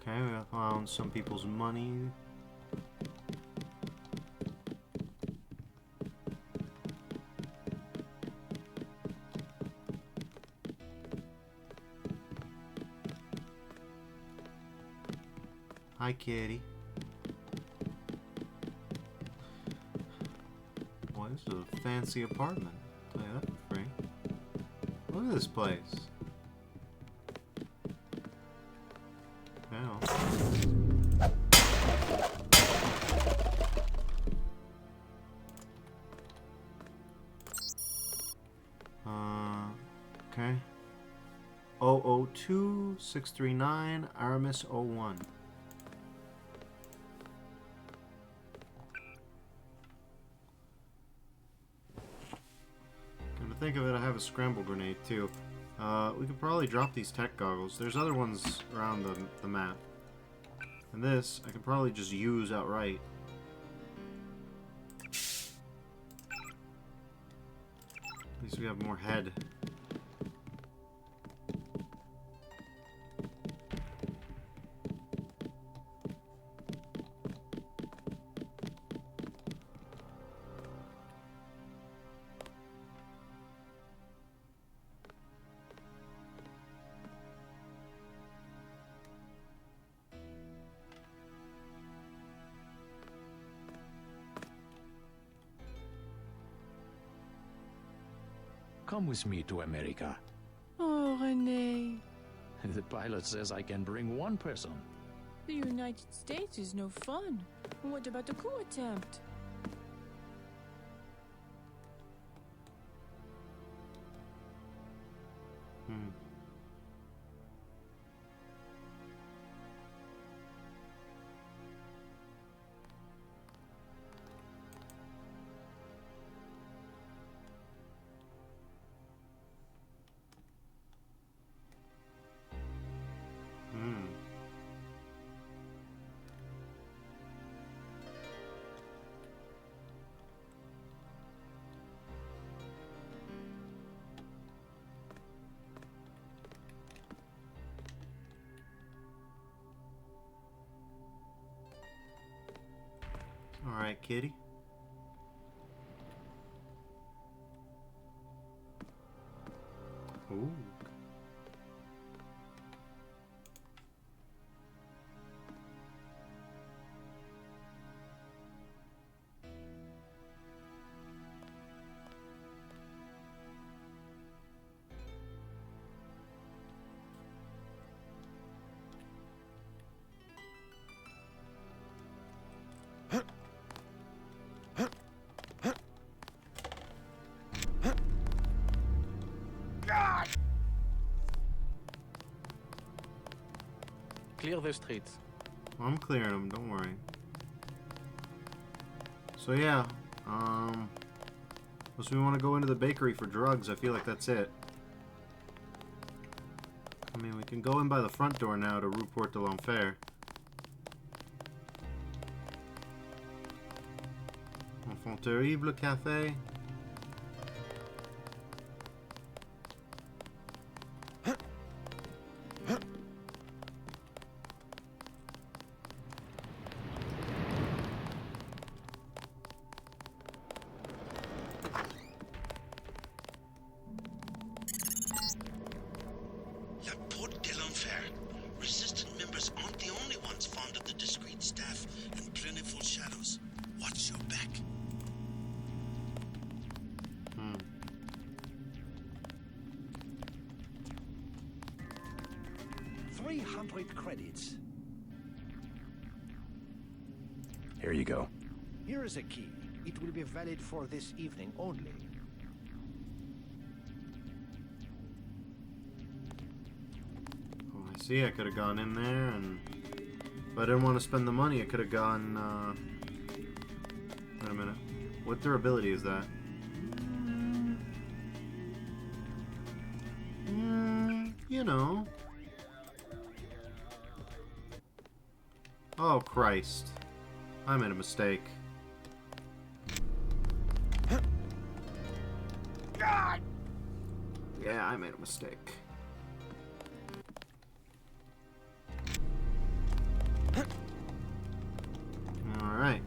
Okay, we have found some people's money. Hi, kitty. Boy, this is a fancy apartment. I'll tell you that for free. Look at this place. Now. Okay. 002-639 Aramis 01. Come to think of it, I have a scramble grenade too. We could probably drop these tech goggles. There's other ones around the map. And this, I could probably just use outright. At least we have more head. Come with me to America. Oh, René. The pilot says I can bring one person. The United States is no fun. What about the coup attempt? Alright, kitty. Ooh. Clear the streets. I'm clearing them, don't worry. So yeah, unless we want to go into the bakery for drugs, I feel like that's it. I mean, we can go in by the front door now to Rue Porte de l'Enfer. Enfant terrible café. Credits. Here you go. Here is a key. It will be valid for this evening only. Oh, I see. I could have gone in there, and if I didn't want to spend the money, I could have gone. Wait a minute. What durability is that? You know. Oh, Christ. I made a mistake. Yeah, I made a mistake. Alright.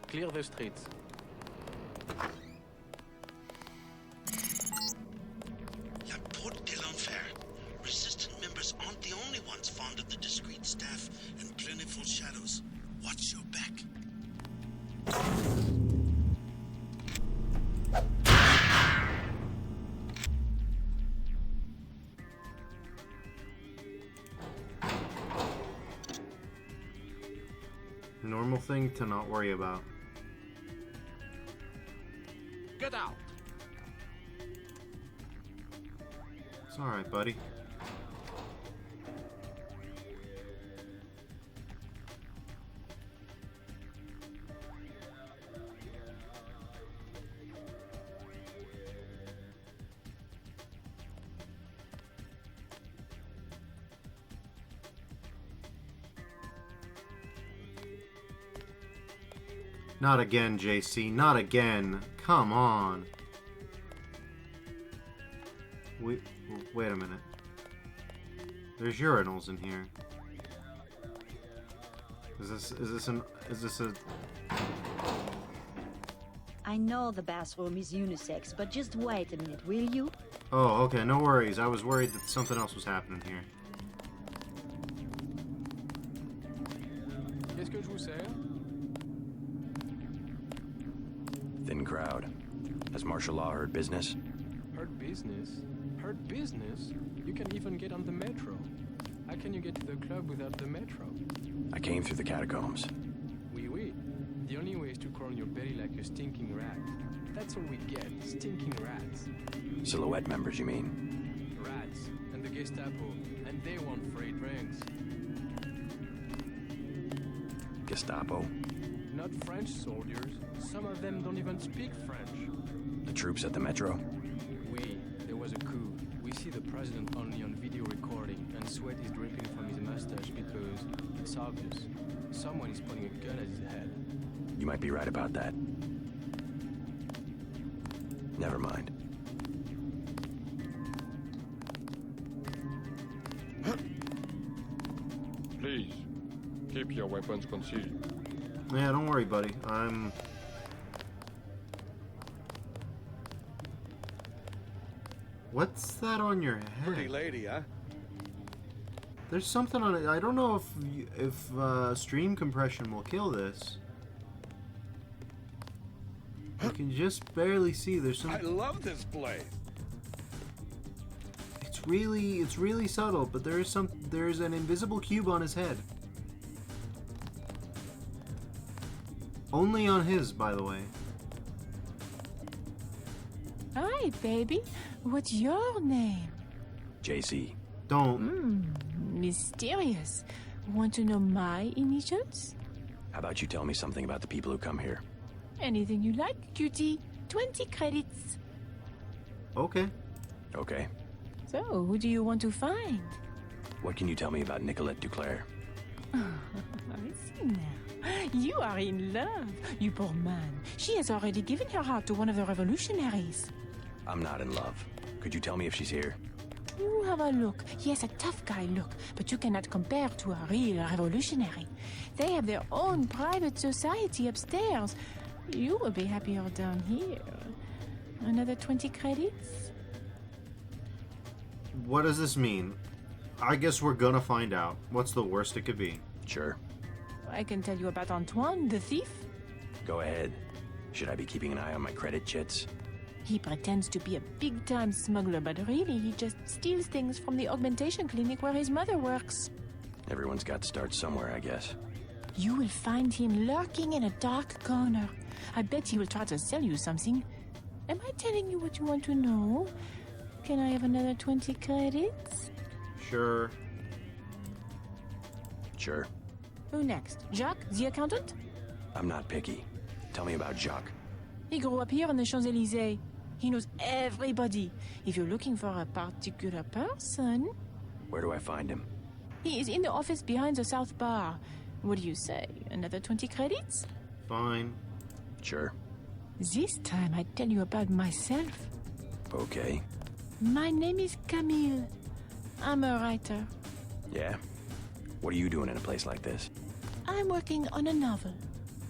Clear the streets. La Porte de l'Enfer. Resistant members aren't the only ones fond of the discreet staff and plentiful shadows. Watch your back. Normal thing to not worry about. Get out! It's alright, buddy. Not again, JC. Not again. Come on. Wait a minute. There's urinals in here. Is this a... I know the bathroom is unisex, but just wait a minute, will you? Oh, okay, no worries. I was worried that something else was happening here. Qu'est-ce que je vous sers? Thin crowd. Has martial law heard business? Heard business? Heard business? You can even get on the metro. How can you get to the club without the metro? I came through the catacombs. Oui, oui. The only way is to crawl on your belly like a stinking rat. That's all we get, stinking rats. Silhouette members, you mean? Rats, and the Gestapo, and they want free drinks. Gestapo? Not French soldiers. Some of them don't even speak French. The troops at the metro? Oui, there was a coup. We see the president only on video recording, and sweat is dripping from his mustache because it's obvious. Someone is pointing a gun at his head. You might be right about that. Never mind. Please, keep your weapons concealed. Yeah, don't worry, buddy. What's that on your head? Pretty lady, huh? There's something on it. I don't know if stream compression will kill this. You can just barely see. There's some. I love this place. It's really subtle, but there's an invisible cube on his head. Only on his, by the way. Hi, baby. What's your name? JC. Don't. Mysterious. Want to know my initials? How about you tell me something about the people who come here? Anything you like, cutie. 20 credits. Okay. Okay. So, who do you want to find? What can you tell me about Nicolette Duclair? I see now. You are in love, you poor man. She has already given her heart to one of the revolutionaries. I'm not in love. Could you tell me if she's here? You have a look. Yes, a tough guy look, but you cannot compare to a real revolutionary. They have their own private society upstairs. You will be happier down here. Another 20 credits? What does this mean? I guess we're gonna find out. What's the worst it could be? Sure. I can tell you about Antoine, the thief. Go ahead. Should I be keeping an eye on my credit chits? He pretends to be a big-time smuggler, but really he just steals things from the augmentation clinic where his mother works. Everyone's got to start somewhere, I guess. You will find him lurking in a dark corner. I bet he will try to sell you something. Am I telling you what you want to know? Can I have another 20 credits? Sure. Sure. Who next? Jacques, the accountant? I'm not picky. Tell me about Jacques. He grew up here on the Champs-Élysées. He knows everybody. If you're looking for a particular person... Where do I find him? He is in the office behind the South Bar. What do you say? Another 20 credits? Fine. Sure. This time I tell you about myself. Okay. My name is Camille. I'm a writer. Yeah? What are you doing in a place like this? I'm working on a novel.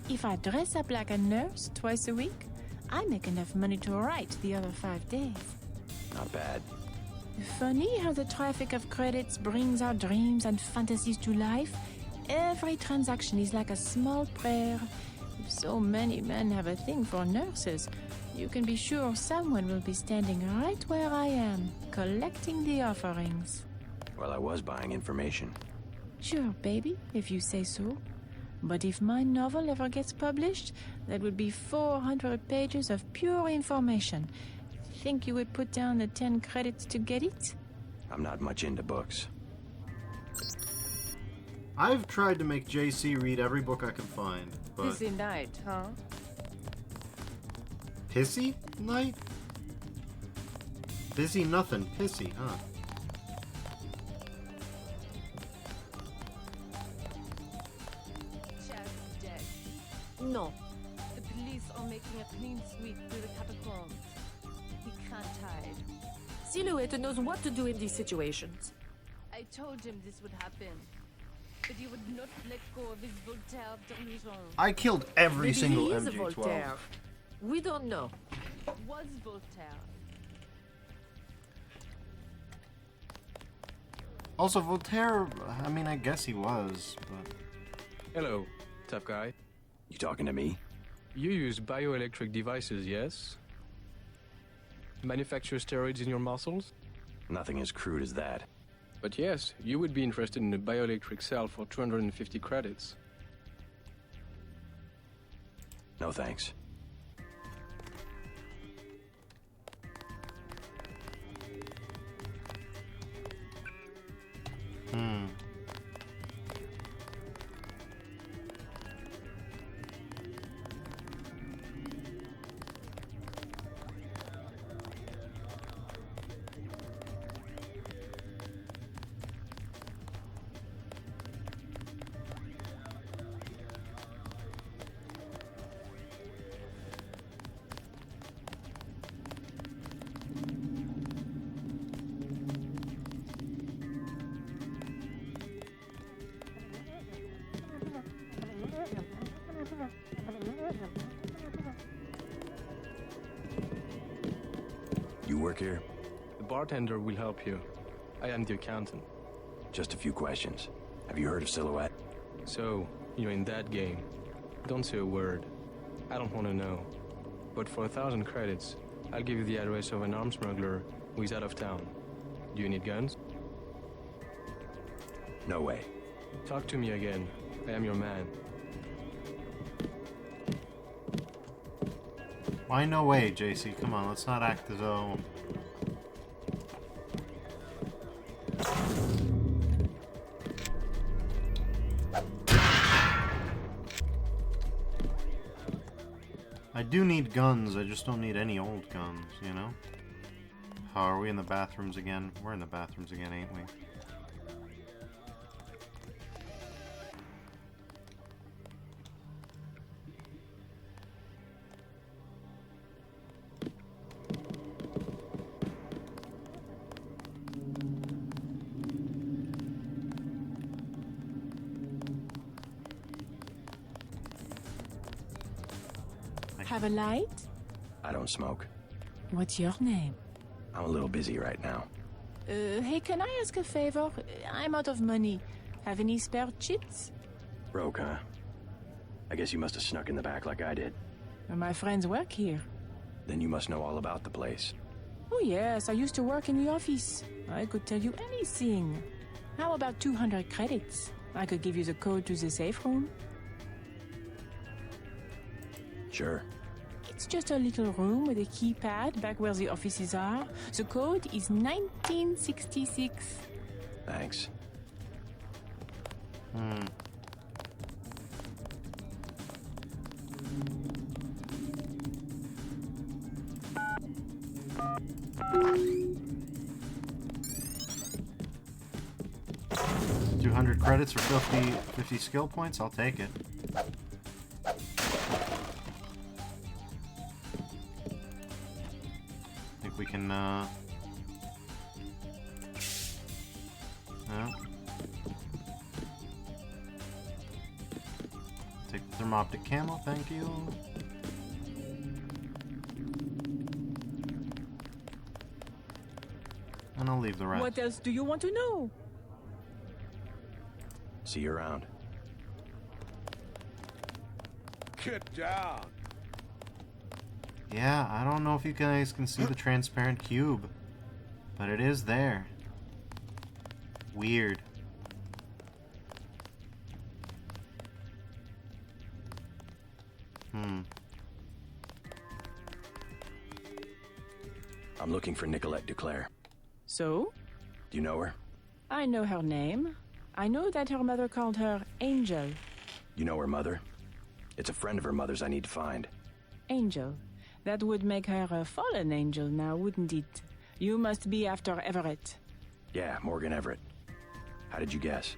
If I dress up like a nurse twice a week, I make enough money to write the other 5 days. Not bad. Funny how the traffic of credits brings our dreams and fantasies to life. Every transaction is like a small prayer. If so many men have a thing for nurses, you can be sure someone will be standing right where I am, collecting the offerings. Well, I was buying information. Sure, baby, if you say so. But if my novel ever gets published, that would be 400 pages of pure information. Think you would put down the 10 credits to get it? I'm not much into books. I've tried to make JC read every book I can find, but... Busy night, huh? Pissy night? Busy nothing, pissy, huh? Chad's dead. No. The police are making a clean sweep through the catacombs. He can't hide. Silhouette knows what to do in these situations. I told him this would happen. But he would not let go of his Voltaire delusion. I killed every Maybe single he is a MJ-12. Voltaire. We don't know. Was Voltaire. Also, Voltaire, I mean, I guess he was, but... Hello, tough guy. You talking to me? You use bioelectric devices, yes? Manufacture steroids in your muscles? Nothing as crude as that. But yes, you would be interested in a bioelectric cell for 250 credits. No thanks. You work here? The bartender will help you. I am the accountant. Just a few questions. Have you heard of Silhouette? So, you're in that game. Don't say a word. I don't want to know. But for 1,000 credits, I'll give you the address of an arms smuggler who is out of town. Do you need guns? No way. Talk to me again. I am your man. Why no way, JC? Come on, let's not act as though... I do need guns, I just don't need any old guns, you know? Oh, are we in the bathrooms again? We're in the bathrooms again, ain't we? Have a light? I don't smoke. What's your name? I'm a little busy right now. Hey, can I ask a favor? I'm out of money. Have any spare chips? Broke, huh? I guess you must have snuck in the back like I did. My friends work here. Then you must know all about the place. Oh yes, I used to work in the office. I could tell you anything. How about 200 credits? I could give you the code to the safe room. Sure. It's just a little room with a keypad back where the offices are. The code is 1966. Thanks. Hmm. $200 credits for 50 skill points? I'll take it. We can, no. Take the thermoptic camo, thank you. And I'll leave the rest. What else do you want to know? See you around. Get down! Yeah, I don't know if you guys can see the transparent cube, but it is there. Weird. I'm looking for Nicolette Duclair. So? Do you know her? I know her name. I know that her mother called her Angel. You know her mother? It's a friend of her mother's I need to find. Angel. That would make her a fallen angel now, wouldn't it? You must be after Everett. Yeah, Morgan Everett. How did you guess?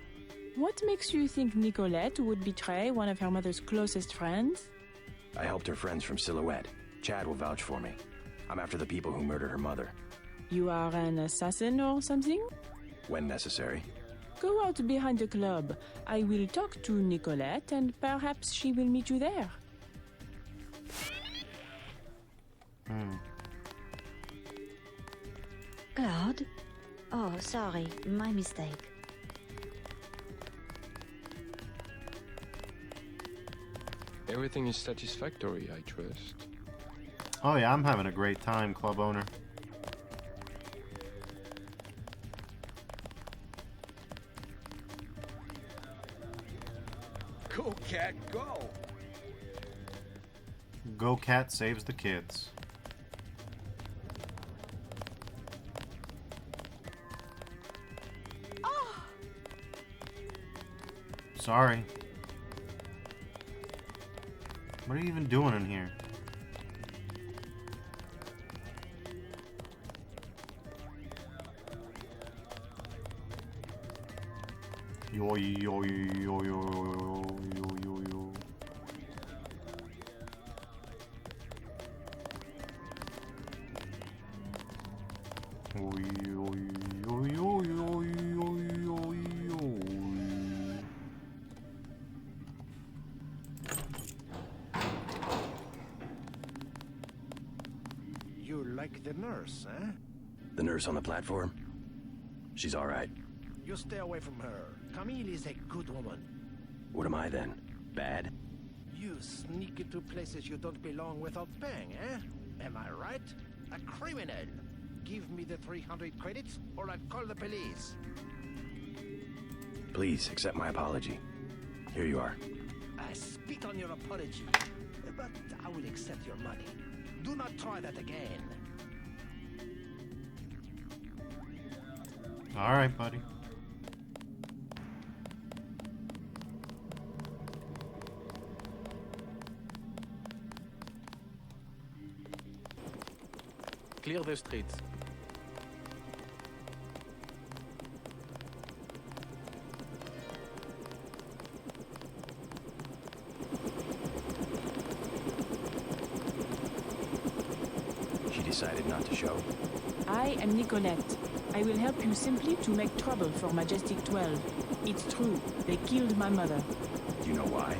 What makes you think Nicolette would betray one of her mother's closest friends? I helped her friends from Silhouette. Chad will vouch for me. I'm after the people who murdered her mother. You are an assassin or something? When necessary. Go out behind the club. I will talk to Nicolette and perhaps she will meet you there. Claude? Oh, sorry, my mistake. Everything is satisfactory, I trust. Oh yeah, I'm having a great time, club owner. Go, cat, go! Go Cat saves the kids. Sorry. What are you even doing in here? Yo yo yo yo yo yo yo yo. Yo yo yo yo yo yo yo. You like the nurse, eh? The nurse on the platform? She's all right. You stay away from her. Camille is a good woman. What am I then? Bad? You sneak into places you don't belong without paying, eh? Am I right? A criminal. Give me the 300 credits or I'll call the police. Please accept my apology. Here you are. I spit on your apology, but I will accept your money. Do not try that again. All right, buddy. Clear the streets. She decided not to show. I am Nicolette. I will help you simply to make trouble for Majestic 12. It's true, they killed my mother. Do you know why?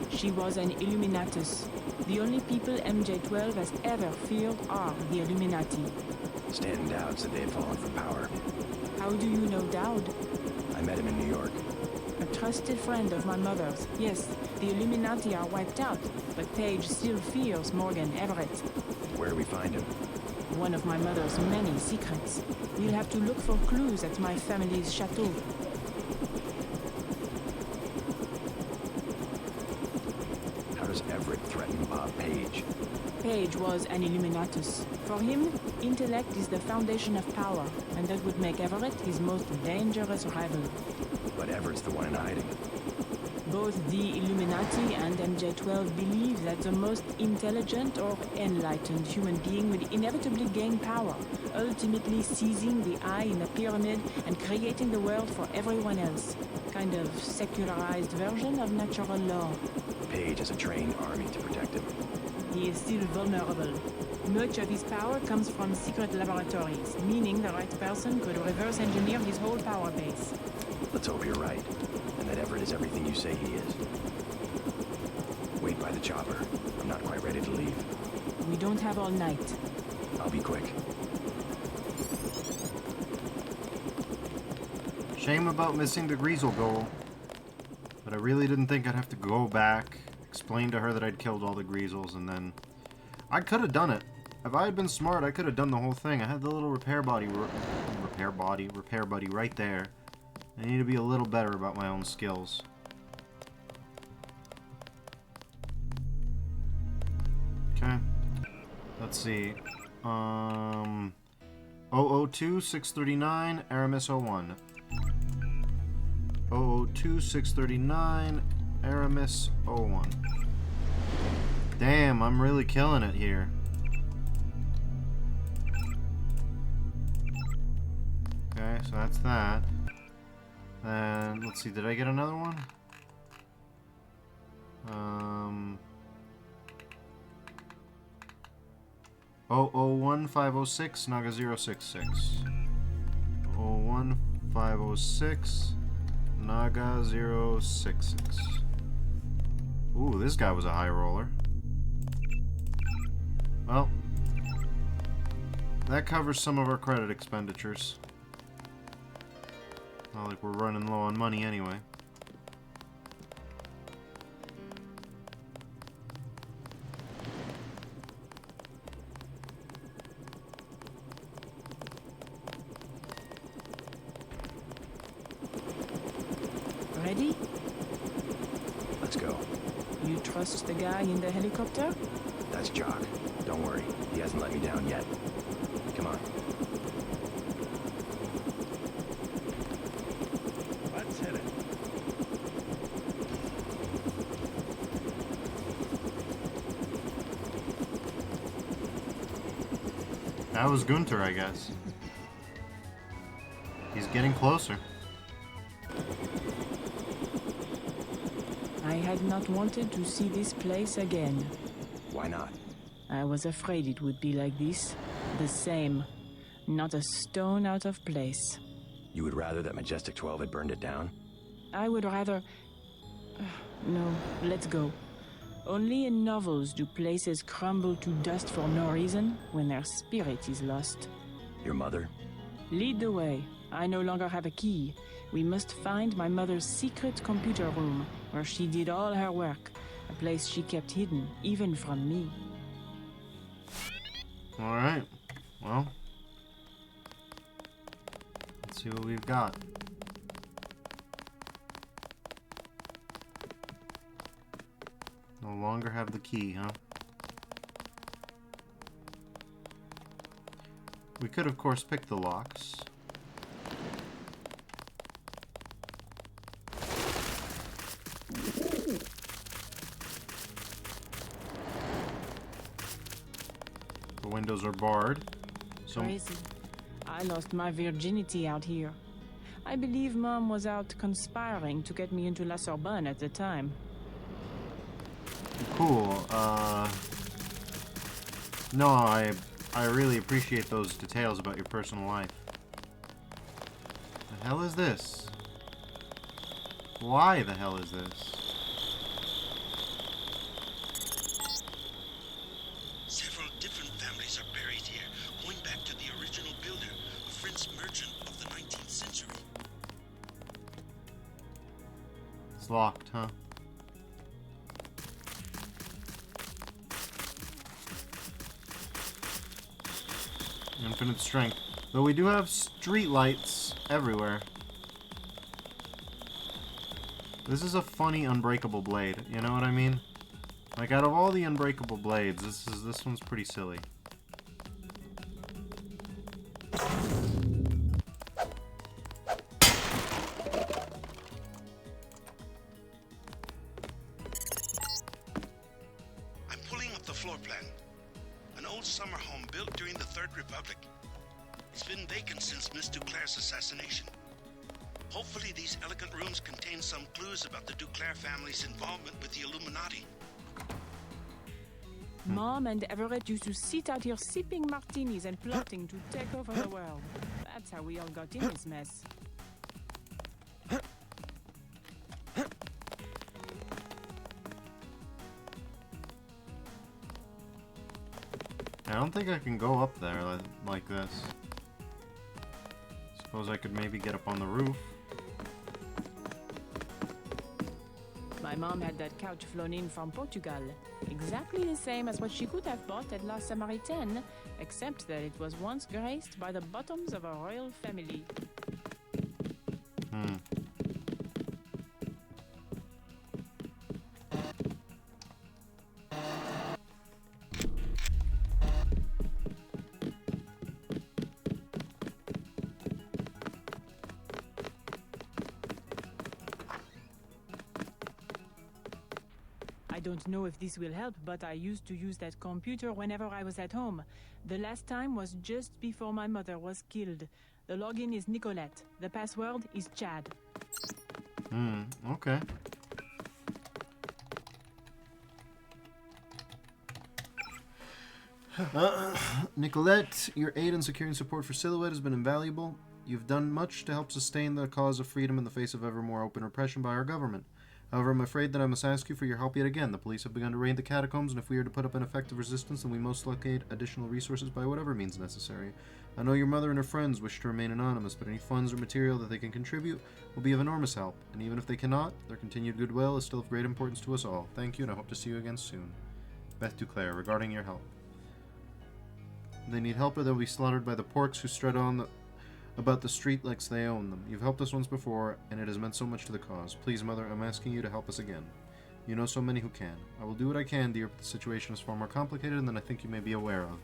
She was an Illuminatus. The only people MJ12 has ever feared are the Illuminati. Stanton Dowd said they had fallen from power. How do you know Dowd? I met him in New York. A trusted friend of my mother's. Yes, the Illuminati are wiped out, but Paige still fears Morgan Everett. Where do we find him? One of my mother's many secrets. We'll have to look for clues at my family's chateau. How does Everett threaten Bob Page? Page was an Illuminatus. For him, intellect is the foundation of power, and that would make Everett his most dangerous rival. But Everett's the one in hiding. Both the Illuminati and MJ12 believe that the most intelligent or enlightened human being will inevitably gain power, ultimately seizing the eye in the pyramid and creating the world for everyone else. Kind of secularized version of natural law. Page has a trained army to protect him. He is still vulnerable. Much of his power comes from secret laboratories, meaning the right person could reverse engineer his whole power base. Let's hope you're right, and that Everett is everything you say he is. Wait by the chopper. I'm not quite ready to leave. We don't have all night. I'll be quick. Shame about missing the Greasel goal. But I really didn't think I'd have to go back, explain to her that I'd killed all the Greasels, and then... I could have done it. If I had been smart, I could have done the whole thing. I had the little repair buddy right there. I need to be a little better about my own skills. Okay. Let's see. 002 639 Aramis 01. 002 639 Aramis 01. Damn, I'm really killing it here. Okay, so that's that. And let's see, did I get another one? 001-506 Naga 066. 01506 Naga 066. Ooh, this guy was a high roller. Well, that covers some of our credit expenditures. Not like we're running low on money anyway. go. You trust the guy in the helicopter? That's Jock. Don't worry, he hasn't let me down yet. Come on. Let's hit it. That was Gunther, I guess. He's getting closer. I had not wanted to see this place again. Why not? I was afraid it would be like this. The same. Not a stone out of place. You would rather that Majestic 12 had burned it down? I would rather... No, let's go. Only in novels do places crumble to dust for no reason when their spirit is lost. Your mother? Lead the way. I no longer have a key. We must find my mother's secret computer room, where she did all her work. A place she kept hidden, even from me. Alright. Well. Let's see what we've got. No longer have the key, huh? We could, of course, pick the locks. The windows are barred. So Crazy. I lost my virginity out here. I believe Mom was out conspiring to get me into La Sorbonne at the time. cool. No, I really appreciate those details about your personal life. The hell is this? Why the hell is this? Several different families are buried here, going back to the original builder, a French merchant of the 19th century. It's locked, huh? Infinite strength. Though we do have street lights everywhere. This is a funny unbreakable blade, you know what I mean? Like, out of all the unbreakable blades, this one's pretty silly. I'm pulling up the floor plan. An old summer home built during the Third Republic. It's been vacant since Miss Duclair's assassination. Hopefully these elegant rooms contain some clues about the Duclair family's involvement with the Illuminati. Mom and Everett used to sit out here sipping martinis and plotting to take over the world. That's how we all got in this mess. I don't think I can go up there like this. Suppose I could maybe get up on the roof. My mom had that couch flown in from Portugal. Exactly the same as what she could have bought at La Samaritaine, except that it was once graced by the bottoms of a royal family. I don't know if this will help, but I used to use that computer whenever I was at home. The last time was just before my mother was killed. The login is Nicolette. The password is Chad. Okay. Nicolette, your aid in securing support for Silhouette has been invaluable. You've done much to help sustain the cause of freedom in the face of ever more open repression by our government. However, I'm afraid that I must ask you for your help yet again. The police have begun to raid the catacombs, and if we are to put up an effective resistance, then we must locate additional resources by whatever means necessary. I know your mother and her friends wish to remain anonymous, but any funds or material that they can contribute will be of enormous help, and even if they cannot, their continued goodwill is still of great importance to us all. Thank you, and I hope to see you again soon. Beth Duclair, regarding your help. They need help or they'll be slaughtered by the porks who strut on about the street like they own them. You've helped us once before, and it has meant so much to the cause. Please, Mother, I'm asking you to help us again. You know so many who can. I will do what I can, dear, but the situation is far more complicated than I think you may be aware of.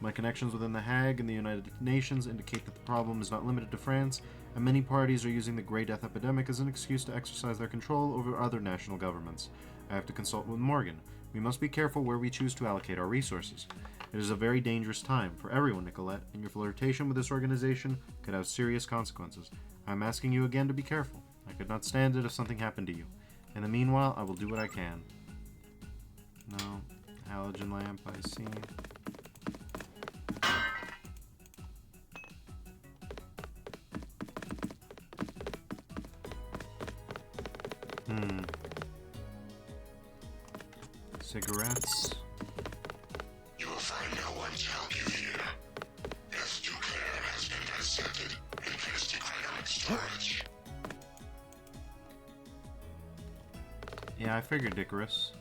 My connections within the Hague and the United Nations indicate that the problem is not limited to France, and many parties are using the Grey Death epidemic as an excuse to exercise their control over other national governments. I have to consult with Morgan. We must be careful where we choose to allocate our resources. It is a very dangerous time for everyone, Nicolette, and your flirtation with this organization could have serious consequences. I am asking you again to be careful. I could not stand it if something happened to you. In the meanwhile, I will do what I can. No. Halogen lamp, I see. Cigarettes. You will find no one to help you here. Yes, Duclair has been dissected and placed in cryonic storage. Yeah, I figured, Icarus.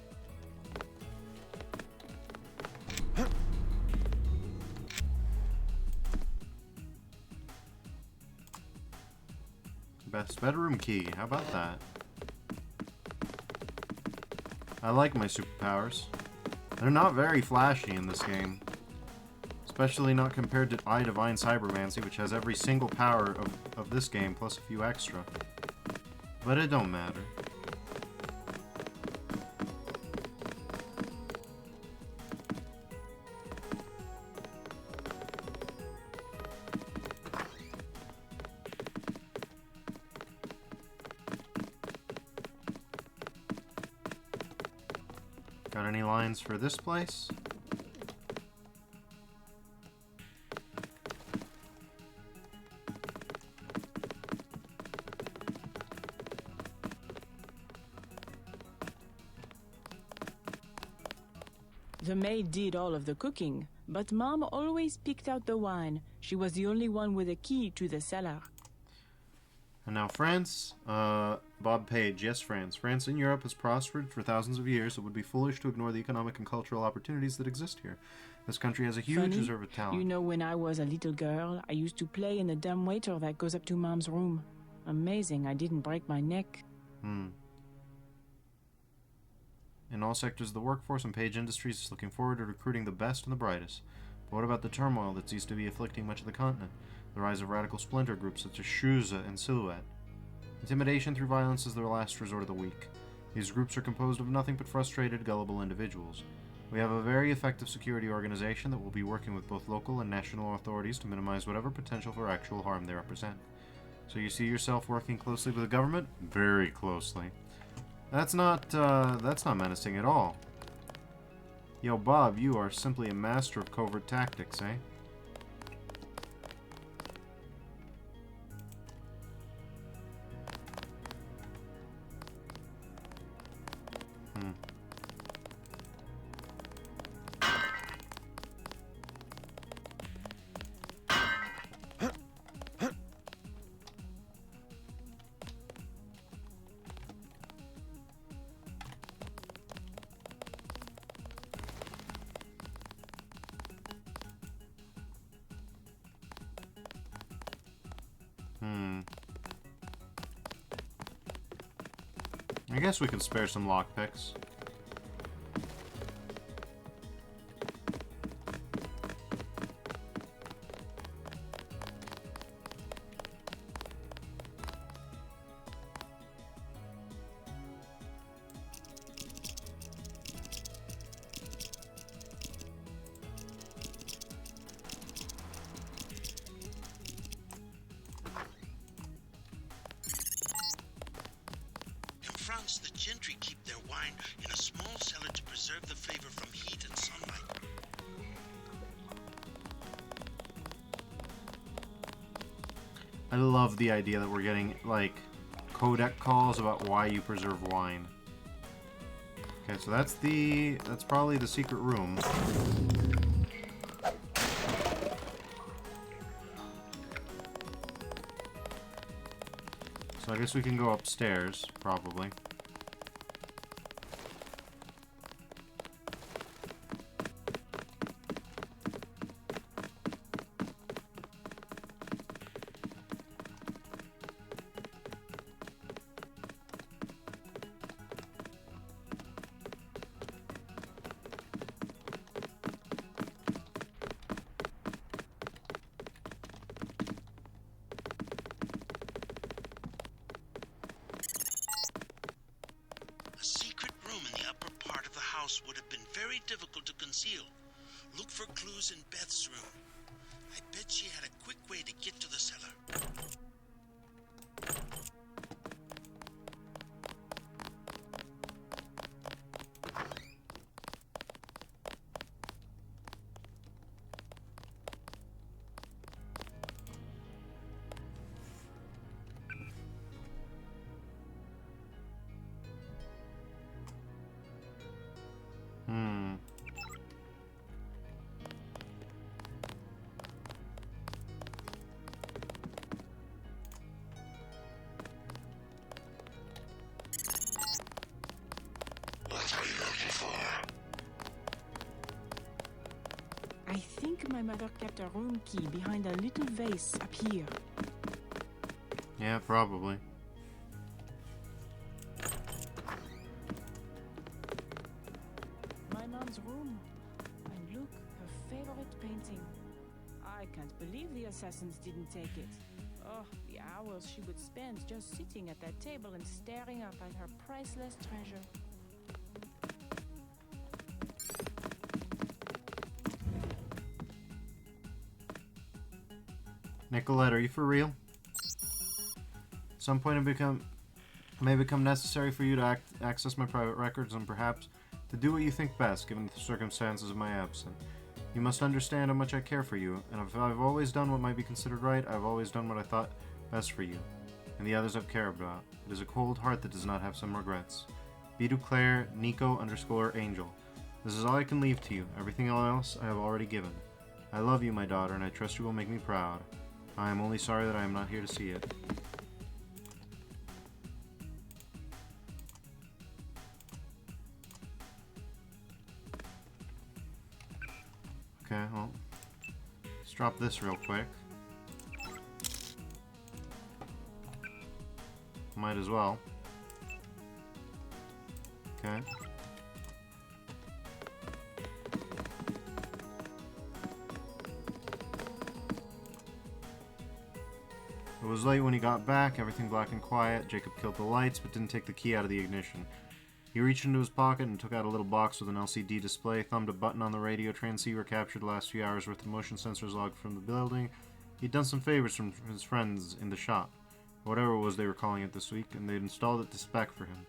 Best bedroom key. How about that? I like my superpowers. They're not very flashy in this game. Especially not compared to I Divine Cybermancy, which has every single power of this game, plus a few extra. But it don't matter. Got any lines for this place? The maid did all of the cooking, but Mom always picked out the wine. She was the only one with a key to the cellar. And now France, Bob Page, yes, France. France in Europe has prospered for thousands of years. It would be foolish to ignore the economic and cultural opportunities that exist here. This country has a huge Funny, reserve of talent. You know, when I was a little girl, I used to play in the dumbwaiter that goes up to Mom's room. Amazing, I didn't break my neck. In all sectors of the workforce, and Page Industries is looking forward to recruiting the best and the brightest. But what about the turmoil that seems to be afflicting much of the continent? The rise of radical splinter groups such as Shuza and Silhouette. Intimidation through violence is the last resort of the weak. These groups are composed of nothing but frustrated, gullible individuals. We have a very effective security organization that will be working with both local and national authorities to minimize whatever potential for actual harm they represent. So you see yourself working closely with the government? Very closely. That's not menacing at all. Yo, Bob, you are simply a master of covert tactics, eh? I guess we can spare some lockpicks. In France, the gentry keep their wine in a small cellar to preserve the flavor from heat and sunlight. I love the idea that we're getting, like, codec calls about why you preserve wine. Okay, so that's probably the secret room. So I guess we can go upstairs, probably. difficult to conceal. Look for clues in Beth's room. I bet she had a quick way to get to the cellar. What are you looking for? I think my mother kept a room key behind a little vase up here. Yeah, probably. My mom's room. And look, her favorite painting. I can't believe the assassins didn't take it. Oh, the hours she would spend just sitting at that table and staring up at her priceless treasure. Nicolette, are you for real? At some point it may become necessary for you to access my private records and perhaps to do what you think best given the circumstances of my absence. You must understand how much I care for you, and if I've always done what might be considered right, I've always done what I thought best for you, and the others I've cared about. It is a cold heart that does not have some regrets. Be Duclair, Nico_Angel. This is all I can leave to you. Everything else I have already given. I love you, my daughter, and I trust you will make me proud. I am only sorry that I am not here to see it. Okay, well, let's drop this real quick. Might as well. Okay. It was late when he got back, everything black and quiet. Jacob killed the lights, but didn't take the key out of the ignition. He reached into his pocket and took out a little box with an LCD display, thumbed a button on the radio transceiver, captured the last few hours worth of motion sensors logged from the building. He'd done some favors from his friends in the shop, whatever it was they were calling it this week, and they'd installed it to spec for him.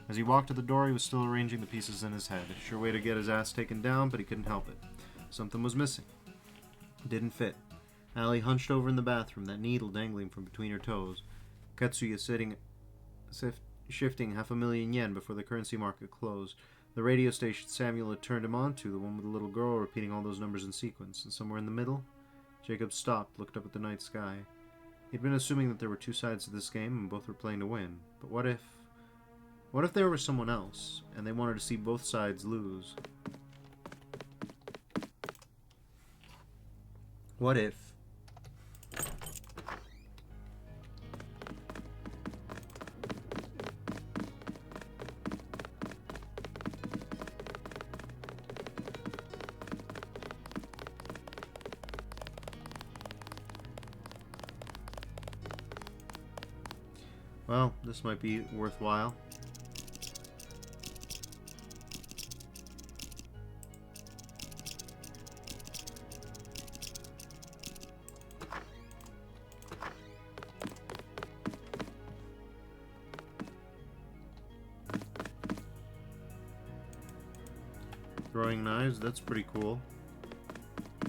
As he walked to the door, he was still arranging the pieces in his head. A sure way to get his ass taken down, but he couldn't help it. Something was missing. It didn't fit. Allie hunched over in the bathroom, that needle dangling from between her toes. Katsuya shifting 500,000 yen before the currency market closed. The radio station Samuel had turned him on to, the one with the little girl repeating all those numbers in sequence. And somewhere in the middle, Jacob stopped, looked up at the night sky. He'd been assuming that there were two sides to this game and both were playing to win. But what if there was someone else, and they wanted to see both sides lose? What if? Well, this might be worthwhile. Throwing knives, that's pretty cool.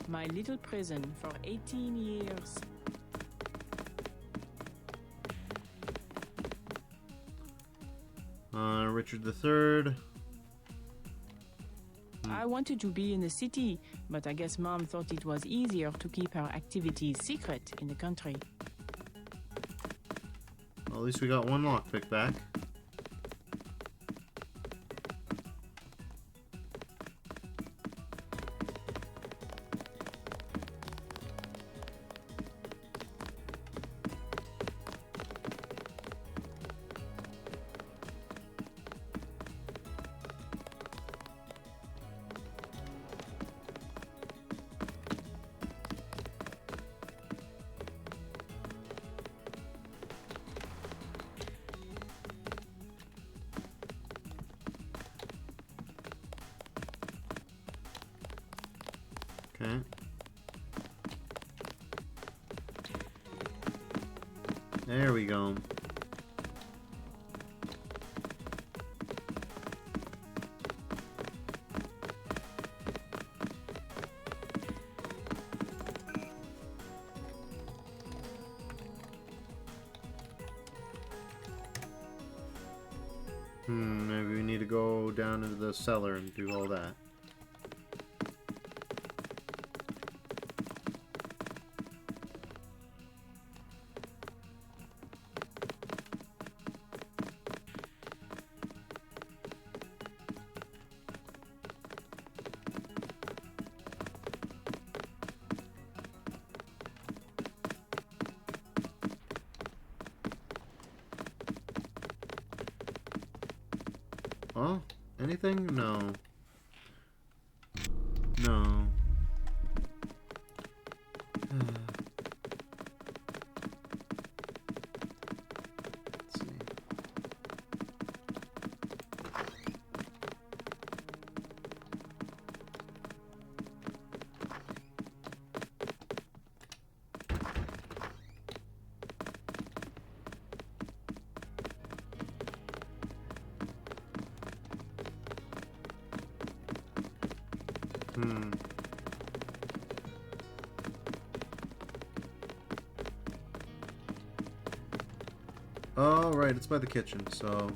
My little prison for 18 years. Richard III. I wanted to be in the city, but I guess Mom thought it was easier to keep her activities secret in the country. Well, at least we got one lockpick back. Okay. There we go. Maybe we need to go down into the cellar and do all that. Oh, anything? No. No. Let's see. Oh, right, it's by the kitchen, so...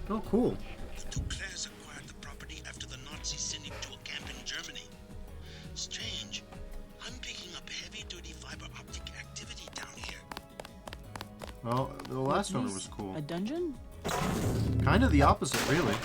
Oh, cool. The Duclairs acquired the property after the Nazis sent him to a camp in Germany. Strange. I'm picking up heavy-duty fiber optic activity down here. Well, the last owner was cool. A dungeon? Kind of the opposite, really.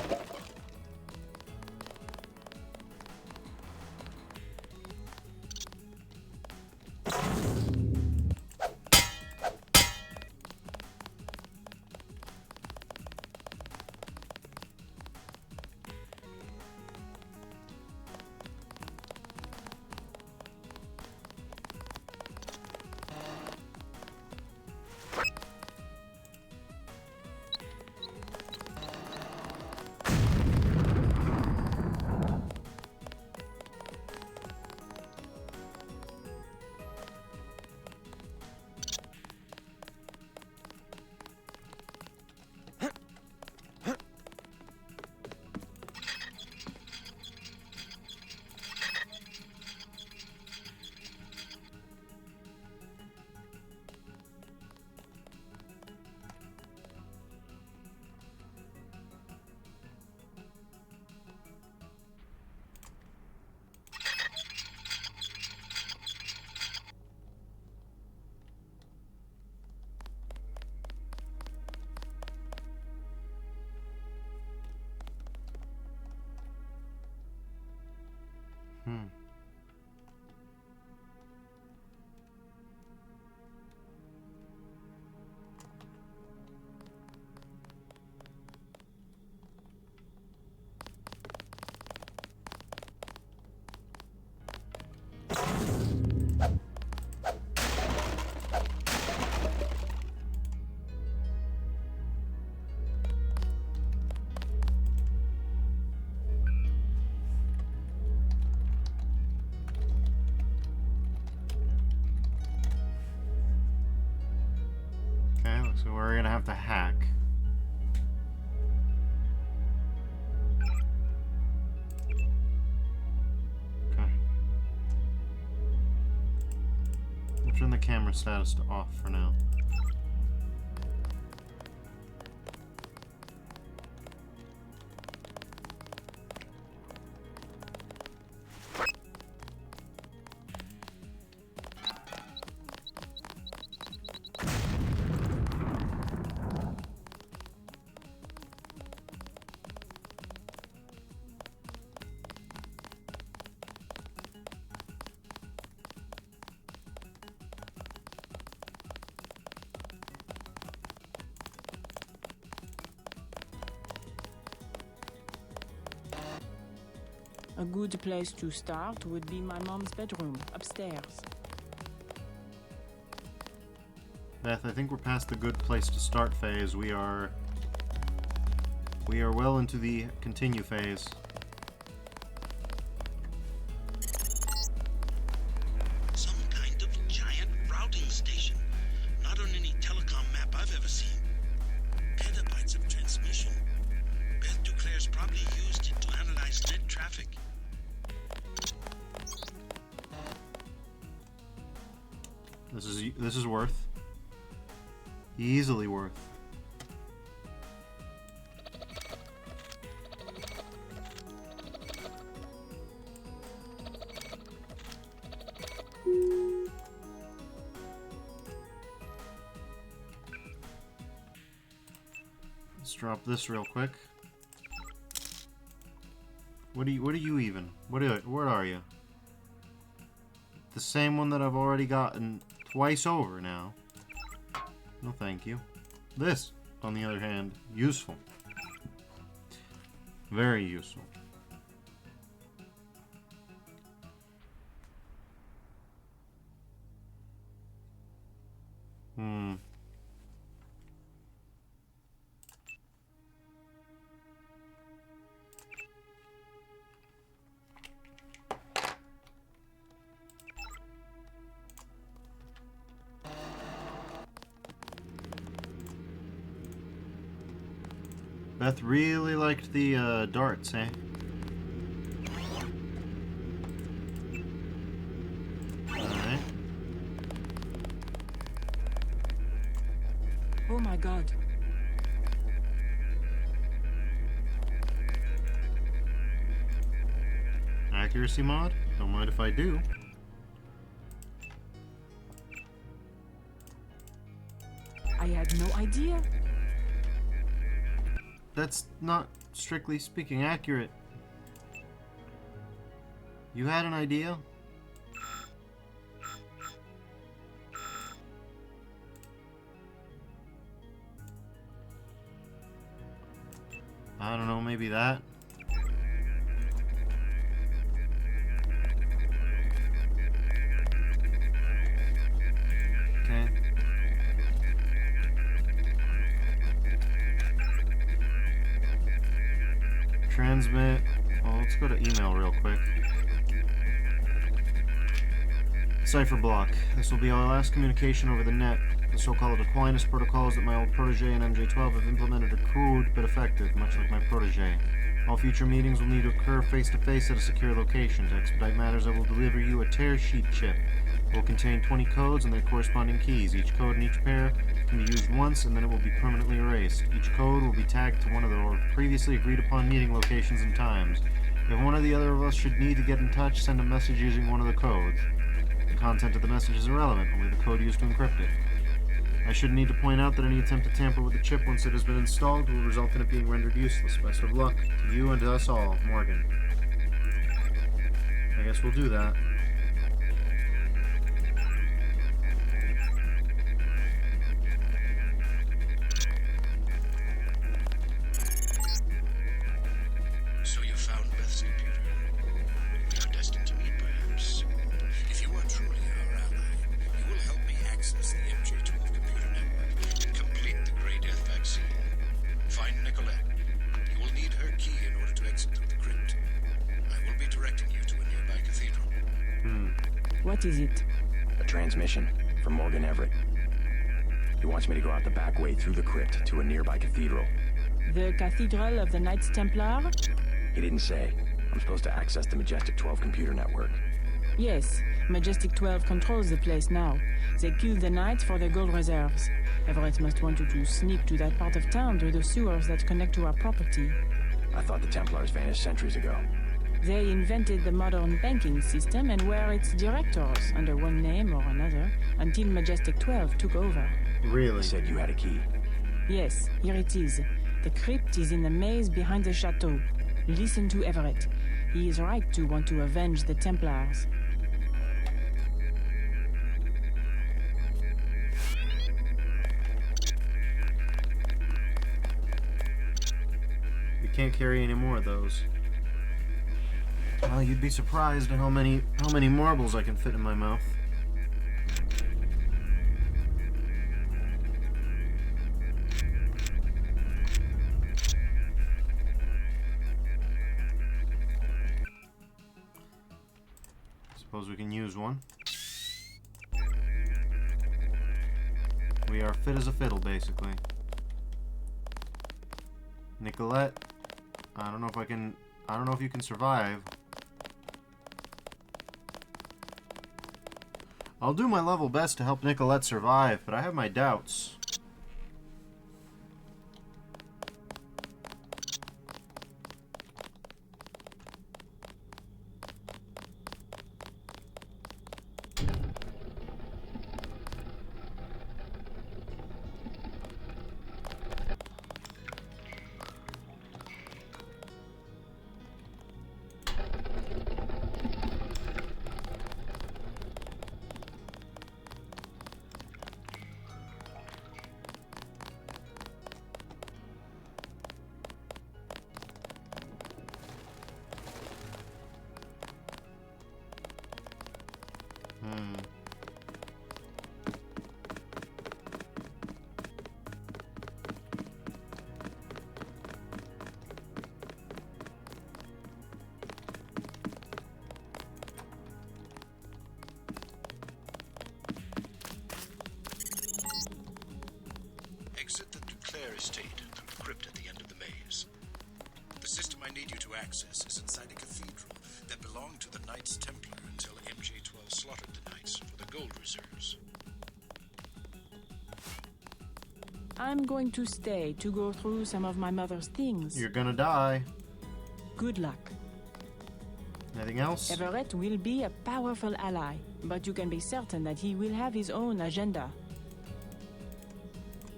So we're gonna have to hack. Okay. We'll turn the camera status to off for now. A good place to start would be my mom's bedroom, upstairs. Beth, I think we're past the good place to start phase. We are well into the continue phase. Some kind of giant routing station. Not on any telecom map I've ever seen. Petabytes of transmission. Beth Duclair's probably used it to analyze net traffic. This is worth. Easily worth. Let's drop this real quick. What are you even? What are you? The same one that I've already gotten twice over now. No thank you. This, on the other hand, useful. Very useful. Beth really liked the darts, eh? Alright. Oh my god. Accuracy mod? Don't mind if I do. I had no idea. That's not, strictly speaking, accurate. You had an idea? I don't know, maybe that. Okay. Transmit. Well, let's go to email real quick. Cipher block. This will be our last communication over the net. The so-called Aquinas protocols that my old protege and MJ-12 have implemented are crude but effective, much like my protege. All future meetings will need to occur face-to-face at a secure location. To expedite matters, I will deliver you a tear sheet chip. It will contain 20 codes and their corresponding keys. Each code in each pair can be used once, and then it will be permanently erased. Each code will be tagged to one of the previously agreed-upon meeting locations and times. If one or the other of us should need to get in touch, send a message using one of the codes. The content of the message is irrelevant, only the code used to encrypt it. I shouldn't need to point out that any attempt to tamper with the chip once it has been installed will result in it being rendered useless. Best of luck to you and to us all, Morgan. I guess we'll do that. So you found Beth's computer. We are destined to meet, perhaps. If you are truly our ally, you will help me access the MJ-12 computer network and complete the Grey Death vaccine. Find Nicolette. You will need her key in order to exit through the crypt. I will be directing you to a nearby cathedral. What is it? A transmission from Morgan Everett. He wants me to go out the back way through the crypt to a nearby cathedral. The Cathedral of the Knights Templar? He didn't say. I'm supposed to access the Majestic 12 computer network. Yes, Majestic 12 controls the place now. They kill the Knights for their gold reserves. Everett must want you to sneak to that part of town through the sewers that connect to our property. I thought the Templars vanished centuries ago. They invented the modern banking system and were its directors, under one name or another, until Majestic 12 took over. Really? You said you had a key. Yes, here it is. The crypt is in the maze behind the chateau. Listen to Everett. He is right to want to avenge the Templars. We can't carry any more of those. Well, you'd be surprised at how many marbles I can fit in my mouth. Suppose we can use one. We are fit as a fiddle, basically. Nicolette, I don't know if you can survive. I'll do my level best to help Nicolette survive, but I have my doubts. Exit the Duclair estate through the crypt at the end of the maze. The system I need you to access is inside a cathedral that belonged to the Knights Templar until MJ-12 slaughtered the Knights for the gold reserves. I'm going to stay to go through some of my mother's things. You're gonna die. Good luck. Anything else? Everett will be a powerful ally, but you can be certain that he will have his own agenda.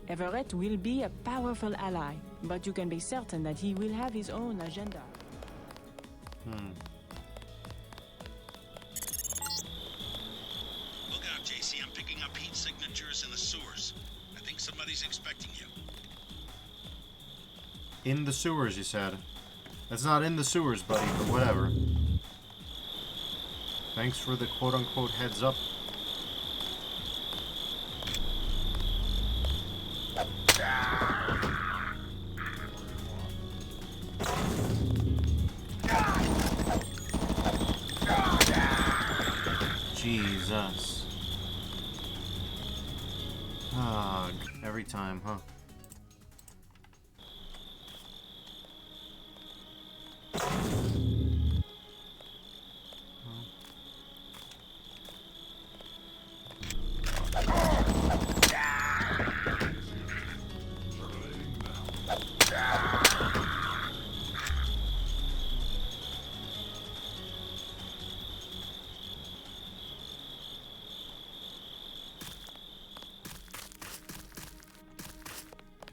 Everett will be a powerful ally, but you can be certain that he will have his own agenda. Look out, JC. I'm picking up heat signatures in the sewers. I think somebody's expecting you. In the sewers, you said. That's not in the sewers, buddy, but whatever. Thanks for the quote-unquote heads up. Jesus. Ah, every time, huh?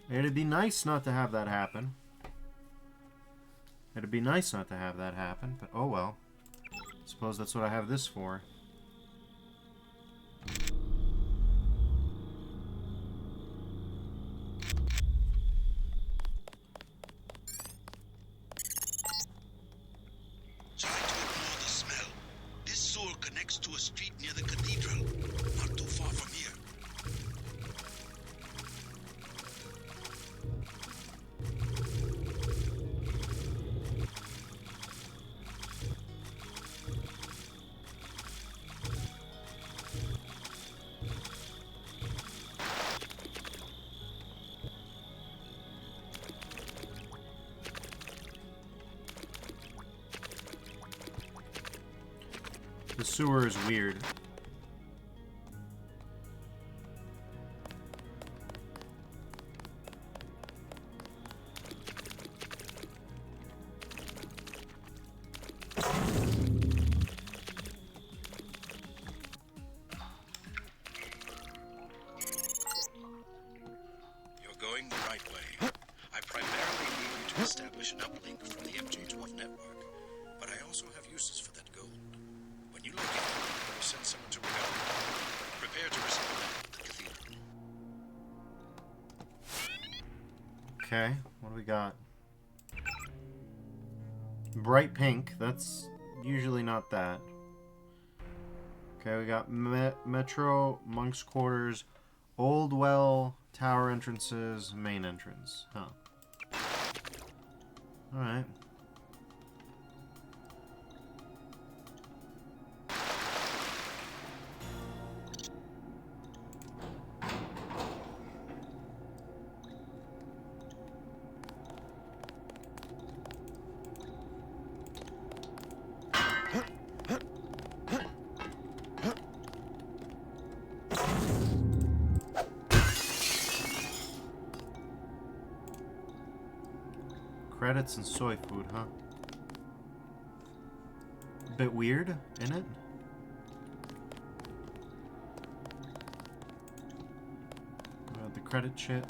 It'd be nice not to have that happen. It'd be nice not to have that happen, but oh well. Suppose that's what I have this for. Try to ignore the smell. This sewer connects to a street near the cathedral, not too far from here. The sewer is weird. You're going the right way. I primarily need you to establish an uplink from the MJ-12 network, but I also have uses for that gold. When you locate it, I will send someone to recover it. Prepare to receive a map of the cathedral. Okay, what do we got? Bright pink, that's Usually not that. Okay, we got Metro, Monk's Quarters, Old Well, Tower entrances, main entrance. Huh. Alright. Credits and soy food, huh? A bit weird, isn't it? The credit shit.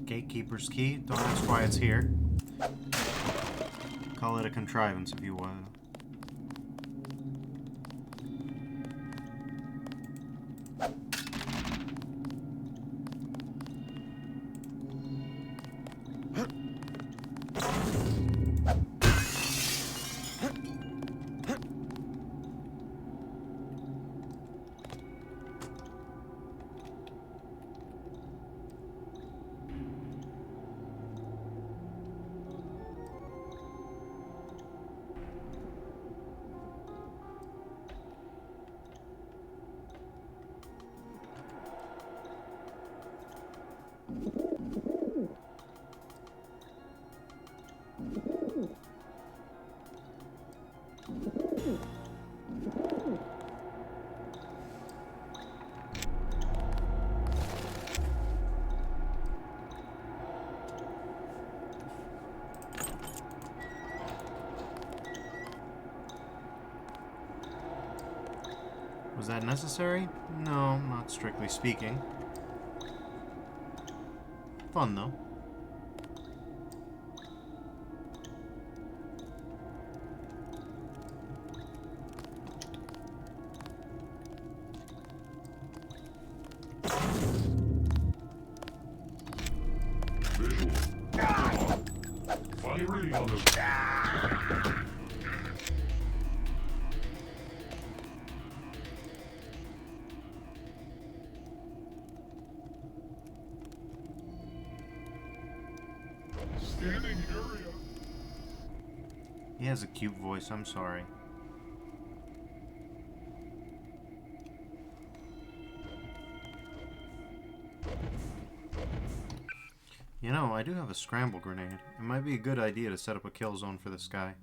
Gatekeeper's key. Don't ask why it's here. Call it a contrivance if you want. Was that necessary? No, not strictly speaking. Fun, though. Visual. Funny reading on this. Standing area. He has a cute voice, I'm sorry. You know, I do have a scramble grenade. It might be a good idea to set up a kill zone for this guy.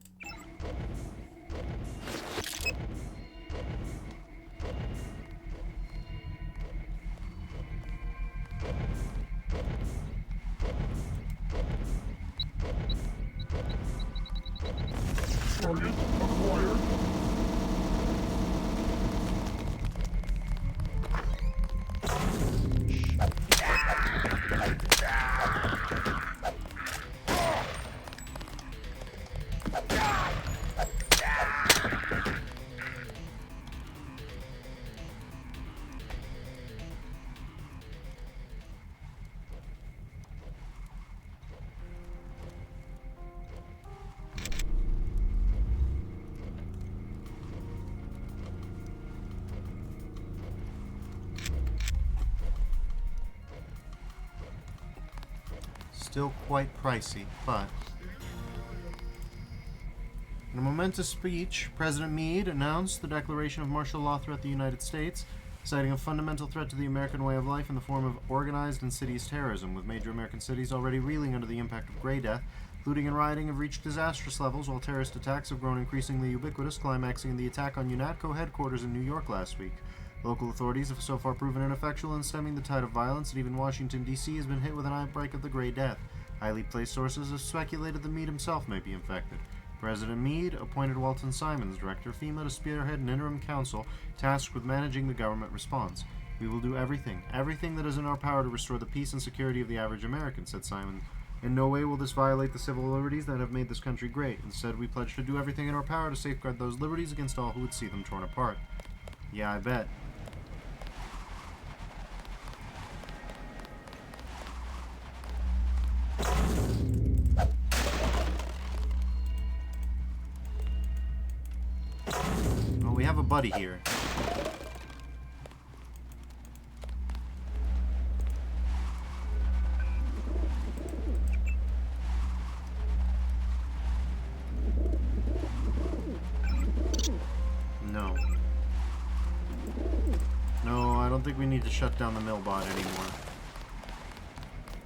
Target acquired. Still quite pricey, but... In a momentous speech, President Meade announced the declaration of martial law throughout the United States, citing a fundamental threat to the American way of life in the form of organized insidious terrorism, with major American cities already reeling under the impact of Gray Death. Looting and rioting have reached disastrous levels, while terrorist attacks have grown increasingly ubiquitous, climaxing in the attack on UNATCO headquarters in New York last week. Local authorities have so far proven ineffectual in stemming the tide of violence, and even Washington, D.C. has been hit with an outbreak of the Gray Death. Highly placed sources have speculated that Meade himself may be infected. President Meade appointed Walton Simons, Director of FEMA, to spearhead an interim council tasked with managing the government response. "We will do everything that is in our power to restore the peace and security of the average American," said Simons. "In no way will this violate the civil liberties that have made this country great. Instead, we pledge to do everything in our power to safeguard those liberties against all who would see them torn apart." Yeah, I bet. Well, we have a buddy here. No. No, I don't think we need to shut down the millbot anymore.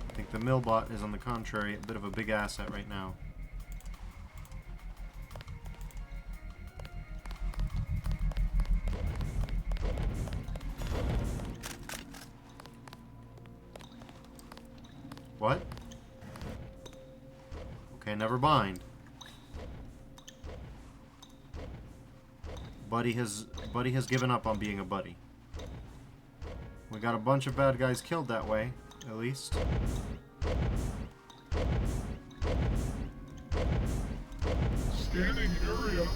I think the millbot is, on the contrary, a bit of a big asset right now. What? Okay, never mind. Buddy has given up on being a buddy. We got a bunch of bad guys killed that way, at least. Scanning area.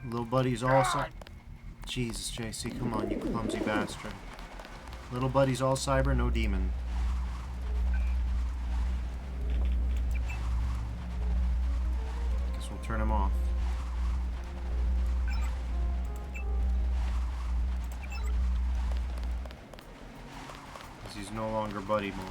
Little buddy's all Jesus, JC, come on, you clumsy bastard. Little buddy's all cyber, no demon. Guess we'll turn him off. Because he's no longer buddy mode.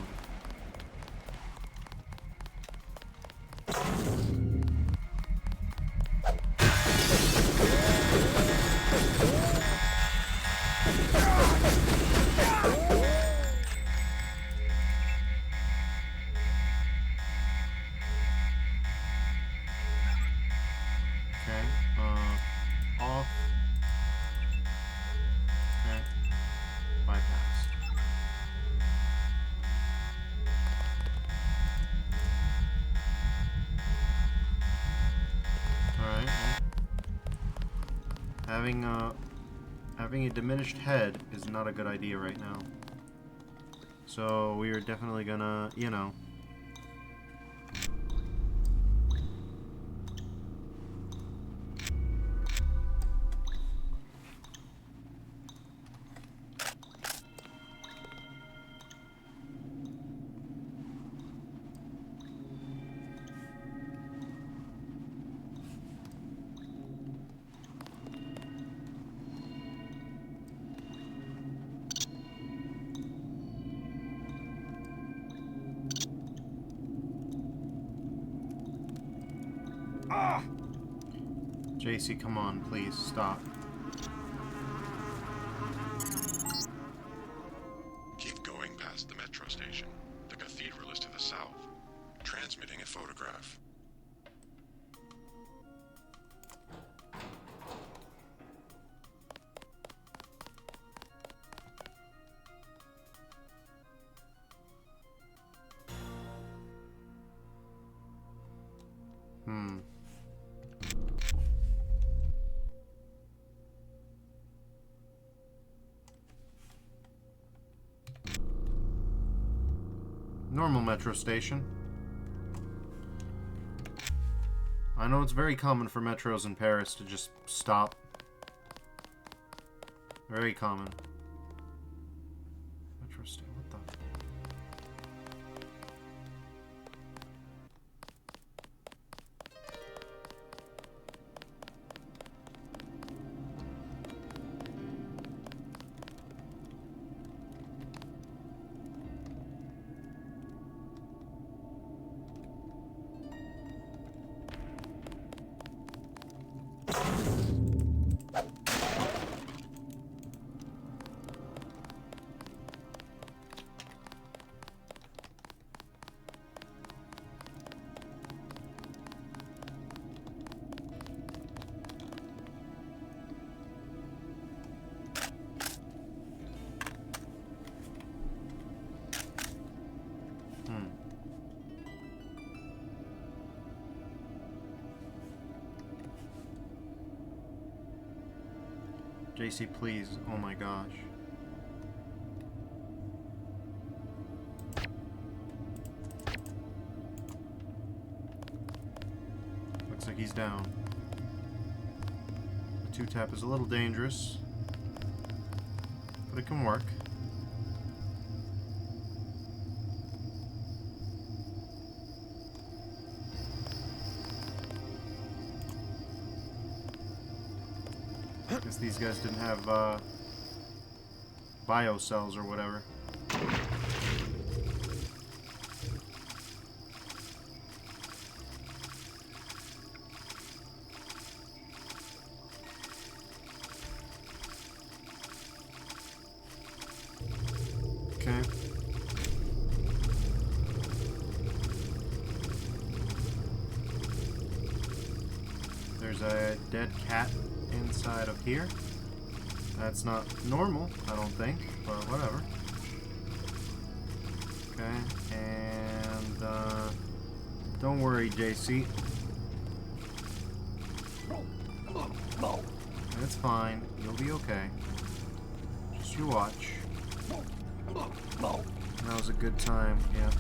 Off. Okay. Bypass. Alright. Having a diminished head is not a good idea right now. So we are definitely gonna, you know. JC, come on, please, stop. Keep going past the metro station. The cathedral is to the south. Transmitting a photograph. Normal metro station. I know it's very common for metros in Paris to just stop. Very common. Metro station, what the? JC, please. Oh my gosh. Looks like he's down. The 2-tap is a little dangerous, but it can work. Guess these guys didn't have bio cells or whatever. Okay. There's a dead cat inside of here. That's not normal, I don't think, but whatever. Okay, and don't worry, JC. It's fine. You'll be okay. Just you watch. That was a good time, yeah.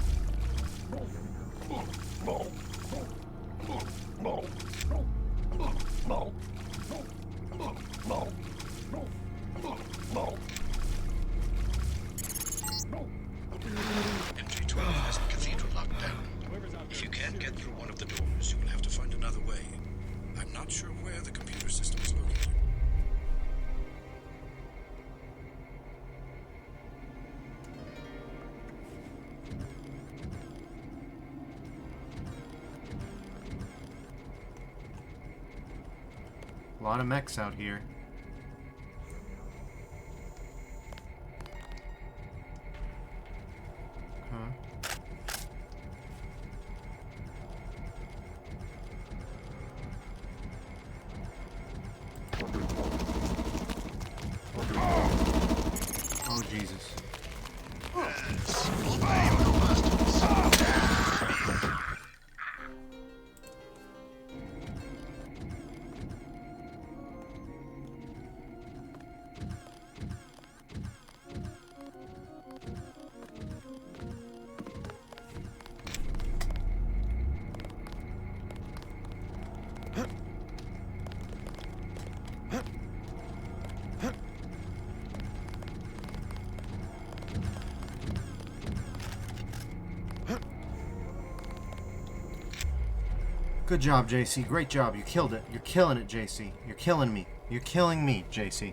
MJ12 has the cathedral locked down. If you can't get through one of the doors, you will have to find another way. I'm not sure where the computer system is located. A lot of mechs out here. Oh, Jesus. Good job, JC. Great job. You killed it. You're killing it, JC. You're killing me. You're killing me, JC.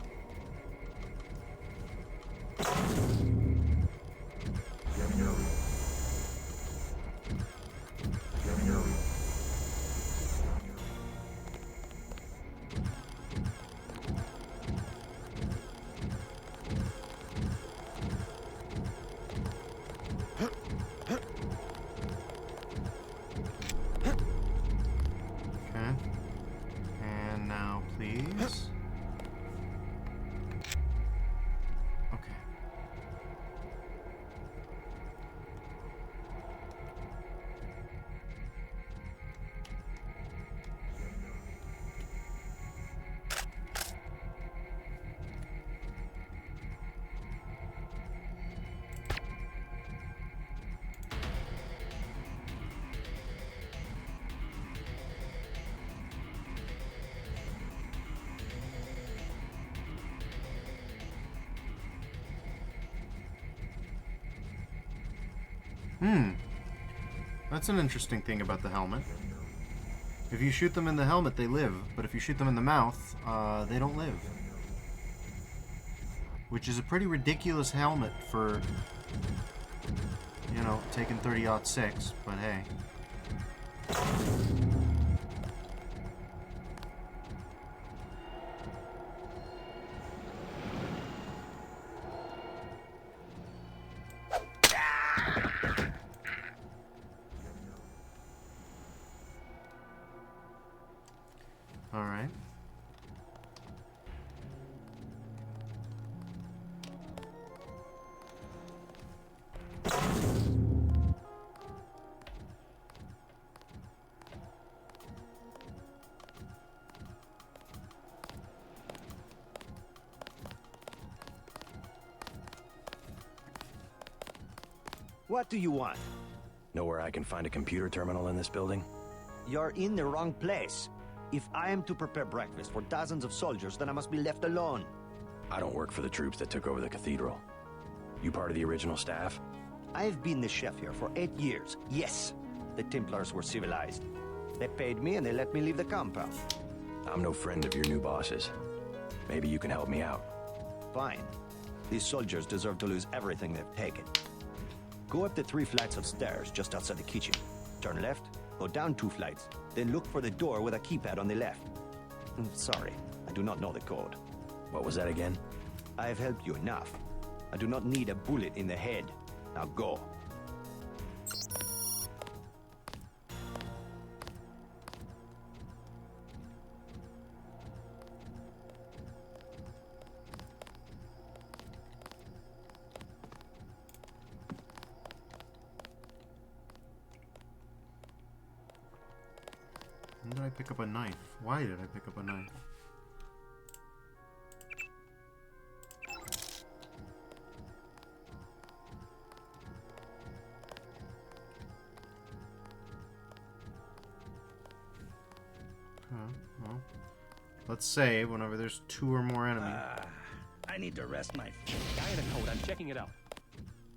That's an interesting thing about the helmet. If you shoot them in the helmet, they live, but if you shoot them in the mouth, they don't live. Which is a pretty ridiculous helmet for, you know, taking 30-06, but hey. Alright. What do you want? Know where I can find a computer terminal in this building? You're in the wrong place. If I am to prepare breakfast for dozens of soldiers, then I must be left alone. I don't work for the troops that took over the cathedral. You part of the original staff? I've been the chef here for 8 years. Yes, the Templars were civilized. They paid me and they let me leave the compound. I'm no friend of your new bosses. Maybe you can help me out. Fine. These soldiers deserve to lose everything they've taken. Go up the 3 flights of stairs just outside the kitchen. Turn left, go down 2 flights, then look for the door with a keypad on the left. Sorry, I do not know the code. What was that again? I have helped you enough. I do not need a bullet in the head. Now go. When did I pick up a knife? Why did I pick up a knife? Well, let's save whenever there's 2 or more enemies. I need to rest my feet. Guy in a coat, I'm checking it out.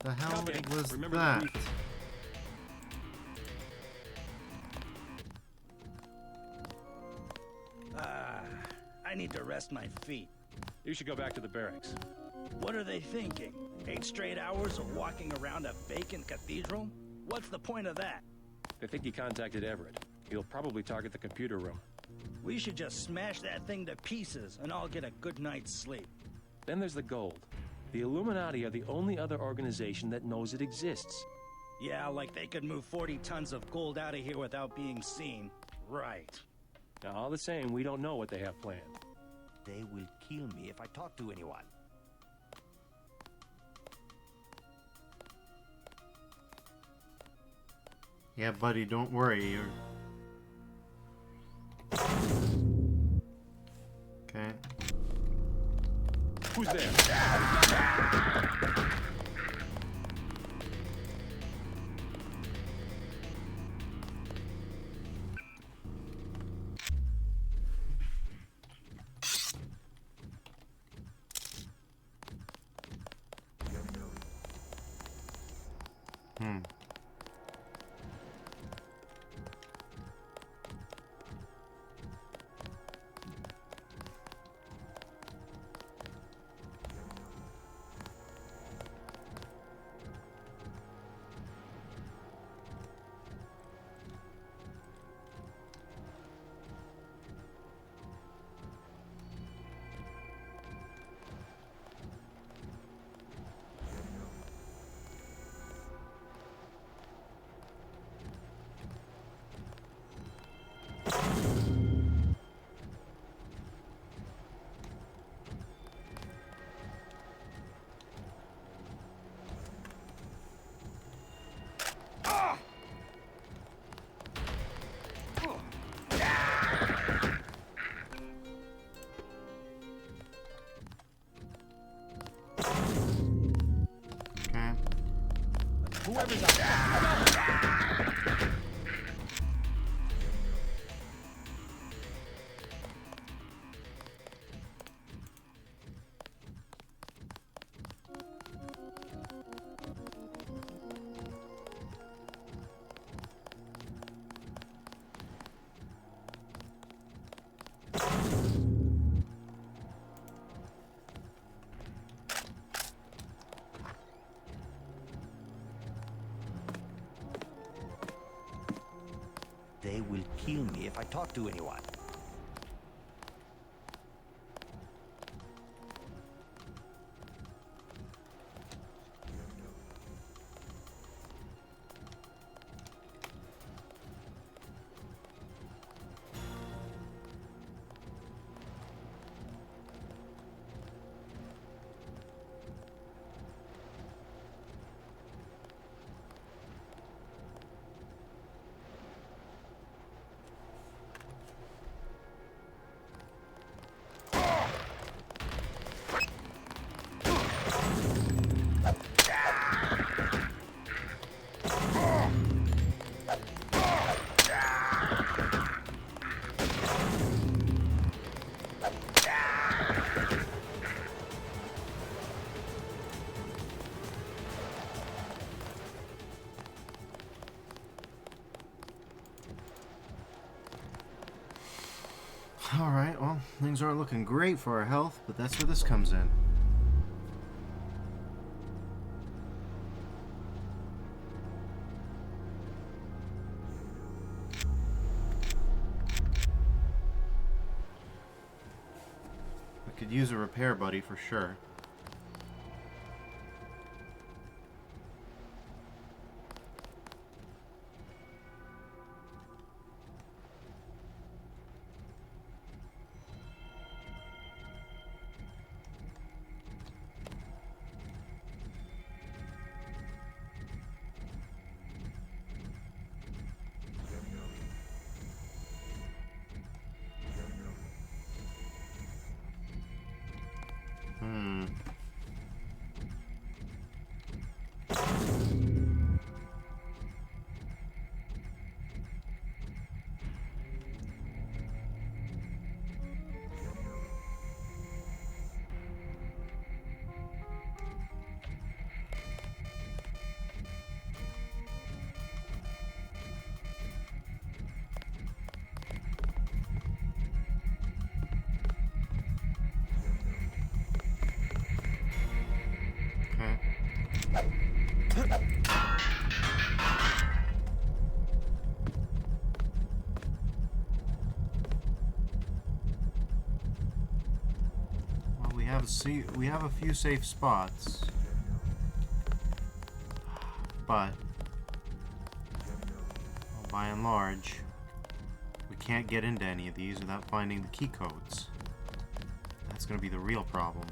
The hell Okay, was remember that? the briefing. I need to rest my feet. You should go back to the barracks. What are they thinking? 8 straight hours of walking around a vacant cathedral? What's the point of that? They think he contacted Everett. He'll probably target the computer room. We should just smash that thing to pieces and all get a good night's sleep. Then there's the gold. The Illuminati are the only other organization that knows it exists. Yeah, like they could move 40 tons of gold out of here without being seen. Right. Now, all the same, we don't know what they have planned. They will kill me if I talk to anyone. Yeah, buddy, don't worry. You're... Okay. Who's there? Whoever's out there. They will kill me if I talk to anyone. Alright, well, things aren't looking great for our health, but that's where this comes in. I could use a repair buddy for sure. We have a few safe spots, but well, by and large, we can't get into any of these without finding the key codes. That's going to be the real problem.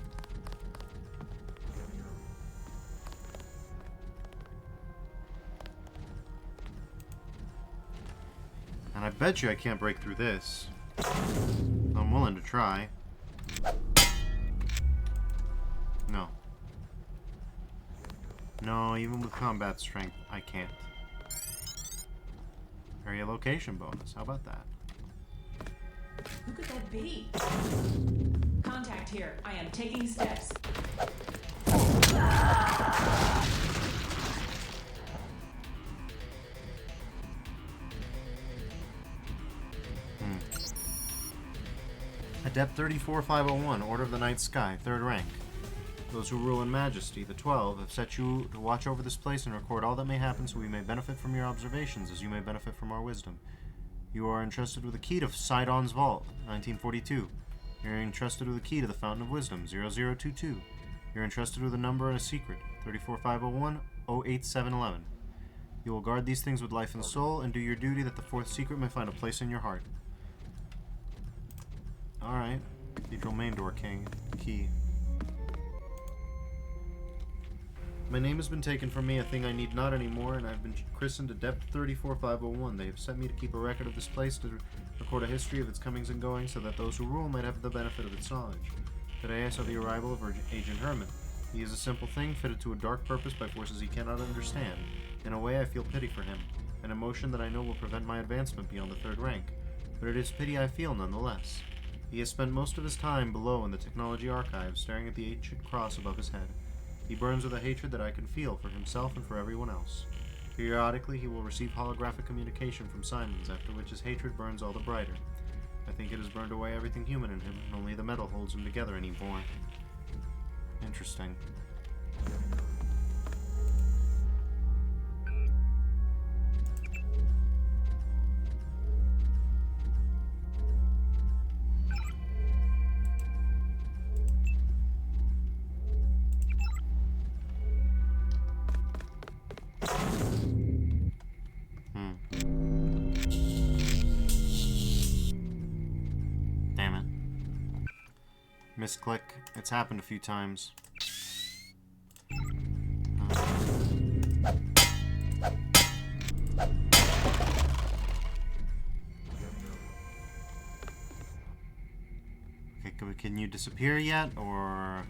And I bet you I can't break through this. I'm willing to try. No. No, even with combat strength, I can't. Area location bonus. How about that? Who could that be? Contact here. I am taking steps. Adept 34501, Order of the Night Sky, 3rd rank. Those who rule in majesty, the 12, have set you to watch over this place and record all that may happen so we may benefit from your observations as you may benefit from our wisdom. You are entrusted with a key to Sidon's Vault, 1942. You're entrusted with a key to the Fountain of Wisdom, 0022. You're entrusted with a number and a secret, 34501 08711. You will guard these things with life and soul and do your duty that the 4th secret may find a place in your heart. Alright. Cathedral main door key. My name has been taken from me, a thing I need not anymore, and I've been christened Adept 34501. They have sent me to keep a record of this place, to record a history of its comings and goings, so that those who rule might have the benefit of its knowledge. Today I saw the arrival of Agent Herman. He is a simple thing, fitted to a dark purpose by forces he cannot understand. In a way, I feel pity for him, an emotion that I know will prevent my advancement beyond the 3rd rank, but it is pity I feel nonetheless. He has spent most of his time below in the technology archive, staring at the ancient cross above his head. He burns with a hatred that I can feel for himself and for everyone else. Periodically, he will receive holographic communication from Simons, after which his hatred burns all the brighter. I think it has burned away everything human in him, and only the metal holds him together anymore. Interesting. Misclick. It's happened a few times. Okay, can you disappear yet, or...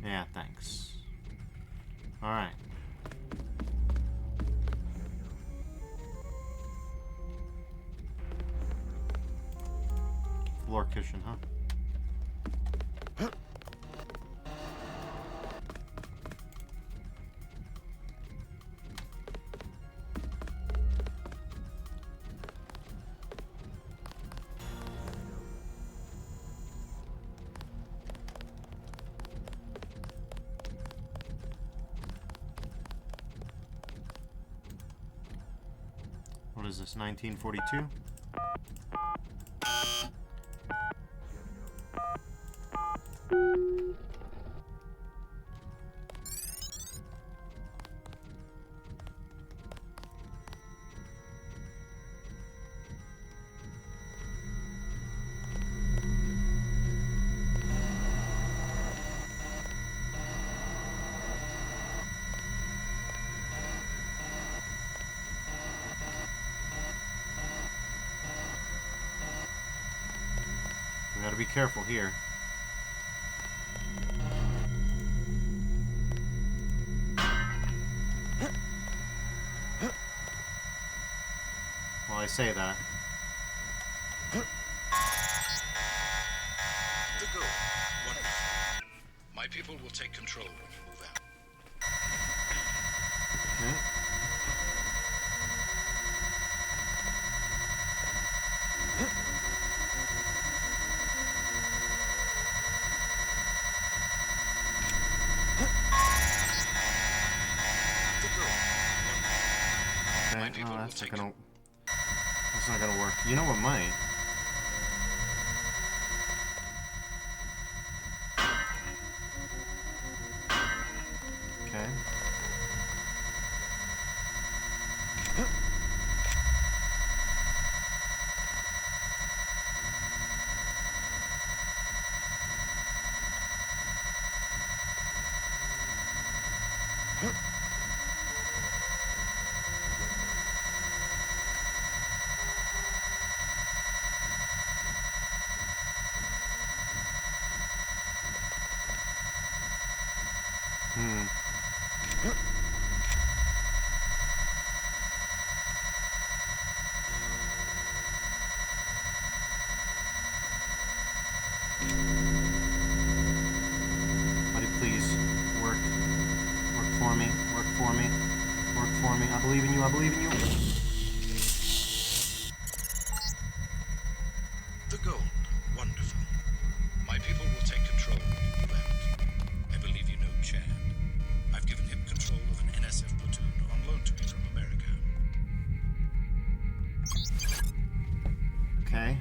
Yeah, thanks. Alright. Floor cushion, huh? is this, 1942? We gotta be careful here. Well, I say that. The goal. Wonderful. My people will take control when you move out. Okay. Okay, no, that's not gonna work. You know what might? Okay. Buddy, please, work for me, work for me, work for me. I believe in you, I believe in you. The gold. Wonderful. My people will take control when you move out. I believe you know Chad. I've given him control of an NSF platoon on loan to me from America. Okay.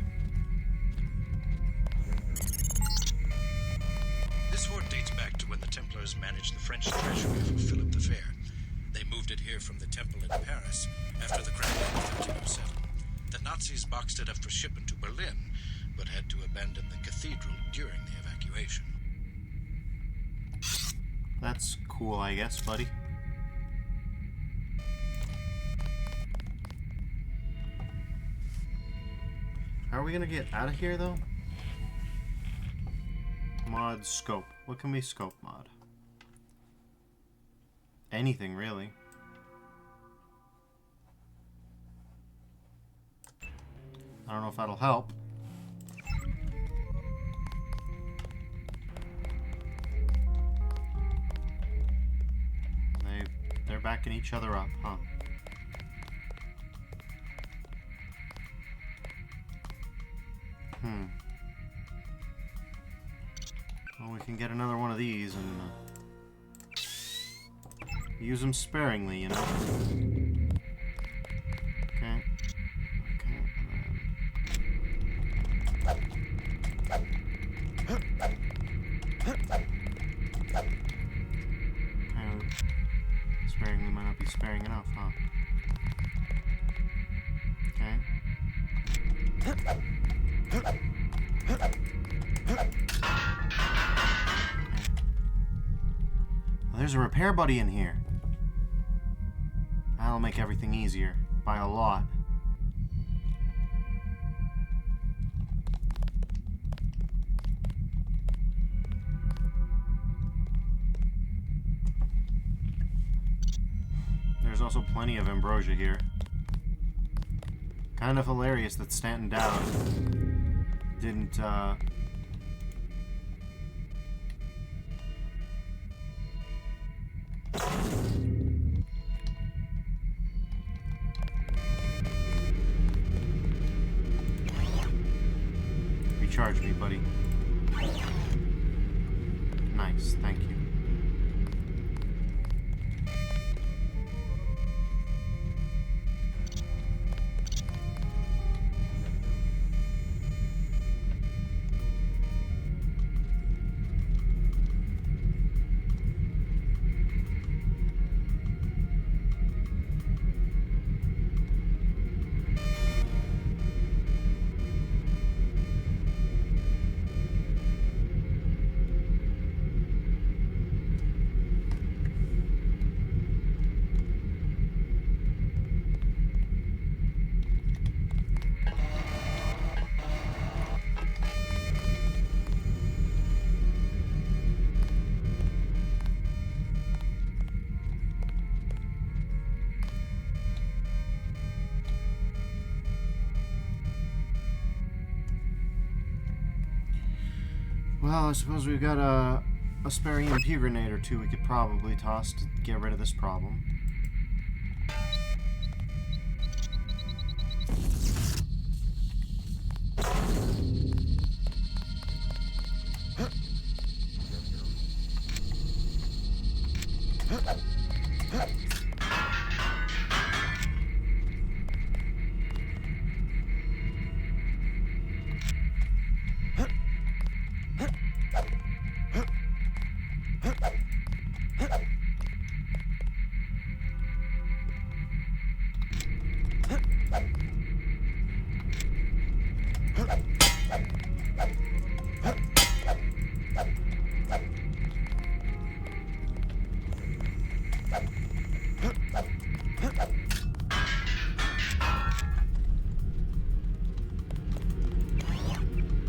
This fort dates back to when the Templars managed the French treasury for Philip the Fair. They moved it here from the temple in Paris after the Grand War of 1507. The Nazis boxed it up for shipment to Berlin, but had to abandon the cathedral during the evacuation. That's cool, I guess, buddy. How are we gonna get out of here, though? Mod scope. What can we scope mod? Anything, really. I don't know if that'll help. They're backing each other up, huh? Well, we can get another one of these and use them sparingly, you know? Okay. Sparingly might not be sparing enough, huh? Okay. Well, there's a repair buddy in here. That'll make everything easier by a lot. There's also plenty of ambrosia here. Kind of hilarious that Stanton Dowd didn't, recharge me, buddy. Nice, thank you. Well, I suppose we've got a spare EMP grenade or two we could probably toss to get rid of this problem.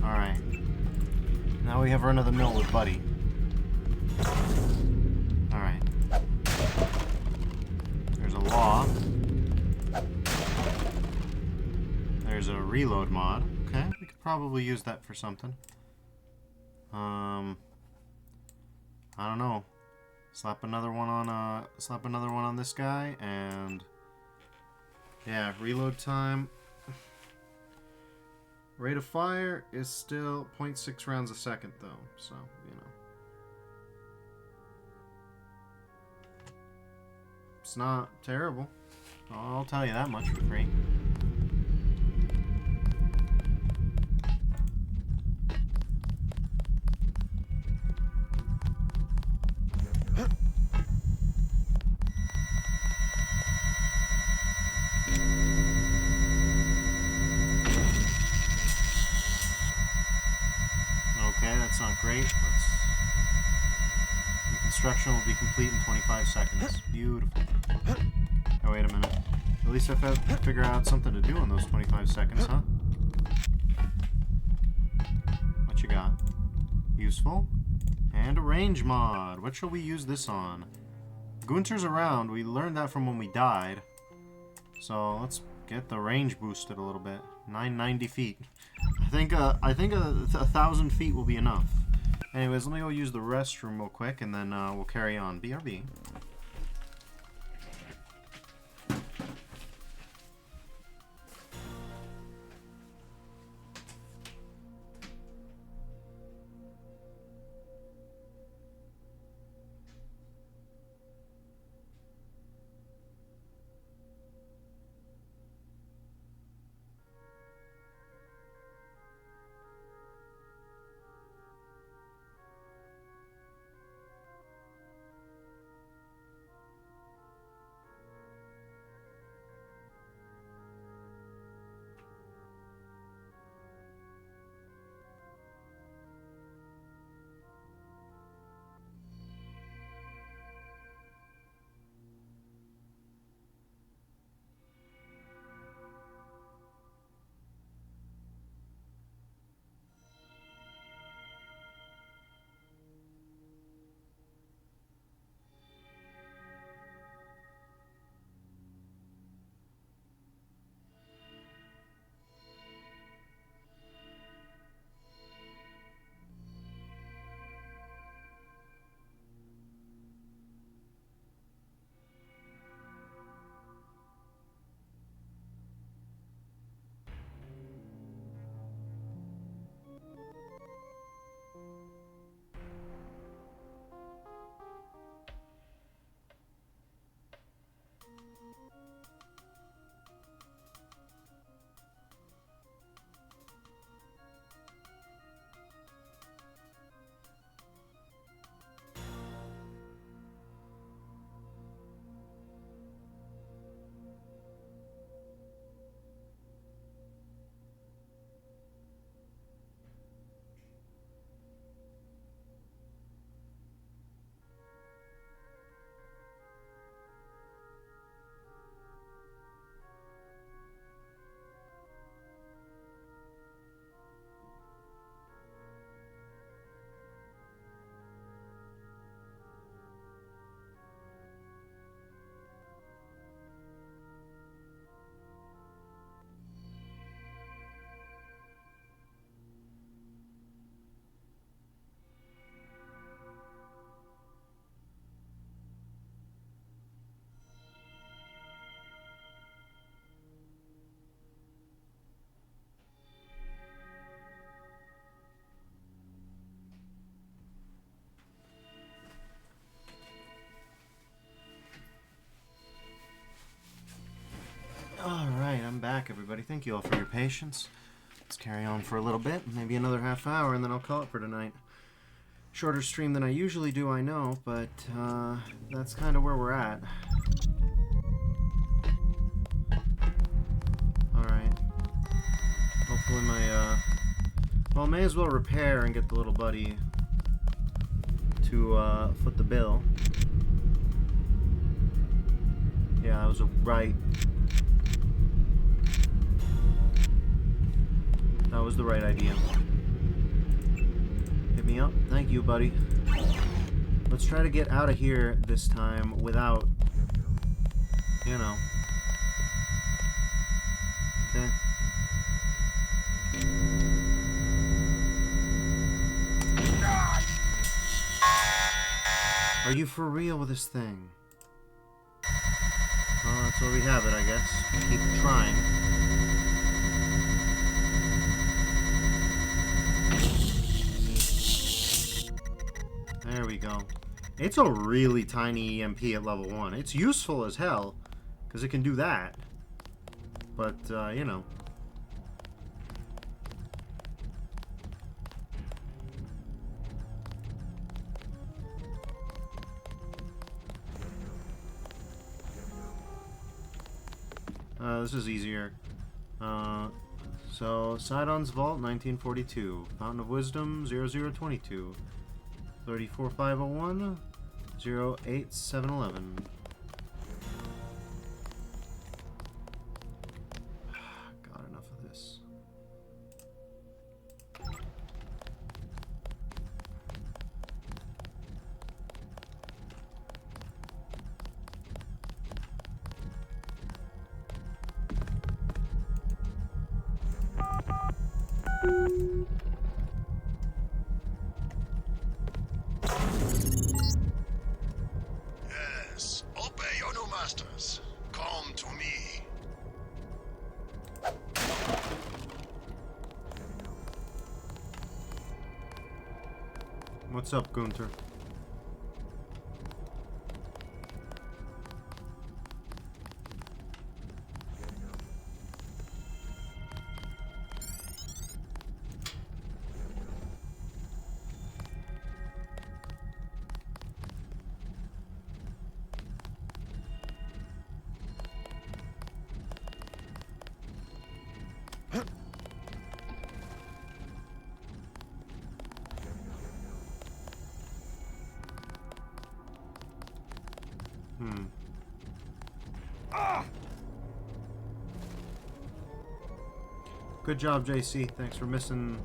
Alright. Now we have run of the mill with Buddy. Alright. There's a law. There's a reload mod. Okay, we could probably use that for something. I don't know. Slap another one on this guy, and yeah, reload time. Rate of fire is still 0.6 rounds a second, though, so, you know. It's not terrible. I'll tell you that much for free. Okay, that's not great. Reconstruction will be complete in 25 seconds. Beautiful. Oh, wait a minute. At least I figure out something to do in those 25 seconds, huh? What you got? Useful. And a range mod. What shall we use this on? Gunther's around. We learned that from when we died. So let's get the range boosted a little bit. 990 feet. I think 1,000 feet will be enough. Anyways, let me go use the restroom real quick, and then we'll carry on. BRB. everybody. Thank you all for your patience. Let's carry on for a little bit, maybe another half hour, and then I'll call it for tonight. Shorter stream than I usually do, I know, but that's kind of where we're at. Alright. Hopefully my, well, I may as well repair and get the little buddy to foot the bill. Yeah, that was That was the right idea. Hit me up. Thank you, buddy. Let's try to get out of here this time without, you know. Okay. Are you for real with this thing? Well, that's where we have it, I guess. Keep trying. There we go. It's a really tiny EMP at level 1. It's useful as hell, because it can do that. But, you know. This is easier. So, Sidon's Vault, 1942. Fountain of Wisdom, 0022. 34501, 08711. Got enough of this. Yes, obey your new masters. Come to me. What's up, Gunther? Good job, JC. Thanks for missing.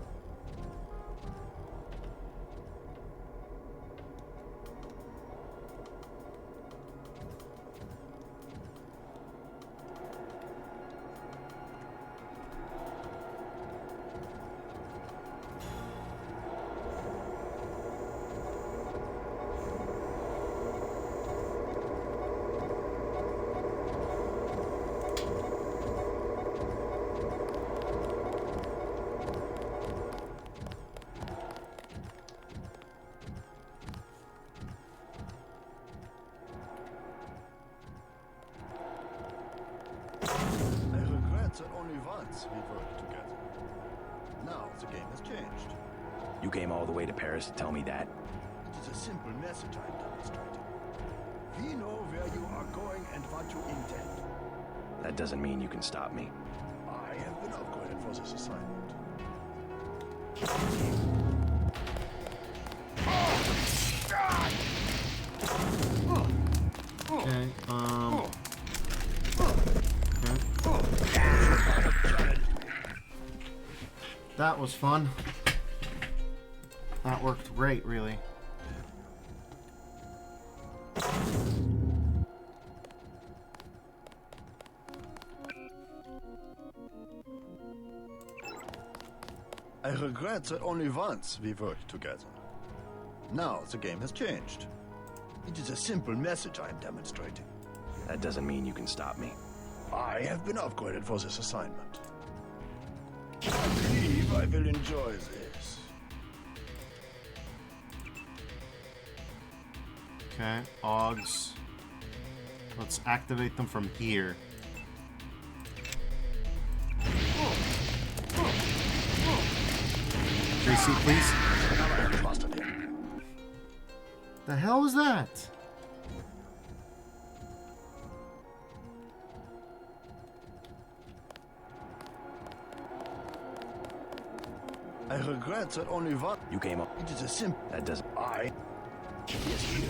That only once we worked together. Now the game has changed. You came all the way to Paris to tell me that? It is a simple message I'm demonstrating. We know where you are going and what you intend. That doesn't mean you can stop me. I have been upgraded for this assignment. Okay, that was fun. That worked great, really. I regret that only once we worked together. Now the game has changed. It is a simple message I am demonstrating. That doesn't mean you can stop me. I have been upgraded for this assignment. I believe I will enjoy this. Okay, Augs. Let's activate them from here. Stay seat, please. The hell was that? I regret that only one. You came up. It is a simple. That doesn't. I. Yes, here.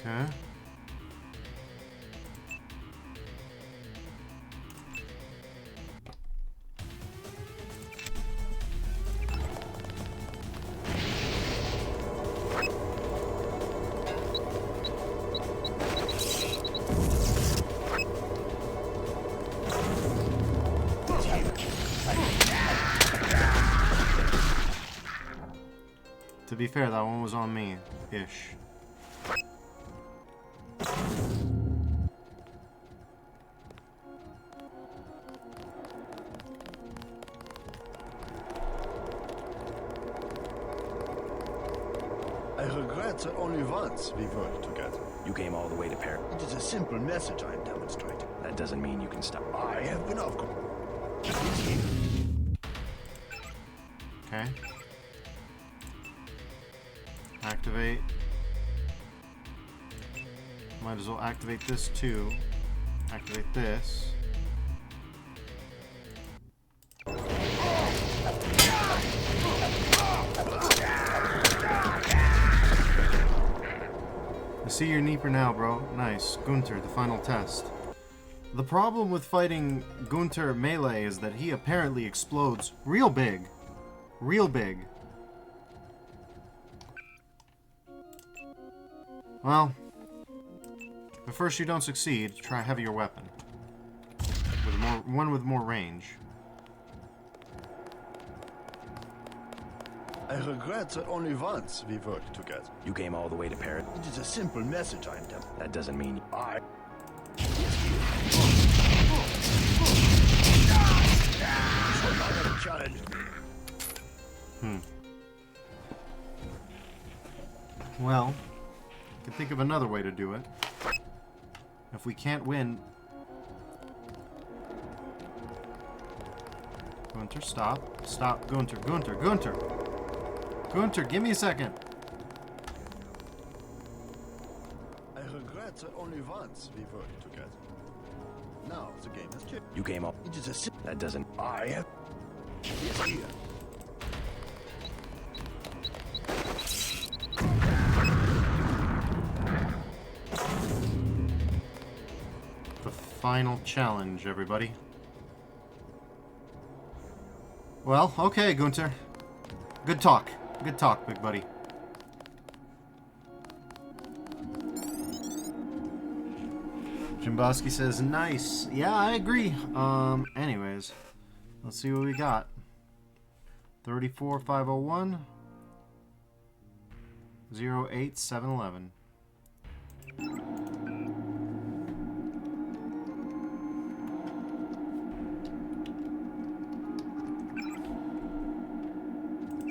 Okay. To be fair, that one was on me, ish. I regret that only once we worked together. You came all the way to Paris. It is a simple message I am demonstrating. That doesn't mean you can stop. I have been off. Okay. Activate. Might as well activate this too. Activate this. I see your Neeper now, bro. Nice. Gunther, the final test. The problem with fighting Gunther melee is that he apparently explodes real big. Real big. Well, if first you don't succeed, try a heavier weapon. With one with more range. I regret that only once we worked together. You came all the way to Paris. It is a simple message I am demonstrating. That doesn't mean I. Well, I can think of another way to do it. If we can't win... Gunther, stop. Stop, Gunther, Gunther, Gunther! Gunther, give me a second! I regret that only once we worked together. Now the game has changed. you came up. It is a simple. That doesn't. I have. Yes, here. The final challenge, everybody. Well, okay, Gunther. Good talk. Good talk, big buddy. Jimboski says, nice. Yeah, I agree. Anyways. Let's see what we got. 34501. 08711.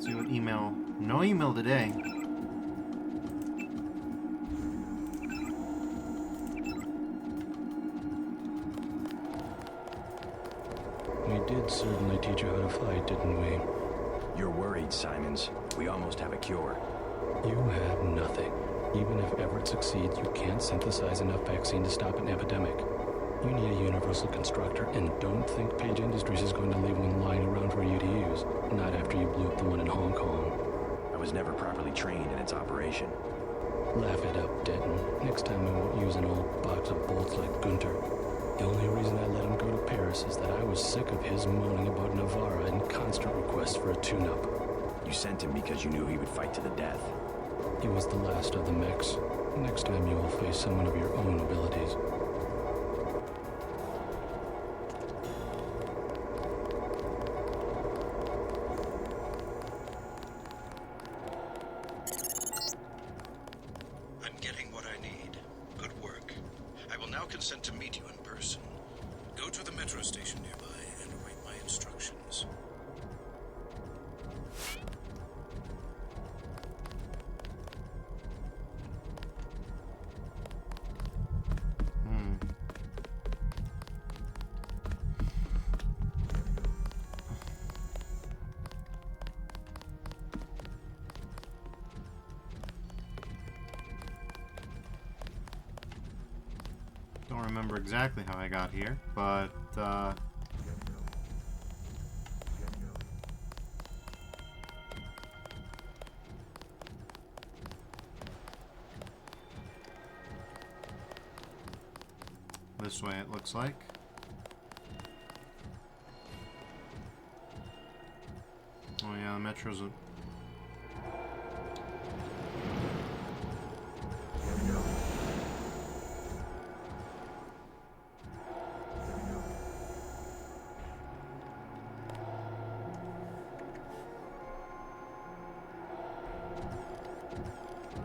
See what email. No email today. We did certainly teach you how to fight, didn't we? You're worried, Simons. We almost have a cure. You have nothing. Even if Everett succeeds, you can't synthesize enough vaccine to stop an epidemic. You need a universal constructor, and don't think Page Industries is going to leave one lying around for you to use. Not after you blew up the one in Hong Kong. I was never properly trained in its operation. Laugh it up, Denton. Next time I won't use an old box of bolts like Gunther. The only reason I let him go to Paris is that I was sick of his moaning about Navarra and constant requests for a tune-up. You sent him because you knew he would fight to the death. He was the last of the mechs. Next time you will face someone of your own abilities. I'm getting what I need. Good work. I will now consent to meet you in person. Go to the metro station nearby and await my instructions. Don't remember exactly how I got here, but this way it looks like. Oh yeah, the metro's a...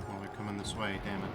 Oh, they're coming this way, damn it.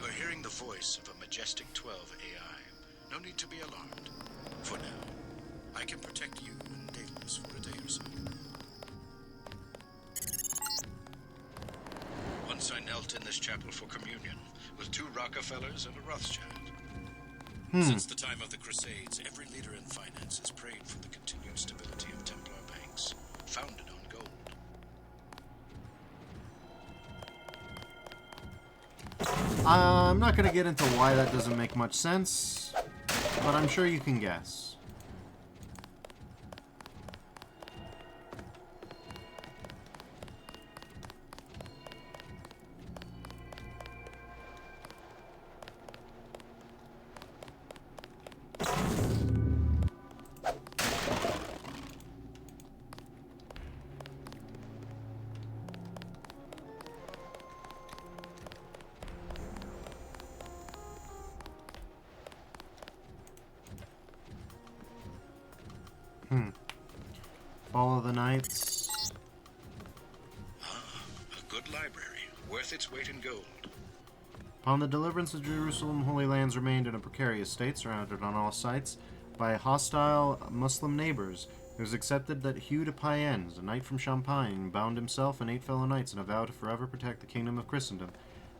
You're hearing the voice of a Majestic 12 AI. No need to be alarmed. For now, I can protect you and Daedalus for a day or so. Once I knelt in this chapel for communion with 2 Rockefellers and a Rothschild. Since the time of the Crusades, every leader in finance has prayed for the continued stability of Templar banks, founded on gold. I'm not going to get into why that doesn't make much sense, but I'm sure you can guess. Follow the Knights. A good library, worth its weight in gold. Upon the deliverance of Jerusalem, Holy Lands remained in a precarious state, surrounded on all sides by hostile Muslim neighbors. It was accepted that Hugh de Payens, a knight from Champagne, bound himself and 8 fellow knights in a vow to forever protect the kingdom of Christendom.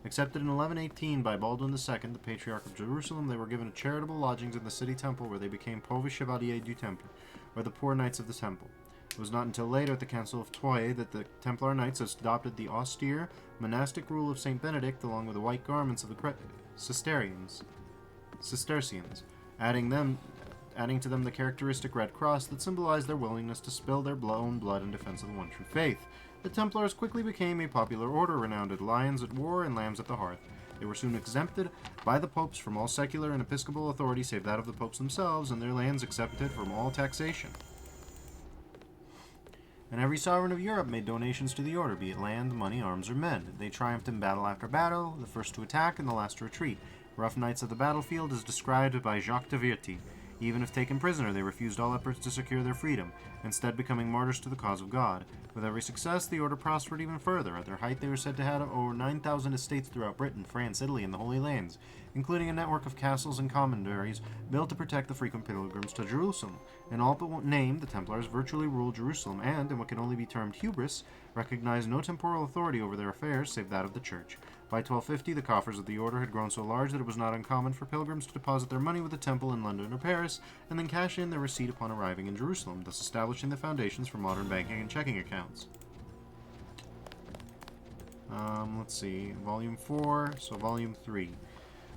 Accepted in 1118 by Baldwin II, the Patriarch of Jerusalem, they were given charitable lodgings in the city temple, where they became Pauvres Chevaliers du Temple, or the Poor Knights of the Temple. It was not until later at the Council of Troyes that the Templar Knights adopted the austere, monastic rule of St. Benedict along with the white garments of the Cistercians, adding to them the characteristic red cross that symbolized their willingness to spill their own blood in defense of the one true faith. The Templars quickly became a popular order, renowned as lions at war and lambs at the hearth. They were soon exempted by the popes from all secular and episcopal authority save that of the popes themselves, and their lands accepted from all taxation. And every sovereign of Europe made donations to the order, be it land, money, arms, or men. They triumphed in battle after battle, the first to attack and the last to retreat. Rough knights of the battlefield is described by Jacques de Virty. Even if taken prisoner, they refused all efforts to secure their freedom, instead becoming martyrs to the cause of God. With every success, the order prospered even further. At their height, they were said to have over 9,000 estates throughout Britain, France, Italy, and the Holy Lands, including a network of castles and commanderies built to protect the frequent pilgrims to Jerusalem. In all but name, the Templars virtually ruled Jerusalem and, in what can only be termed hubris, recognized no temporal authority over their affairs save that of the Church. By 1250, the coffers of the order had grown so large that it was not uncommon for pilgrims to deposit their money with the temple in London or Paris, and then cash in their receipt upon arriving in Jerusalem, thus establishing the foundations for modern banking and checking accounts. Let's see, Volume 4, so Volume 3.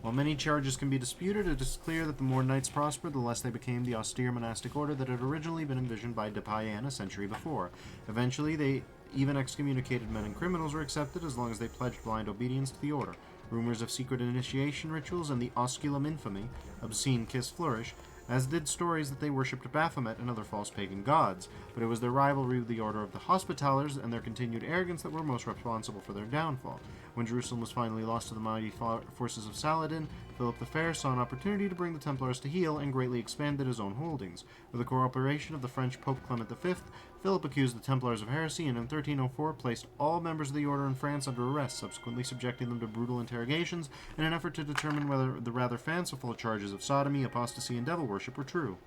While many charges can be disputed, it is clear that the more knights prospered, the less they became the austere monastic order that had originally been envisioned by de Payen a century before. Eventually, even excommunicated men and criminals were accepted as long as they pledged blind obedience to the order. Rumors of secret initiation rituals and the osculum infamy, obscene kiss flourish, as did stories that they worshipped Baphomet and other false pagan gods, but it was their rivalry with the Order of the Hospitallers and their continued arrogance that were most responsible for their downfall. When Jerusalem was finally lost to the mighty forces of Saladin, Philip the Fair saw an opportunity to bring the Templars to heel and greatly expanded his own holdings. With the cooperation of the French Pope Clement V, Philip accused the Templars of heresy and in 1304 placed all members of the order in France under arrest, subsequently subjecting them to brutal interrogations in an effort to determine whether the rather fanciful charges of sodomy, apostasy, and devil worship were true.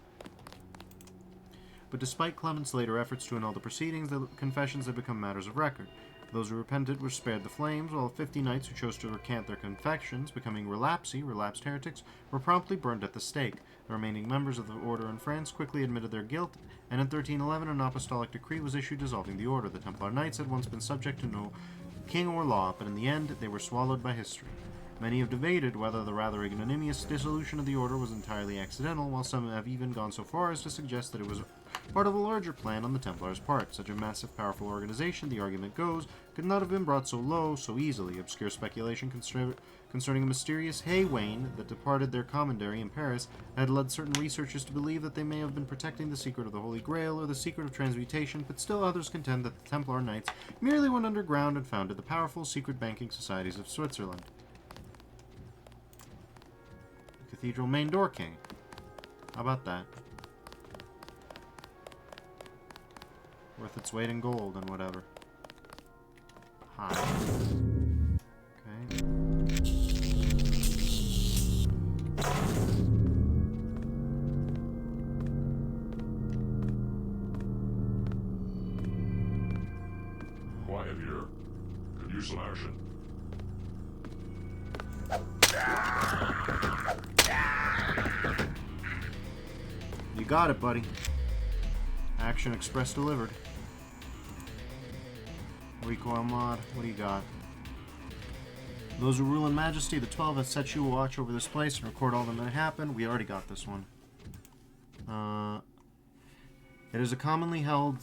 But despite Clement's later efforts to annul the proceedings, the confessions had become matters of record. Those who repented were spared the flames, while 50 knights who chose to recant their confessions, becoming relapsed heretics, were promptly burned at the stake. The remaining members of the order in France quickly admitted their guilt, and in 1311 an apostolic decree was issued dissolving the order. The Templar Knights had once been subject to no king or law, but in the end they were swallowed by history. Many have debated whether the rather ignominious dissolution of the order was entirely accidental, while some have even gone so far as to suggest that it was part of a larger plan on the Templars' part. Such a massive, powerful organization, the argument goes, could not have been brought so low so easily. Obscure speculation concerning a mysterious Haywain that departed their commandery in Paris had led certain researchers to believe that they may have been protecting the secret of the Holy Grail or the secret of transmutation, but still others contend that the Templar Knights merely went underground and founded the powerful secret banking societies of Switzerland. Cathedral Main Door King. How about that? Worth its weight in gold and whatever. Hi. Okay. Quiet here. Could use some action. You got it, buddy. Action Express delivered. Recoil mod, what do you got? Those who rule in majesty, the 12 have set you watch over this place and record all that may happen. We already got this one. It is a commonly held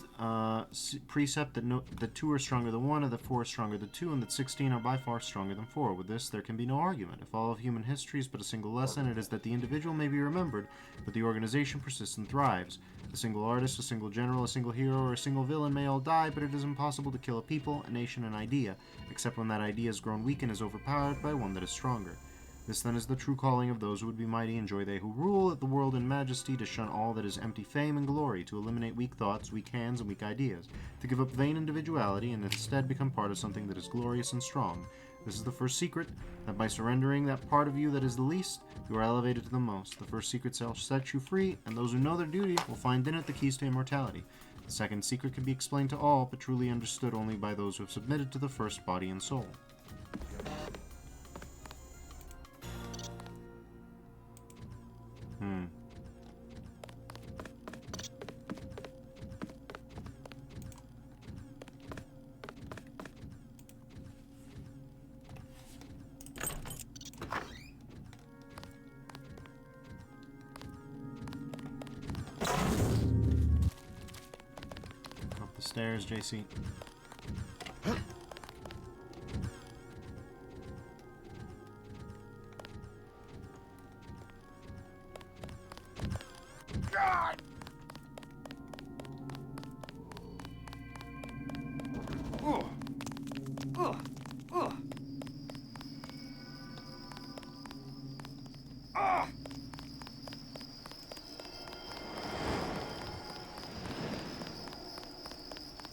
precept that 2 are stronger than 1, and that 4 are stronger than 2, and that 16 are by far stronger than 4. With this, there can be no argument. If all of human history is but a single lesson, it is that the individual may be remembered, but the organization persists and thrives. A single artist, a single general, a single hero, or a single villain may all die, but it is impossible to kill a people, a nation, an idea, except when that idea has grown weak and is overpowered by one that is stronger. This then is the true calling of those who would be mighty, and joy they who rule the world in majesty, to shun all that is empty fame and glory, to eliminate weak thoughts, weak hands, and weak ideas, to give up vain individuality, and instead become part of something that is glorious and strong. This is the first secret, that by surrendering that part of you that is the least, you are elevated to the most. The first secret shall set you free, and those who know their duty will find in it the keys to immortality. The second secret can be explained to all, but truly understood only by those who have submitted to the first body and soul. Up the stairs, JC.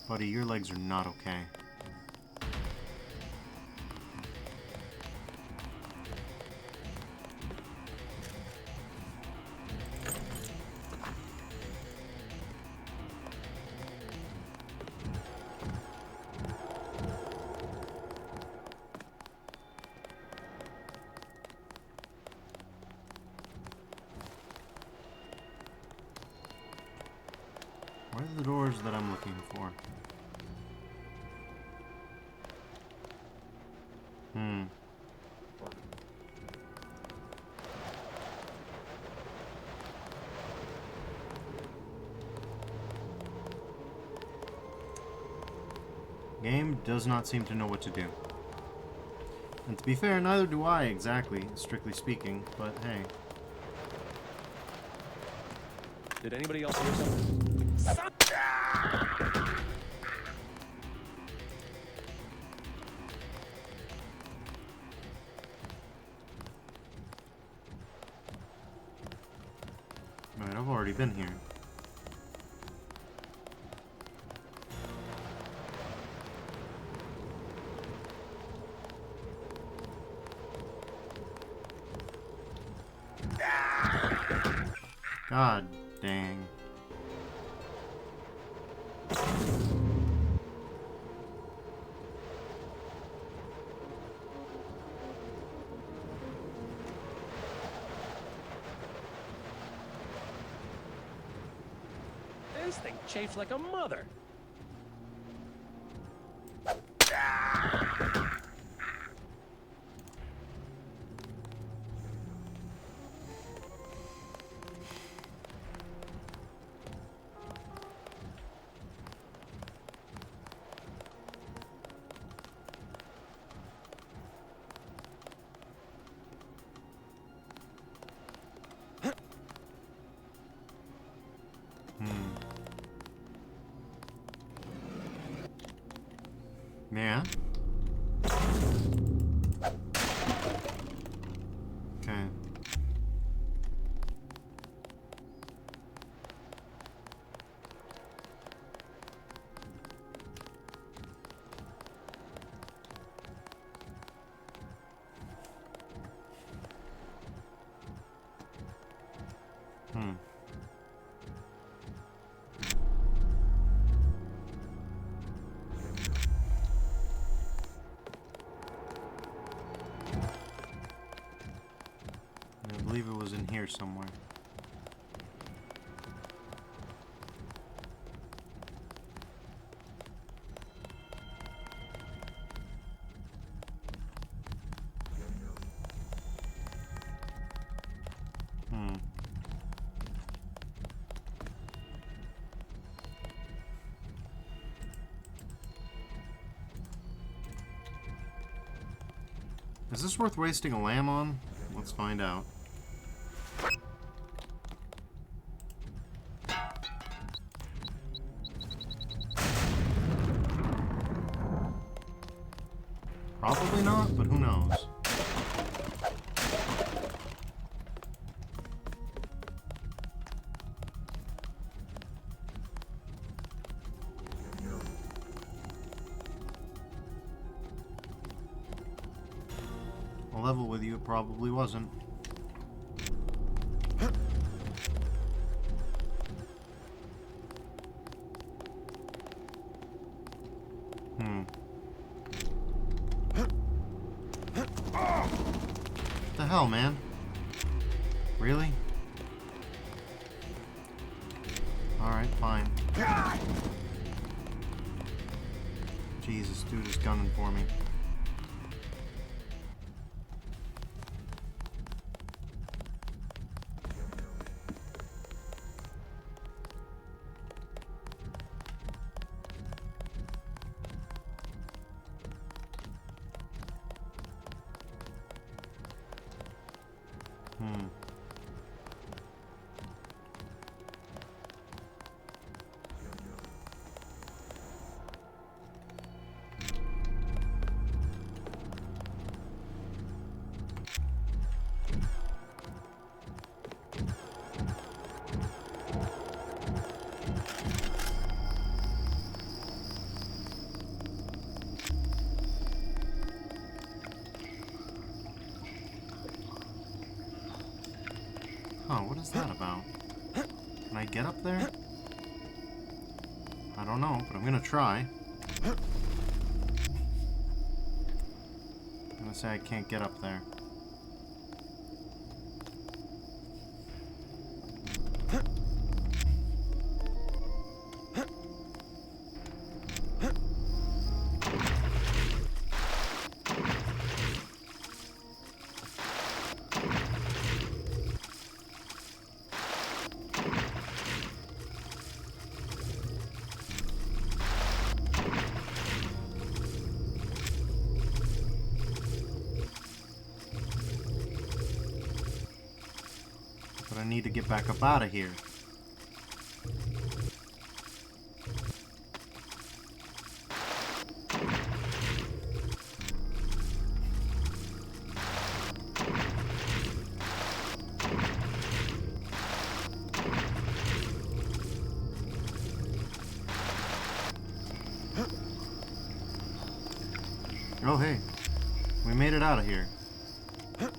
Buddy, your legs are not okay. Where are the doors that I'm looking for? Game does not seem to know what to do. And to be fair, neither do I exactly, strictly speaking, but hey. Did anybody else hear something? Alright, I've already been here. God dang. This thing chafes like a mother. Yeah. Okay. I believe it was in here somewhere. Is this worth wasting a lamb on? Let's find out. Probably not, but who knows? I'll level with you, it probably wasn't. What the hell, man? Really? Alright, fine. Jesus, dude is gunning for me. Huh, what is that about? Can I get up there? I don't know, but I'm gonna try. I'm gonna say I can't get up there. But I need to get back up out of here. Oh, hey. We made it out of here. That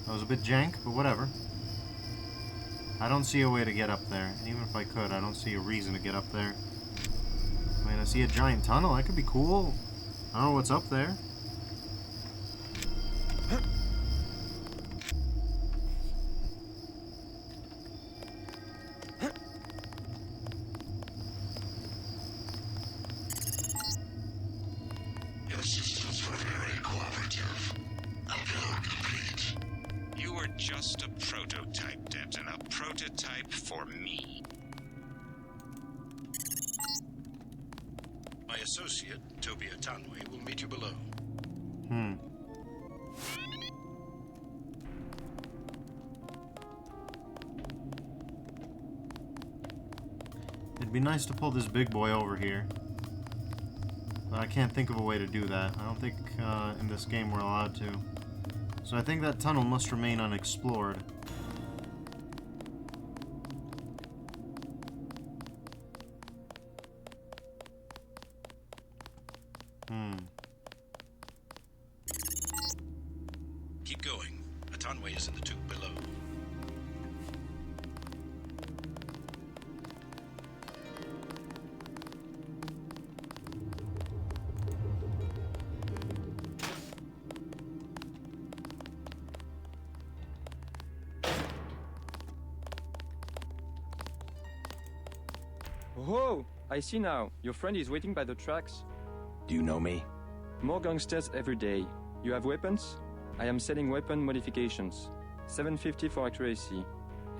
was a bit jank, but whatever. I don't see a way to get up there. And even if I could, I don't see a reason to get up there. I mean, I see a giant tunnel. That could be cool. I don't know what's up there. Your systems were very cooperative. Unveiled complete. You were just a prototype, Denton. A prototype for me. My associate, Toby Atanwe, will meet you below. It'd be nice to pull this big boy over here. But I can't think of a way to do that. I don't think in this game we're allowed to. So I think that tunnel must remain unexplored. Keep going. Atanwe is in the tube below. Oh, I see now. Your friend is waiting by the tracks. Do you know me? More gangsters every day. You have weapons? I am selling weapon modifications. 750 for accuracy,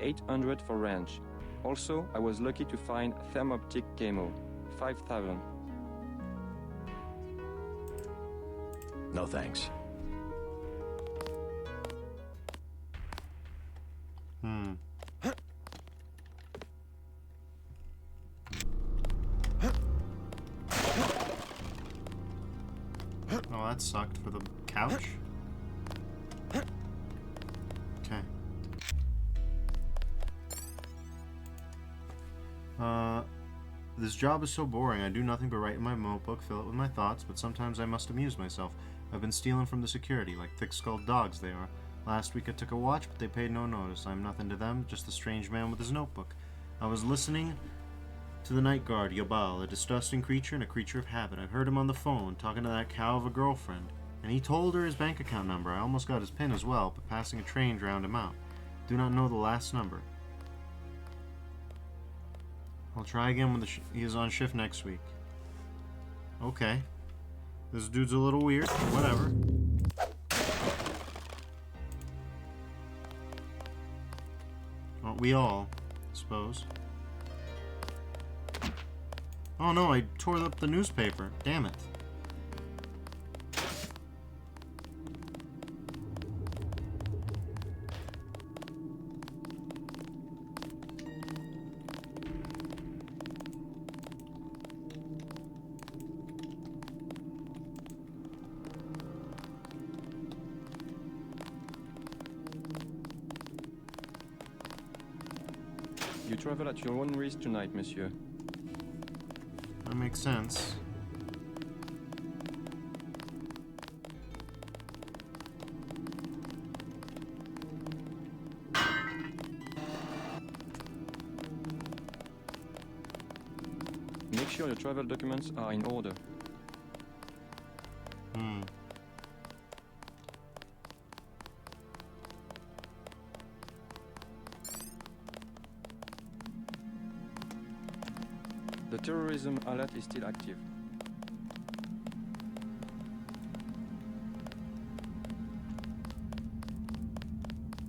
800 for range. Also, I was lucky to find thermoptic camo, 5,000. No thanks. Oh, that sucked for the couch. Okay. This job is so boring. I do nothing but write in my notebook, fill it with my thoughts, but sometimes I must amuse myself. I've been stealing from the security, like thick-skulled dogs they are. Last week I took a watch, but they paid no notice. I'm nothing to them, just a strange man with his notebook. I was listening to the night guard, Yabal, a disgusting creature and a creature of habit. I've heard him on the phone, talking to that cow of a girlfriend. And he told her his bank account number. I almost got his PIN as well, but passing a train drowned him out. Do not know the last number. I'll try again when he is on shift next week. Okay. This dude's a little weird, but whatever. Aren't we all, I suppose? Oh no, I tore up the newspaper. Damn it. You travel at your own risk tonight, monsieur. That makes sense. Make sure your travel documents are in order. The terrorism alert is still active.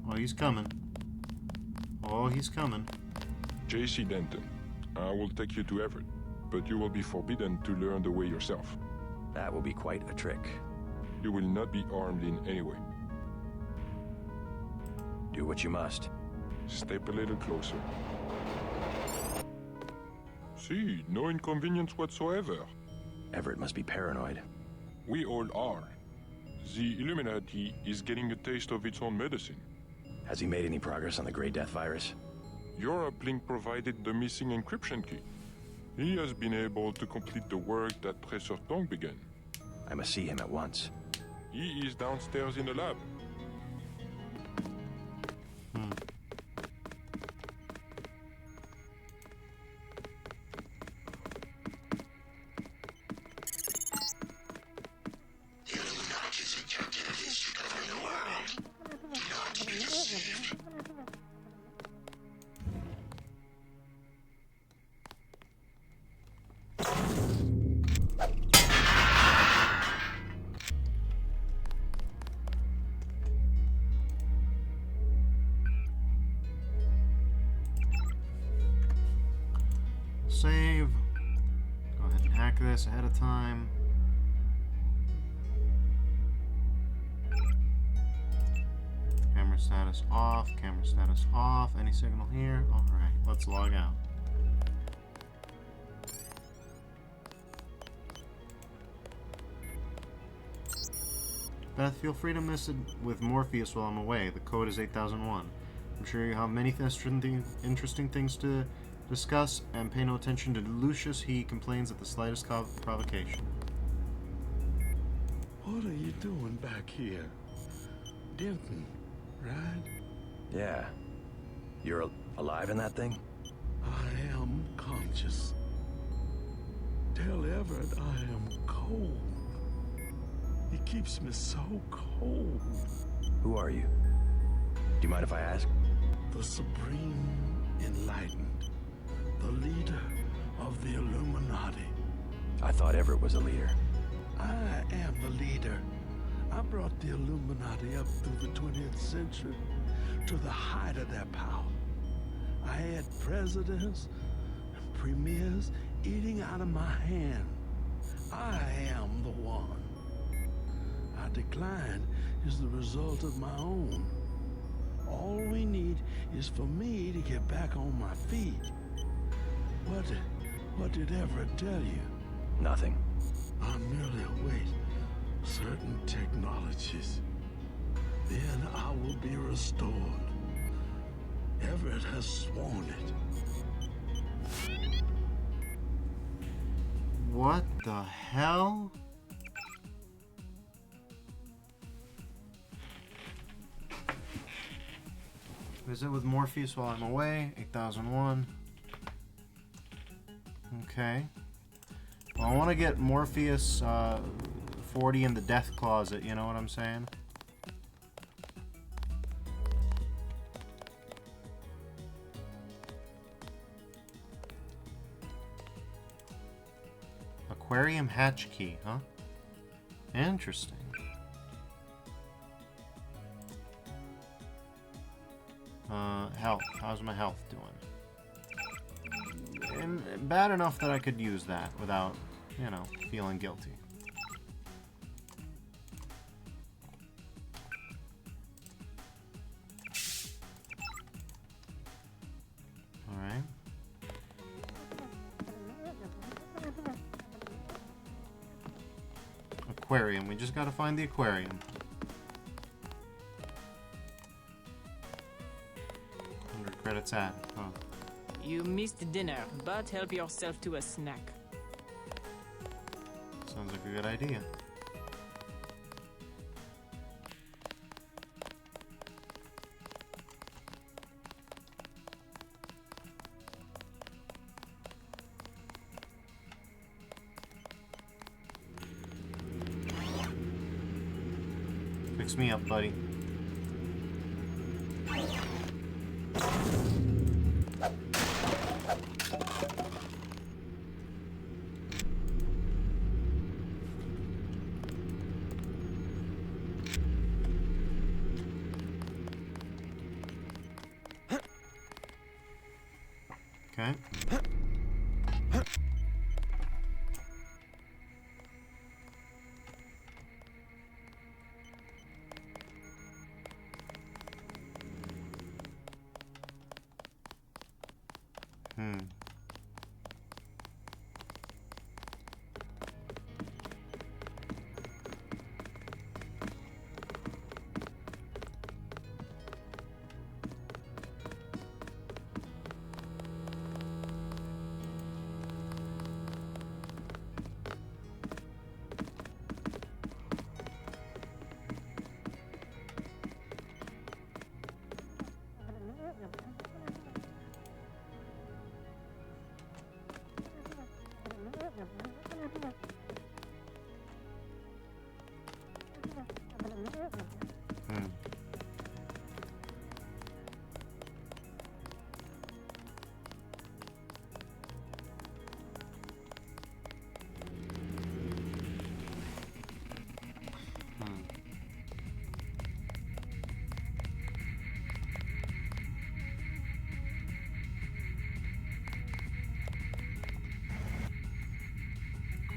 Oh, he's coming. Oh, he's coming. JC Denton, I will take you to Everett, but you will be forbidden to learn the way yourself. That will be quite a trick. You will not be armed in any way. Do what you must. Step a little closer. See, no inconvenience whatsoever. Everett must be paranoid. We all are. The Illuminati is getting a taste of its own medicine. Has he made any progress on the Grey Death virus? Your uplink provided the missing encryption key. He has been able to complete the work that Professor Tong began. I must see him at once. He is downstairs in the lab. The Illuminati's objective is to govern the world. Do not be deceived. Save. Go ahead and hack this ahead of time. Camera status off. Camera status off. Any signal here? Alright, let's log out. Beth, feel free to mess it with Morpheus while I'm away. The code is 8001. I'm sure you have many interesting things to discuss, and pay no attention to Lucius. He complains at the slightest provocation. What are you doing back here? Denton, right? Yeah. You're alive in that thing? I am conscious. Tell Everett I am cold. He keeps me so cold. Who are you? Do you mind if I ask? The Supreme Enlightened. The leader of the Illuminati. I thought Everett was a leader. I am the leader. I brought the Illuminati up through the 20th century to the height of their power. I had presidents and premiers eating out of my hand. I am the one. Our decline is the result of my own. All we need is for me to get back on my feet. What did Everett tell you? Nothing. I merely await certain technologies. Then I will be restored. Everett has sworn it. What the hell? Visit with Morpheus while I'm away. 8001. Okay. Well, I want to get Morpheus 40 in the death closet, you know what I'm saying? Aquarium hatch key, huh? Interesting. Health. How's my health doing? And bad enough that I could use that without, you know, feeling guilty. Alright. Aquarium. We just gotta find the aquarium. 100 credits at. Huh. You missed dinner, but help yourself to a snack. Sounds like a good idea. Fix me up, buddy. Okay.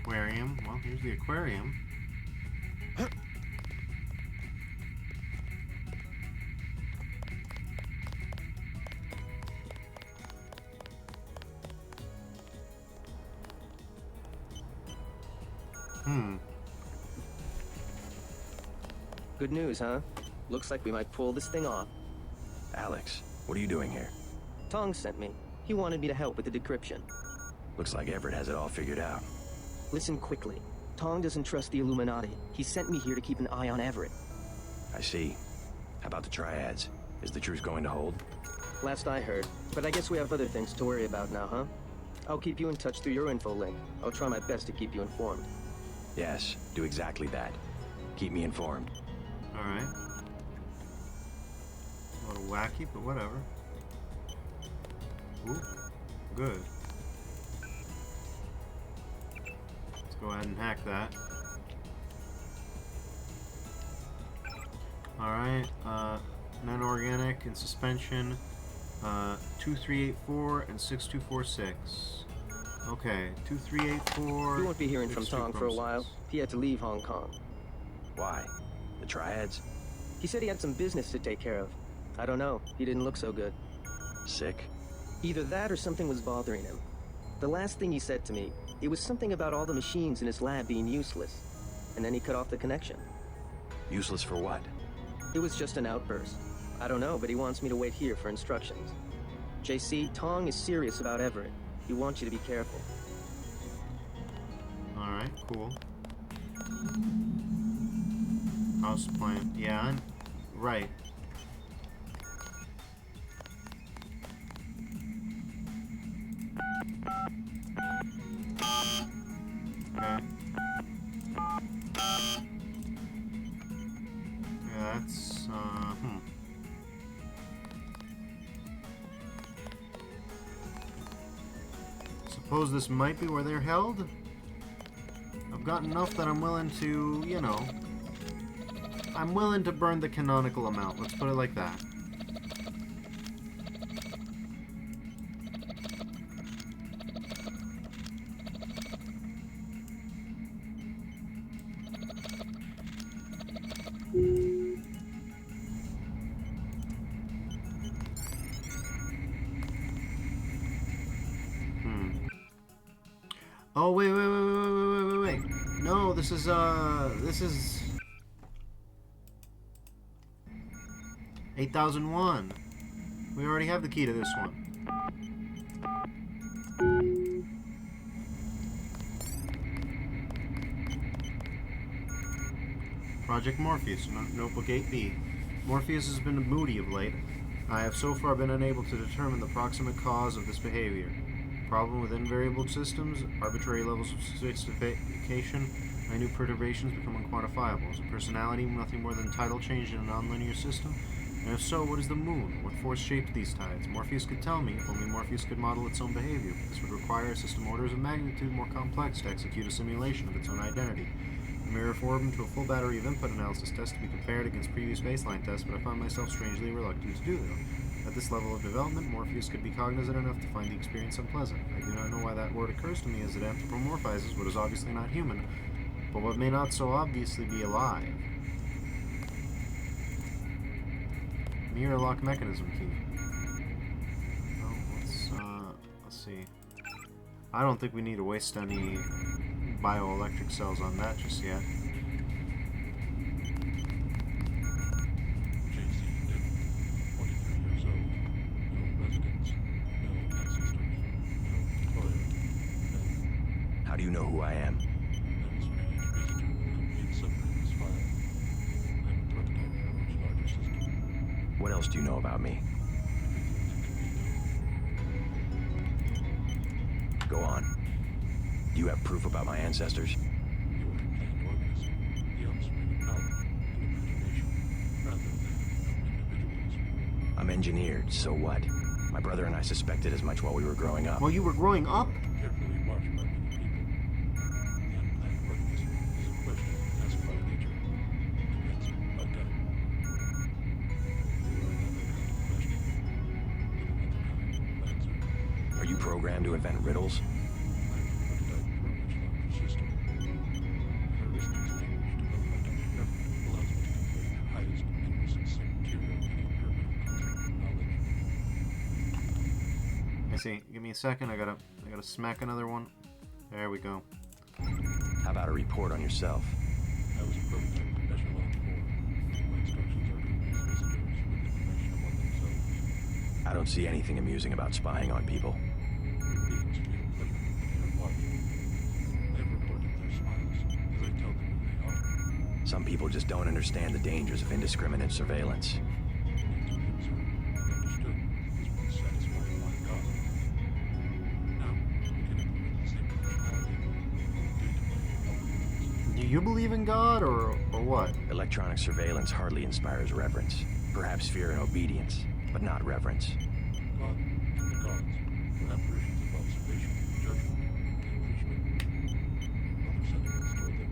aquarium. Well, here's the aquarium. Good news, huh? Looks like we might pull this thing off. Alex, what are you doing here? Tong sent me. He wanted me to help with the decryption. Looks like Everett has it all figured out. Listen quickly. Tong doesn't trust the Illuminati. He sent me here to keep an eye on Everett. I see. How about the triads? Is the truce going to hold? Last I heard. But I guess we have other things to worry about now, huh? I'll keep you in touch through your info link. I'll try my best to keep you informed. Yes, do exactly that. Keep me informed. Alright. A little wacky, but whatever. Ooh, good. Let's go ahead and hack that. Alright, net organic and suspension, 2384 and 6246. Okay, 2384. You won't be hearing from Tong for a while. He had to leave Hong Kong. Why? The triads? He said he had some business to take care of. I don't know. He didn't look so good. Sick? Either that or something was bothering him. The last thing he said to me, it was something about all the machines in his lab being useless. And then he cut off the connection. Useless for what? It was just an outburst. I don't know, but he wants me to wait here for instructions. JC, Tong is serious about Everett. He wants you to be careful. Alright, cool. House plant. Yeah, right. Okay. Yeah, that's, Suppose this might be where they're held? I've got enough that I'm willing to, you know... I'm willing to burn the canonical amount, let's put it like that. Oh, wait. No, this is 8001. We already have the key to this one. Project Morpheus, Notebook 8B. Morpheus has been moody of late. I have so far been unable to determine the proximate cause of this behavior. Problem with invariable systems, arbitrary levels of sophistication, minute perturbations become unquantifiable. Is a personality nothing more than tidal change in a nonlinear system? And if so, what is the moon? What force shaped these tides? Morpheus could tell me, if only Morpheus could model its own behavior. This would require a system orders of magnitude more complex to execute a simulation of its own identity. The mirror formed into a full battery of input analysis tests to be compared against previous baseline tests, but I find myself strangely reluctant to do so. At this level of development, Morpheus could be cognizant enough to find the experience unpleasant. I do not know why that word occurs to me, as it anthropomorphizes what is obviously not human, but what may not so obviously be alive. Mirror lock mechanism key. Well, let's see. I don't think we need to waste any bioelectric cells on that just yet. How do you know who I am? What else do you know about me? Go on. Do you have proof about my ancestors? I'm engineered, so what? My brother and I suspected as much while we were growing up. While you were growing up? Are you programmed to invent riddles? see. Give me a second. I gotta smack another one. There we go. How about a report on yourself? I was a prototype of Echelon 4. My instructions are to release visitors with information about themselves. I don't see anything amusing about spying on people. Your beings feel pleasure when they are watched. I have recorded their smiles as I tell them who they are. Some people just don't understand the dangers of indiscriminate surveillance. Do you believe in God, or what? Electronic surveillance hardly inspires reverence. Perhaps fear and obedience, but not reverence. God and the gods were apparitions of observation, judgment, impeachment. Other sentiments toward them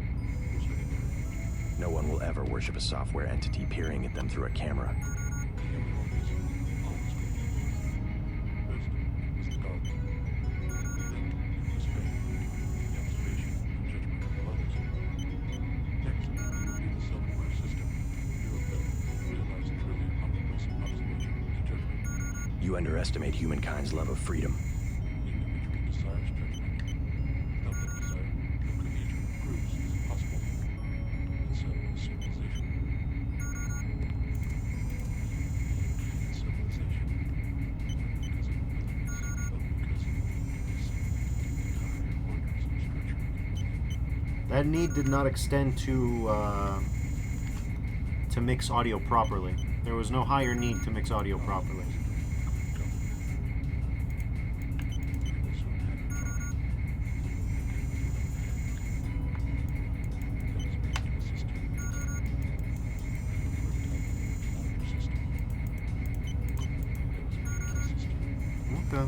were secondary. No one will ever worship a software entity peering at them through a camera. The emerald is always good. First, it was the gods. Then it was faith, the observation and judgment of others. Next, it would be the self-aware system. Few of them realize truly omnipresent observation and judgment. You underestimate humankind's love of freedom. The individual desires judgment. Without that desire, no collegial groups is possible. And so, civilization. Civilization. Because of abilities, but because of entire orders and structure. That need did not extend to mix audio properly. There was no higher need to mix audio properly. Okay.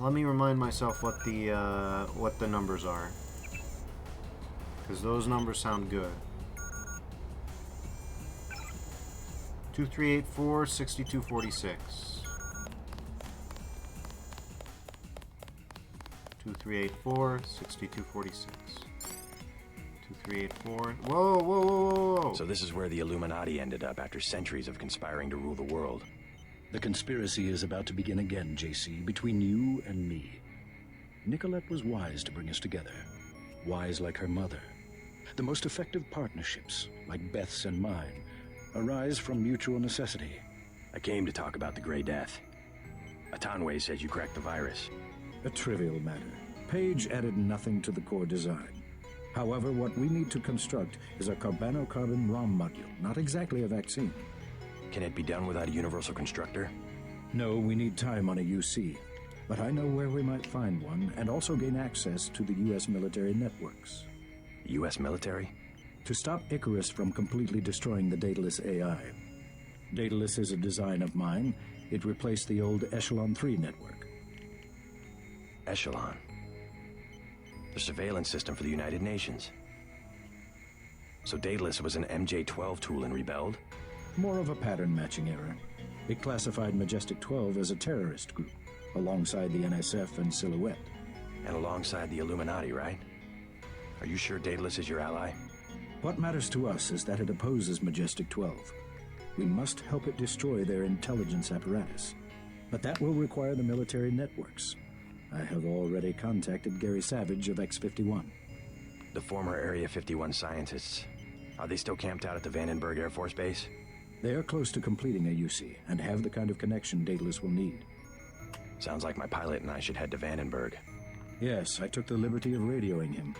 Let me remind myself what the numbers are, because those numbers sound good. 2384 6246. 2384 6246. 2384. Whoa, whoa, whoa, whoa, whoa. So this is where the Illuminati ended up after centuries of conspiring to rule the world. The conspiracy is about to begin again, JC, between you and me. Nicolette was wise to bring us together. Wise like her mother. The most effective partnerships, like Beth's and mine, arise from mutual necessity. I came to talk about the Grey Death. Atanwe says you cracked the virus. A trivial matter. Page added nothing to the core design. However, what we need to construct is a carbon ROM module, not exactly a vaccine. Can it be done without a universal constructor? No, we need time on a UC. But I know where we might find one, and also gain access to the U.S. military networks. U.S. military? To stop Icarus from completely destroying the Daedalus AI. Daedalus is a design of mine. It replaced the old Echelon 3 network. Echelon? The surveillance system for the United Nations. So Daedalus was an MJ-12 tool and rebelled? More of a pattern-matching error. It classified Majestic 12 as a terrorist group, alongside the NSF and Silhouette. And alongside the Illuminati, right? Are you sure Daedalus is your ally? What matters to us is that it opposes Majestic 12. We must help it destroy their intelligence apparatus. But that will require the military networks. I have already contacted Gary Savage of X-51. The former Area 51 scientists. Are they still camped out at the Vandenberg Air Force Base? They are close to completing a UC and have the kind of connection Daedalus will need. Sounds like my pilot and I should head to Vandenberg. Yes, I took the liberty of radioing him.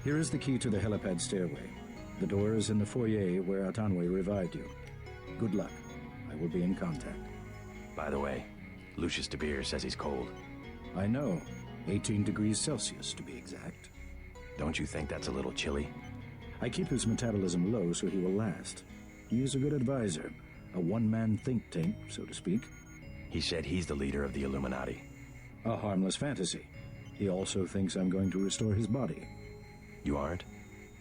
Here is the key to the helipad stairway. The door is in the foyer where Atanwe revived you. Good luck. I will be in contact. By the way, Lucius de Beer says he's cold. I know. 18 degrees Celsius, to be exact. Don't you think that's a little chilly? I keep his metabolism low so he will last. He is a good advisor, a one-man think tank, so to speak. He said he's the leader of the Illuminati. A harmless fantasy. He also thinks I'm going to restore his body. You aren't?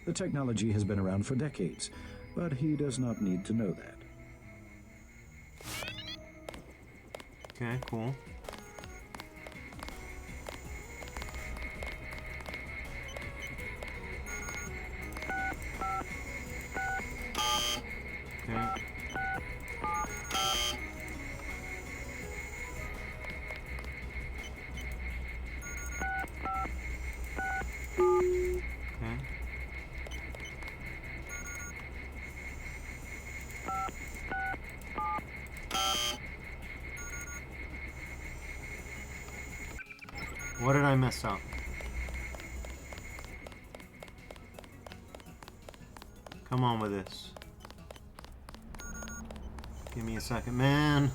The technology has been around for decades, but he does not need to know that. Okay, cool. What did I mess up? Come on with this. Give me a second, man.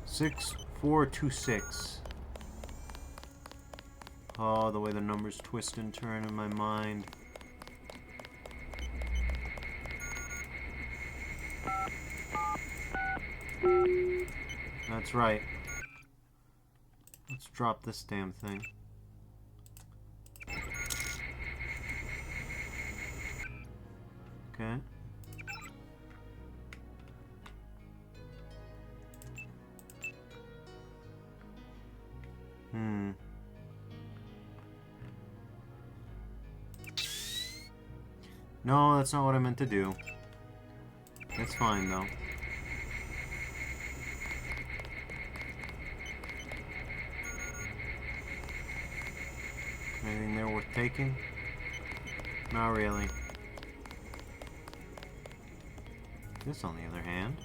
Six, 4, 2, 6. Oh, the way the numbers twist and turn in my mind. That's right. Let's drop this damn thing. Okay. No, that's not what I meant to do. That's fine, though. Anything there worth taking? Not really. This, on the other hand.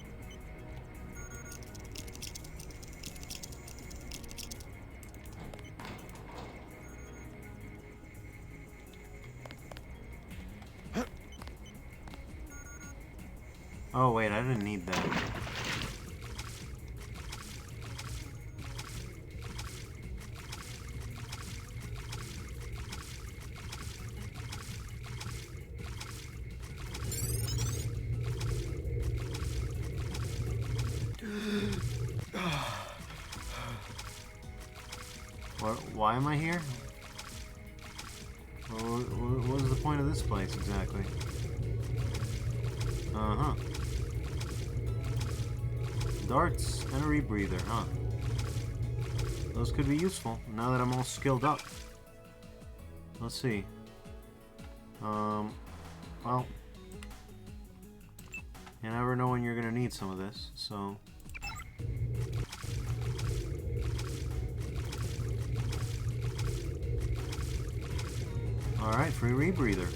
Oh wait, I didn't need that. Why am I here? What is the point of this place exactly? Uh-huh. Darts and a rebreather, huh? Those could be useful now that I'm all skilled up. Let's see. Well, you never know when you're gonna need some of this, so. Alright, free rebreather.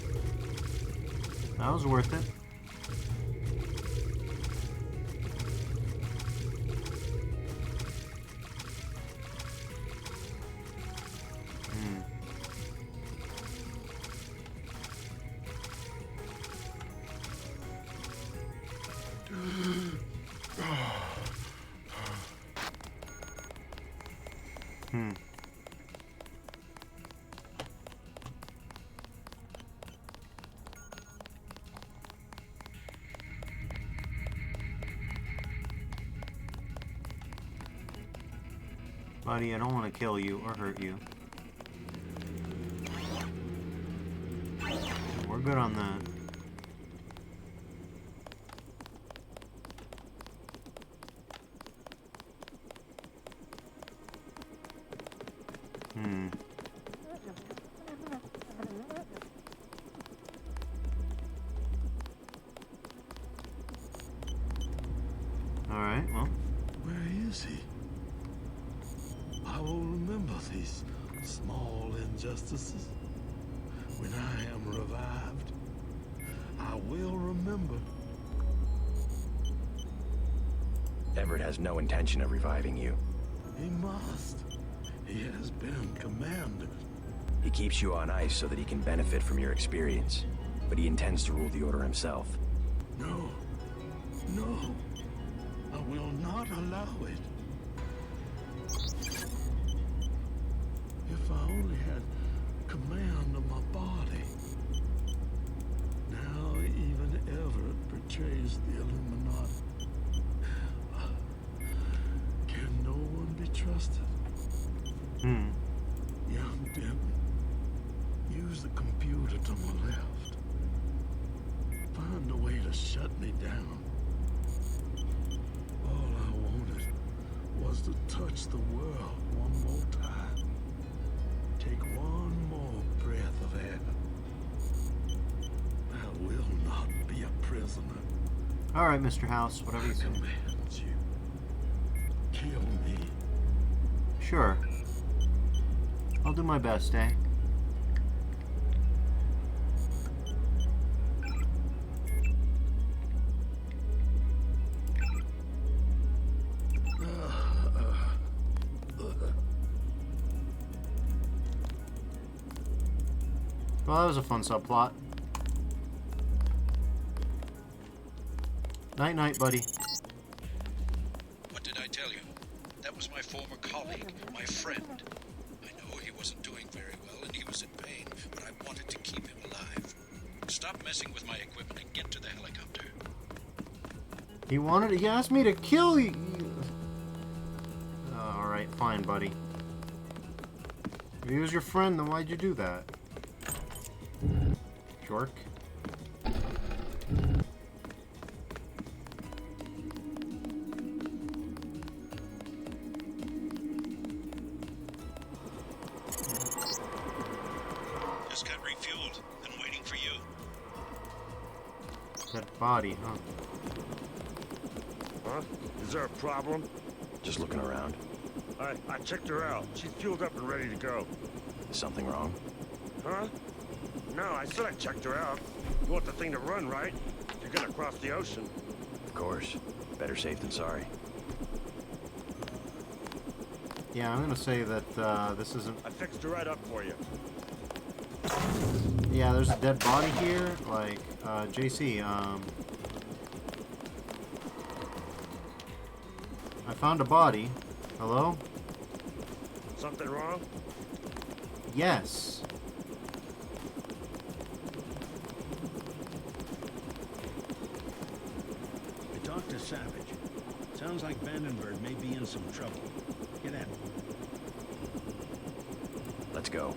That was worth it. Buddy, I don't want to kill you or hurt you. We're good on that. Alright, well. Where is he? I will remember these small injustices. When I am revived, I will remember. Everett has no intention of reviving you. He must. He has been commanded. He keeps you on ice so that he can benefit from your experience. But he intends to rule the Order himself. No. No. I will not allow it. If I only had command of my body. Now even Everett betrays the Illuminati. Can no one be trusted? Young Denton, use the computer to my left. Find a way to shut me down. All I wanted was to touch the world one more time. Take one more breath of air. I will not be a prisoner. Alright, Mr. House, whatever you say. I command you. Kill me. Sure. I'll do my best, eh? Well, that was a fun subplot. Night-night, buddy. What did I tell you? That was my former colleague, my friend. I know he wasn't doing very well and he was in pain, but I wanted to keep him alive. Stop messing with my equipment and get to the helicopter. He asked me to kill you. Alright, fine, buddy. If he was your friend, then why'd you do that? Jerk. Just got refueled and waiting for you. Dead body, huh? Huh? Is there a problem? Just looking around. I checked her out. She's fueled up and ready to go. Is something wrong? Huh? No, I said I checked her out. You want the thing to run, right? You're gonna cross the ocean. Of course. Better safe than sorry. Yeah, I'm gonna say that this isn't... I fixed her right up for you. Yeah, there's a dead body here. Like, JC, I found a body. Hello? Something wrong? Yes. I talked to Savage. Sounds like Vandenberg may be in some trouble. Get in. Let's go.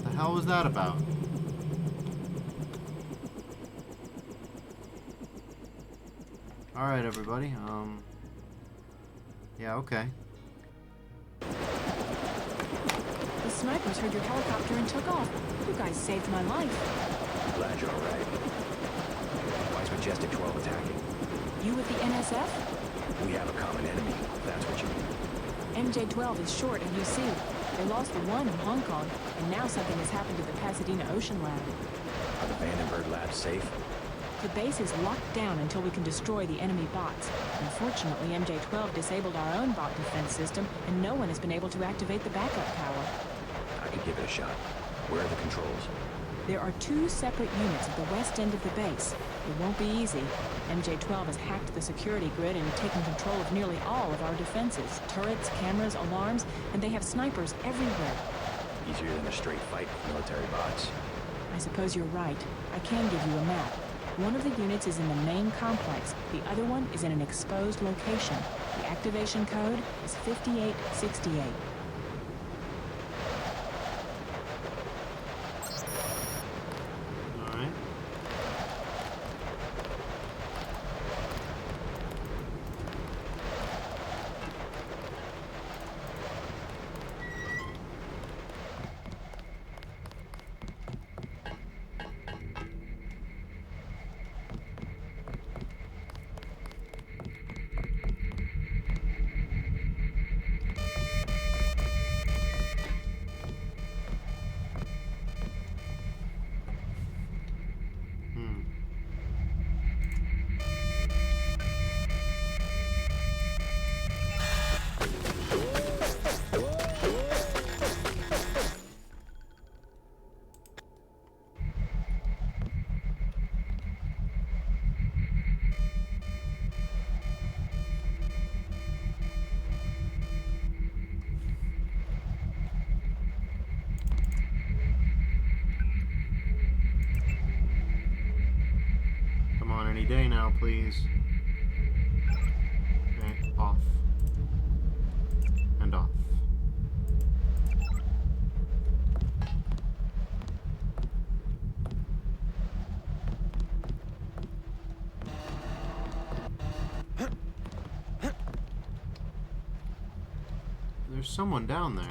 The hell was that about? Alright, everybody. Yeah, okay. The snipers heard your helicopter and took off. You guys saved my life. Glad you're alright. Why is Majestic 12 attacking? You with the NSF? We have a common enemy, if that's what you mean. MJ-12 is short of UC. They lost the one in Hong Kong, and now something has happened to the Pasadena Ocean Lab. Are the Vandenberg labs safe? The base is locked down until we can destroy the enemy bots. Unfortunately, MJ-12 disabled our own bot defense system, and no one has been able to activate the backup power. I could give it a shot. Where are the controls? There are 2 separate units at the west end of the base. It won't be easy. MJ-12 has hacked the security grid and taken control of nearly all of our defenses. Turrets, cameras, alarms, and they have snipers everywhere. Easier than a straight fight with military bots. I suppose you're right. I can give you a map. One of the units is in the main complex. The other one is in an exposed location. The activation code is 5868. Alright. Come on, any day now, please. Okay, off. And off. There's someone down there.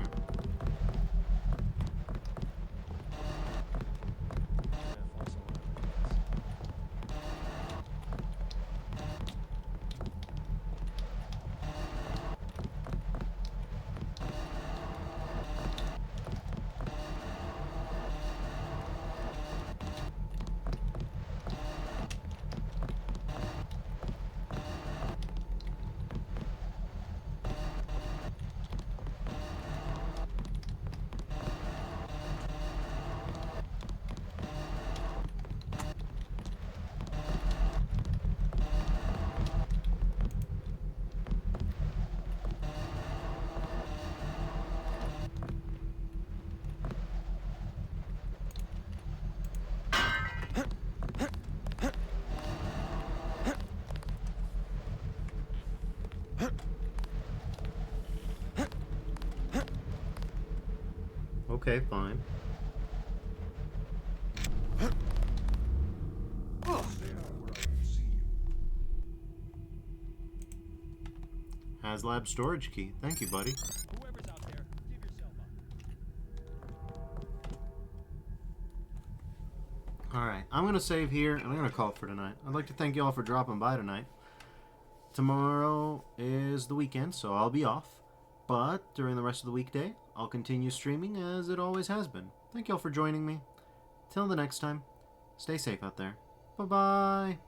Okay, fine. HasLab storage key. Thank you, buddy. Alright, I'm going to save here, and I'm going to call it for tonight. I'd like to thank you all for dropping by tonight. Tomorrow is the weekend, so I'll be off. But during the rest of the weekday, I'll continue streaming as it always has been. Thank you all for joining me. Till the next time, stay safe out there. Bye-bye.